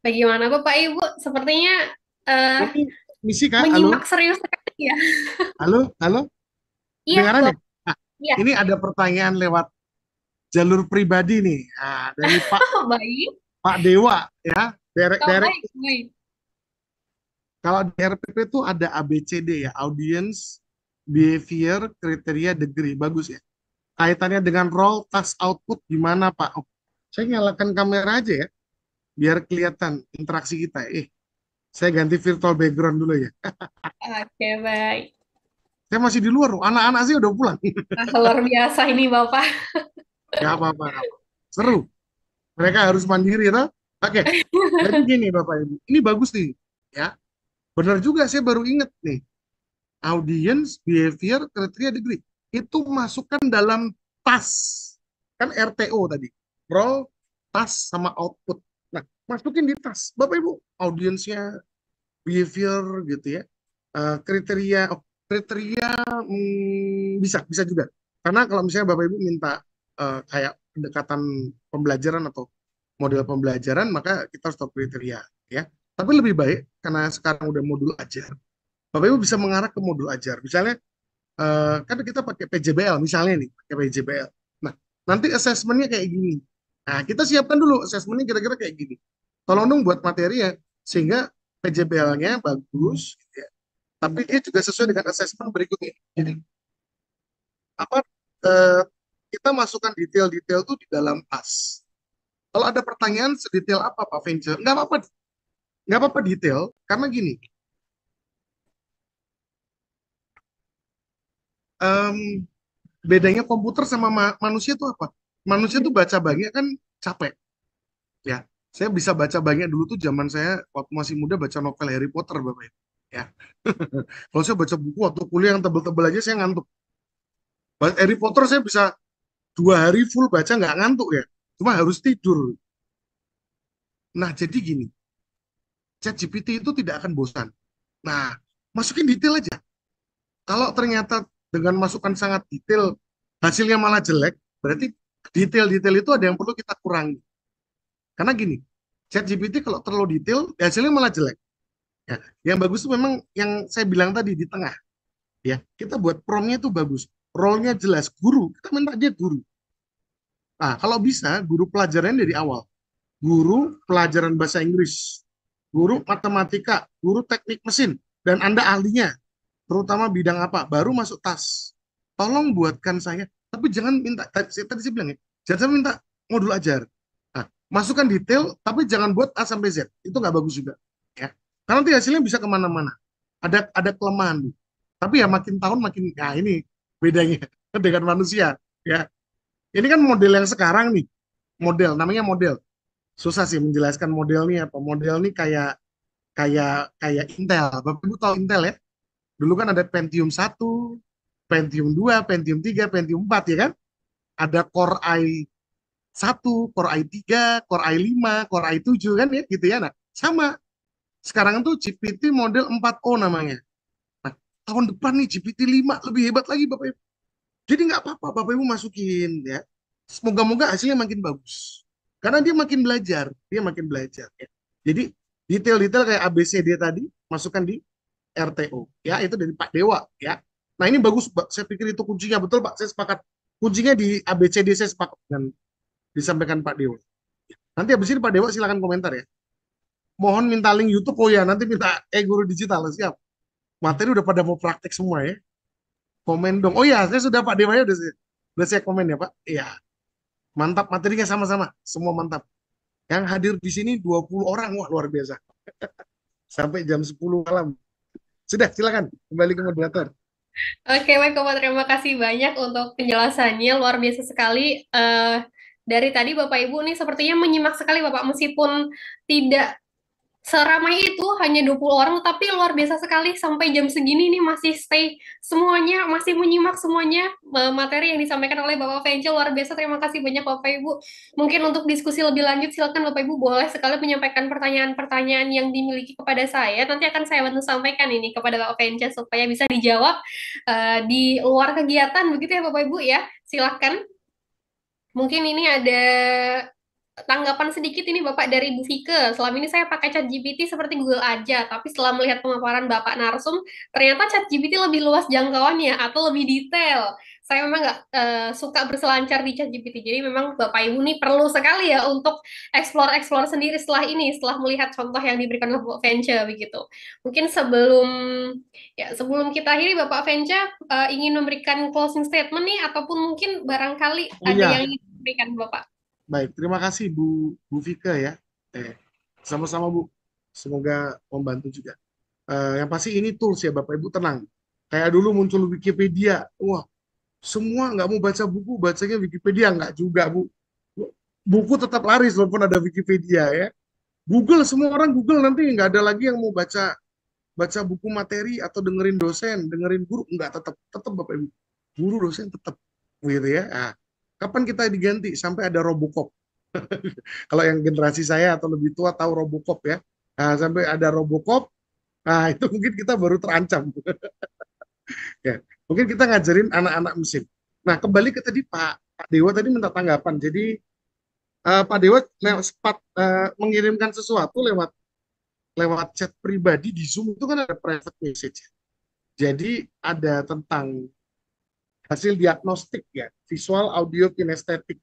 F: Bagaimana Bapak Ibu? Sepertinya eh,
A: Ini misi Kak, halo,
F: menyimak serius sekali ya.
A: halo,
F: Iya,
A: kedengaran ya?
F: Bapak.
A: Nah,
F: Iya.
A: ini ada pertanyaan lewat jalur pribadi nih, nah, dari
F: Baik.
A: Pak Dewa ya, direct
F: Oh,
A: direct.
F: baik, baik.
A: Kalau di RPP itu ada ABCD ya, audience, behavior, kriteria, degree, bagus ya. Kaitannya dengan role, task, output gimana Pak? Oh, saya nyalakan kamera aja ya, biar kelihatan interaksi kita. Saya ganti virtual background dulu ya.
F: Oke, baik.
A: Saya masih di luar, loh. Anak-anak sih udah pulang.
F: Luar biasa ini Bapak.
A: Gak apa-apa, gak apa-apa. Seru. Mereka harus mandiri, toh? Oke. Jadi gini Bapak Ibu, ini bagus nih, ya. Benar juga, saya baru ingat nih. Audience, behavior, kriteria, degree. Itu masukkan dalam task. Kan RTO tadi. Role, task, sama output. Nah, masukin di task. Bapak Ibu, audiensnya, behavior gitu ya. Kriteria, kriteria bisa juga. Karena kalau misalnya Bapak Ibu minta kayak pendekatan pembelajaran atau model pembelajaran, maka kita harus tahu kriteria ya. Tapi lebih baik karena sekarang udah modul ajar. Bapak Ibu bisa mengarah ke modul ajar. Misalnya kan kita pakai PJBL misalnya nih, pakai PJBL. Nah, nanti asesmennya kayak gini. Nah, kita siapkan dulu asesmennya kira-kira kayak gini. Tolong dong buat materi ya, sehingga PJBL-nya bagus, gitu ya. Tapi dia juga sesuai dengan asesmen berikutnya. Jadi apa eh, kita masukkan detail-detail tuh di dalam tas. Kalau ada pertanyaan sedetail apa Pak Venture? Nggak apa-apa detail, karena gini, em, bedanya komputer sama manusia tuh apa? Manusia tuh baca banyak kan capek, ya. Saya bisa baca banyak dulu tuh zaman saya waktu masih muda baca novel Harry Potter, Bapak Ibu. Ya. Kalau saya baca buku waktu kuliah yang tebel-tebel aja saya ngantuk. Harry Potter saya bisa 2 hari full baca nggak ngantuk ya. Cuma harus tidur. Nah, jadi gini, ChatGPT itu tidak akan bosan. Nah, masukin detail aja. Kalau ternyata dengan masukan sangat detail hasilnya malah jelek, berarti detail-detail itu ada yang perlu kita kurangi. Karena gini, ChatGPT kalau terlalu detail, hasilnya malah jelek. Ya, yang bagus itu memang yang saya bilang tadi di tengah. Ya, kita buat promptnya itu bagus, role-nya jelas, guru. Kita minta dia guru. Nah, kalau bisa guru pelajaran dari awal, guru pelajaran bahasa Inggris, guru matematika, guru teknik mesin, dan Anda ahlinya, terutama bidang apa, baru masuk tas. Tolong buatkan saya, tapi jangan minta, tadi saya bilang ya, jangan minta modul ajar. Nah, masukkan detail, tapi jangan buat A sampai Z. Itu nggak bagus juga. Ya. Karena nanti hasilnya bisa kemana-mana. Ada kelemahan. Tapi ya makin tahun makin, nah ini bedanya dengan manusia. Ya, ini kan model yang sekarang nih, namanya model. Susah sih menjelaskan model nih apa. Model nih kayak kayak kayak Intel. Bapak Ibu tahu Intel ya? Dulu kan ada Pentium 1, Pentium 2, Pentium 3, Pentium 4 ya kan? Ada Core i1, Core i3, Core i5, Core i7 kan ya gitu ya. Nah, sama. Sekarang tuh GPT model 4O namanya. Nah, tahun depan nih GPT 5 lebih hebat lagi Bapak Ibu. Jadi nggak apa-apa Bapak Ibu masukin ya. Semoga-moga hasilnya makin bagus. Karena dia makin belajar ya. Jadi detail-detail kayak ABCD tadi masukkan di RTO ya, itu dari Pak Dewa ya. Nah, ini bagus Pak. Saya pikir itu kuncinya betul Pak. Saya sepakat. Kuncinya di ABCD saya sepakat dengan disampaikan Pak Dewa. Nanti habis ini Pak Dewa silakan komentar ya. Mohon minta link YouTube. Oh ya, nanti minta guru digital siap. Materi udah pada mau praktek semua ya. Komen dong. Oh ya, saya sudah Pak Dewa ya udah saya komen ya Pak. Iya. Mantap materinya sama-sama. Semua mantap. Yang hadir di sini 20 orang. Wah, luar biasa. Sampai jam 10 malam. Sudah, silakan kembali ke moderator.
F: Oke, baik Bapak, terima kasih banyak untuk penjelasannya, luar biasa sekali. Dari tadi Bapak Ibu nih sepertinya menyimak sekali Bapak, meskipun tidak seramai itu, hanya 20 orang, tapi luar biasa sekali sampai jam segini nih masih stay semuanya, masih menyimak semuanya materi yang disampaikan oleh Bapak Vencel, luar biasa. Terima kasih banyak Bapak Ibu. Mungkin untuk diskusi lebih lanjut, silakan Bapak Ibu boleh sekali menyampaikan pertanyaan-pertanyaan yang dimiliki kepada saya. Nanti akan saya bantu sampaikan ini kepada Bapak Vencel supaya bisa dijawab di luar kegiatan, begitu ya Bapak Ibu ya. Silakan. Mungkin ini ada tanggapan sedikit ini Bapak dari Bu Fike. Selama ini saya pakai ChatGPT seperti Google aja, tapi setelah melihat pemaparan Bapak Narsum, ternyata ChatGPT lebih luas jangkauannya atau lebih detail. Saya memang nggak suka berselancar di ChatGPT, jadi memang Bapak Ibu nih perlu sekali ya untuk explore-explore sendiri setelah ini, setelah melihat contoh yang diberikan oleh Bapak Fenca begitu. Mungkin sebelum kita akhiri, Bapak Fenca ingin memberikan closing statement nih, ataupun mungkin barangkali
A: Oh
F: ada
A: iya,
F: yang ingin diberikan Bapak.
A: baik. Terima kasih Bu Vika ya. Sama-sama Bu. Semoga membantu juga. Yang pasti ini tools ya Bapak Ibu, tenang. Kayak dulu muncul Wikipedia. Wah, semua nggak mau baca buku, bacanya Wikipedia. Nggak juga Bu. Buku tetap laris walaupun ada Wikipedia ya. Google, semua orang Google, nanti nggak ada lagi yang mau baca baca buku materi atau dengerin dosen, dengerin guru, nggak, tetap tetap Bapak Ibu. Guru dosen tetap gitu ya. Nah, kapan kita diganti? Sampai ada Robocop. Kalau yang generasi saya atau lebih tua tahu Robocop ya. Nah, sampai ada Robocop, nah itu mungkin kita baru terancam. Ya, mungkin kita ngajarin anak-anak mesin. Nah, kembali ke tadi Pak Dewa tadi minta tanggapan. Jadi Pak Dewa sempat mengirimkan sesuatu lewat lewat chat pribadi di Zoom, itu kan ada private message. Jadi ada tentang hasil diagnostik ya, visual, audio, kinestetik.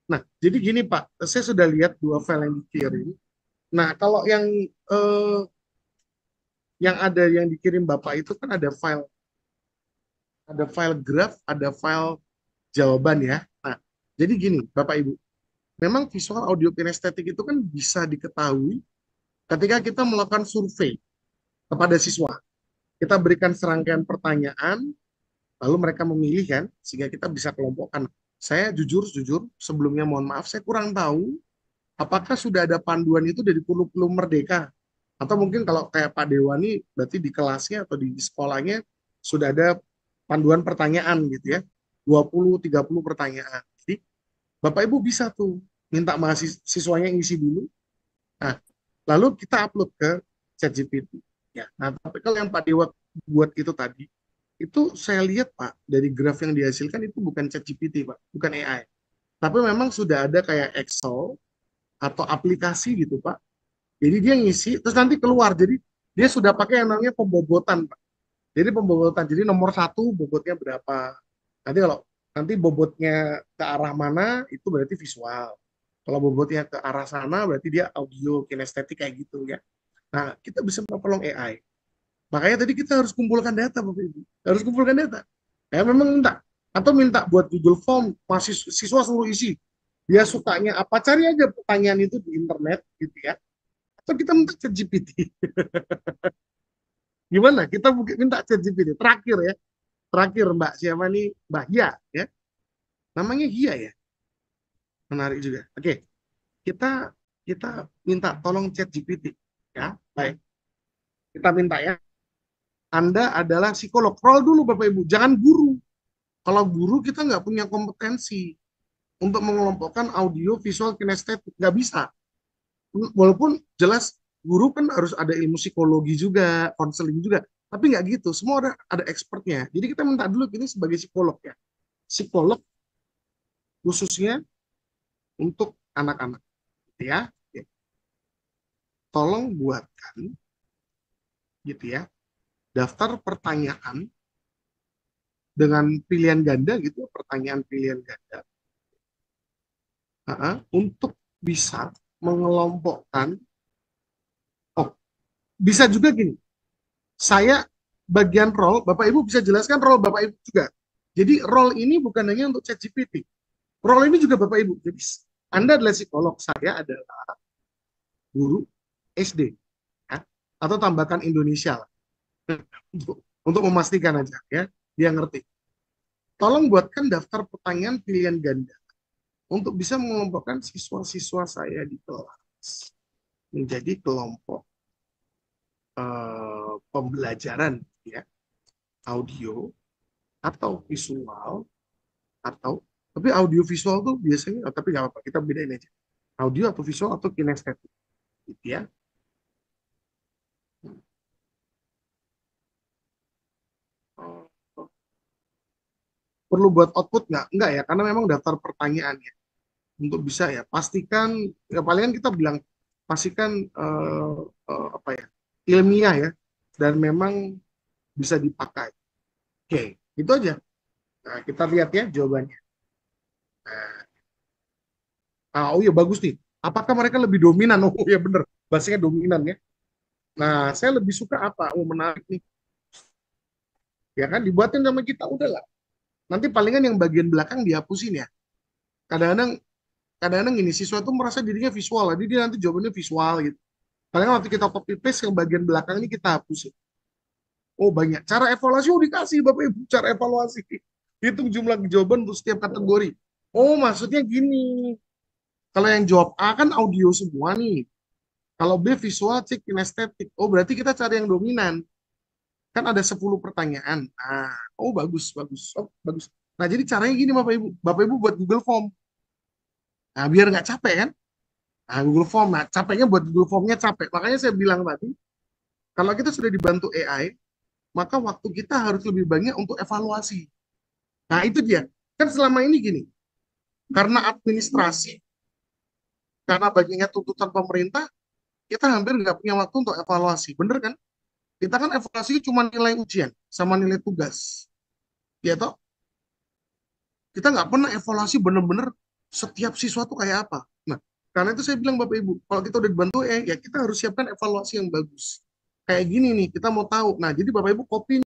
A: Nah, jadi gini Pak, saya sudah lihat dua file yang dikirim. Nah, kalau yang ada yang dikirim Bapak itu kan ada file graph, ada file jawaban ya. Nah, jadi gini Bapak Ibu, memang visual, audio, kinestetik itu kan bisa diketahui ketika kita melakukan survei kepada siswa. Kita berikan serangkaian pertanyaan, lalu mereka memilih kan, sehingga kita bisa kelompokkan. Saya jujur sebelumnya mohon maaf, saya kurang tahu apakah sudah ada panduan itu dari kurikulum Merdeka, atau mungkin kalau kayak Pak Dewani berarti di kelasnya atau di sekolahnya sudah ada panduan pertanyaan gitu ya, 20-30 pertanyaan. Jadi Bapak Ibu bisa tuh minta mahasiswanya ngisi dulu, nah lalu kita upload ke ChatGPT ya. Nah tapi kalau yang Pak Dewa buat itu tadi, itu saya lihat Pak, dari graf yang dihasilkan itu bukan ChatGPT Pak, bukan AI. Tapi memang sudah ada kayak Excel atau aplikasi gitu Pak. Jadi dia ngisi, terus nanti keluar. Jadi dia sudah pakai yang namanya pembobotan Pak. Jadi pembobotan, jadi nomor satu bobotnya berapa. Nanti kalau nanti bobotnya ke arah mana, itu berarti visual. Kalau bobotnya ke arah sana, berarti dia audio, kinestetik kayak gitu ya. Nah, kita bisa tolong AI. Makanya tadi kita harus kumpulkan data, Bapak Ibu. Harus kumpulkan data. Ya memang minta. Atau minta buat Google Form, masih siswa suruh isi. Dia sukanya apa, cari aja pertanyaan itu di internet, gitu ya. Atau kita minta ChatGPT. Gimana? Kita minta ChatGPT. Terakhir ya. Terakhir Mbak, siapa nih? Mbak Hia, ya. Namanya Hia ya. Menarik juga. Oke. Kita kita minta tolong ChatGPT. Ya, baik. Kita minta ya. Anda adalah psikolog. Roll dulu Bapak Ibu, jangan guru. Kalau guru kita nggak punya kompetensi untuk mengelompokkan audio, visual, kinestetik. Nggak bisa. Walaupun jelas guru kan harus ada ilmu psikologi juga, konseling juga. Tapi nggak gitu, semua ada expertnya. Jadi kita minta dulu ini sebagai psikolog ya. Psikolog khususnya untuk anak-anak. Ya. Tolong buatkan gitu ya, daftar pertanyaan dengan pilihan ganda gitu, pertanyaan pilihan ganda, untuk bisa mengelompokkan. Oh, bisa juga gini, saya bagian role, Bapak Ibu bisa jelaskan role Bapak Ibu juga. Jadi role ini bukan hanya untuk ChatGPT, role ini juga Bapak Ibu. Jadi Anda adalah psikolog, saya adalah guru SD, ya, atau tambahkan Indonesia lah. Untuk memastikan aja ya, dia ngerti. Tolong buatkan daftar pertanyaan pilihan ganda untuk bisa mengelompokkan siswa-siswa saya di kelas menjadi kelompok pembelajaran ya, audio atau visual, atau tapi audio visual tuh biasanya, tapi nggak apa-apa, kita bedain aja audio atau visual atau kinestetik gitu ya. Perlu buat output nggak? Enggak ya, karena memang daftar pertanyaannya. Untuk bisa ya, pastikan, ya palingan kita bilang, pastikan apa ya, ilmiah ya, dan memang bisa dipakai. Oke, itu aja. Nah, kita lihat ya jawabannya. Oh iya bagus nih. Apakah mereka lebih dominan? Oh iya bener, bahasanya dominan ya. Nah, saya lebih suka apa? Oh menarik nih. Ya kan, dibuatin sama kita, udahlah. Nanti palingan yang bagian belakang dihapusin ya. Kadang-kadang kadang-kadang ini siswa tuh merasa dirinya visual, jadi dia nanti jawabannya visual gitu. Paling waktu kita copy paste yang bagian belakang ini kita hapusin. Oh banyak. Cara evaluasi, oh dikasih Bapak Ibu, cara evaluasi. Hitung jumlah jawaban untuk setiap kategori. Oh maksudnya gini. Kalau yang jawab A kan audio semua nih. Kalau B visual, C kinestetik. Oh berarti kita cari yang dominan. Kan ada 10 pertanyaan. Nah, oh bagus, bagus. Oh, bagus. Nah jadi caranya gini Bapak Ibu. Bapak Ibu buat Google Form. Nah biar nggak capek kan. Nah, Google Form, nah capeknya buat Google Formnya capek. Makanya saya bilang tadi, kalau kita sudah dibantu AI, maka waktu kita harus lebih banyak untuk evaluasi. Nah itu dia. Kan selama ini gini, karena administrasi, karena banyaknya tuntutan pemerintah, kita hampir nggak punya waktu untuk evaluasi. Bener kan? Kita kan evaluasi cuma nilai ujian. sama nilai tugas. Ya toh, kita nggak pernah evaluasi bener-bener setiap siswa tuh kayak apa. Nah, karena itu saya bilang Bapak Ibu, kalau kita udah dibantu ya kita harus siapkan evaluasi yang bagus. Kayak gini nih, kita mau tahu. Nah, jadi Bapak Ibu copy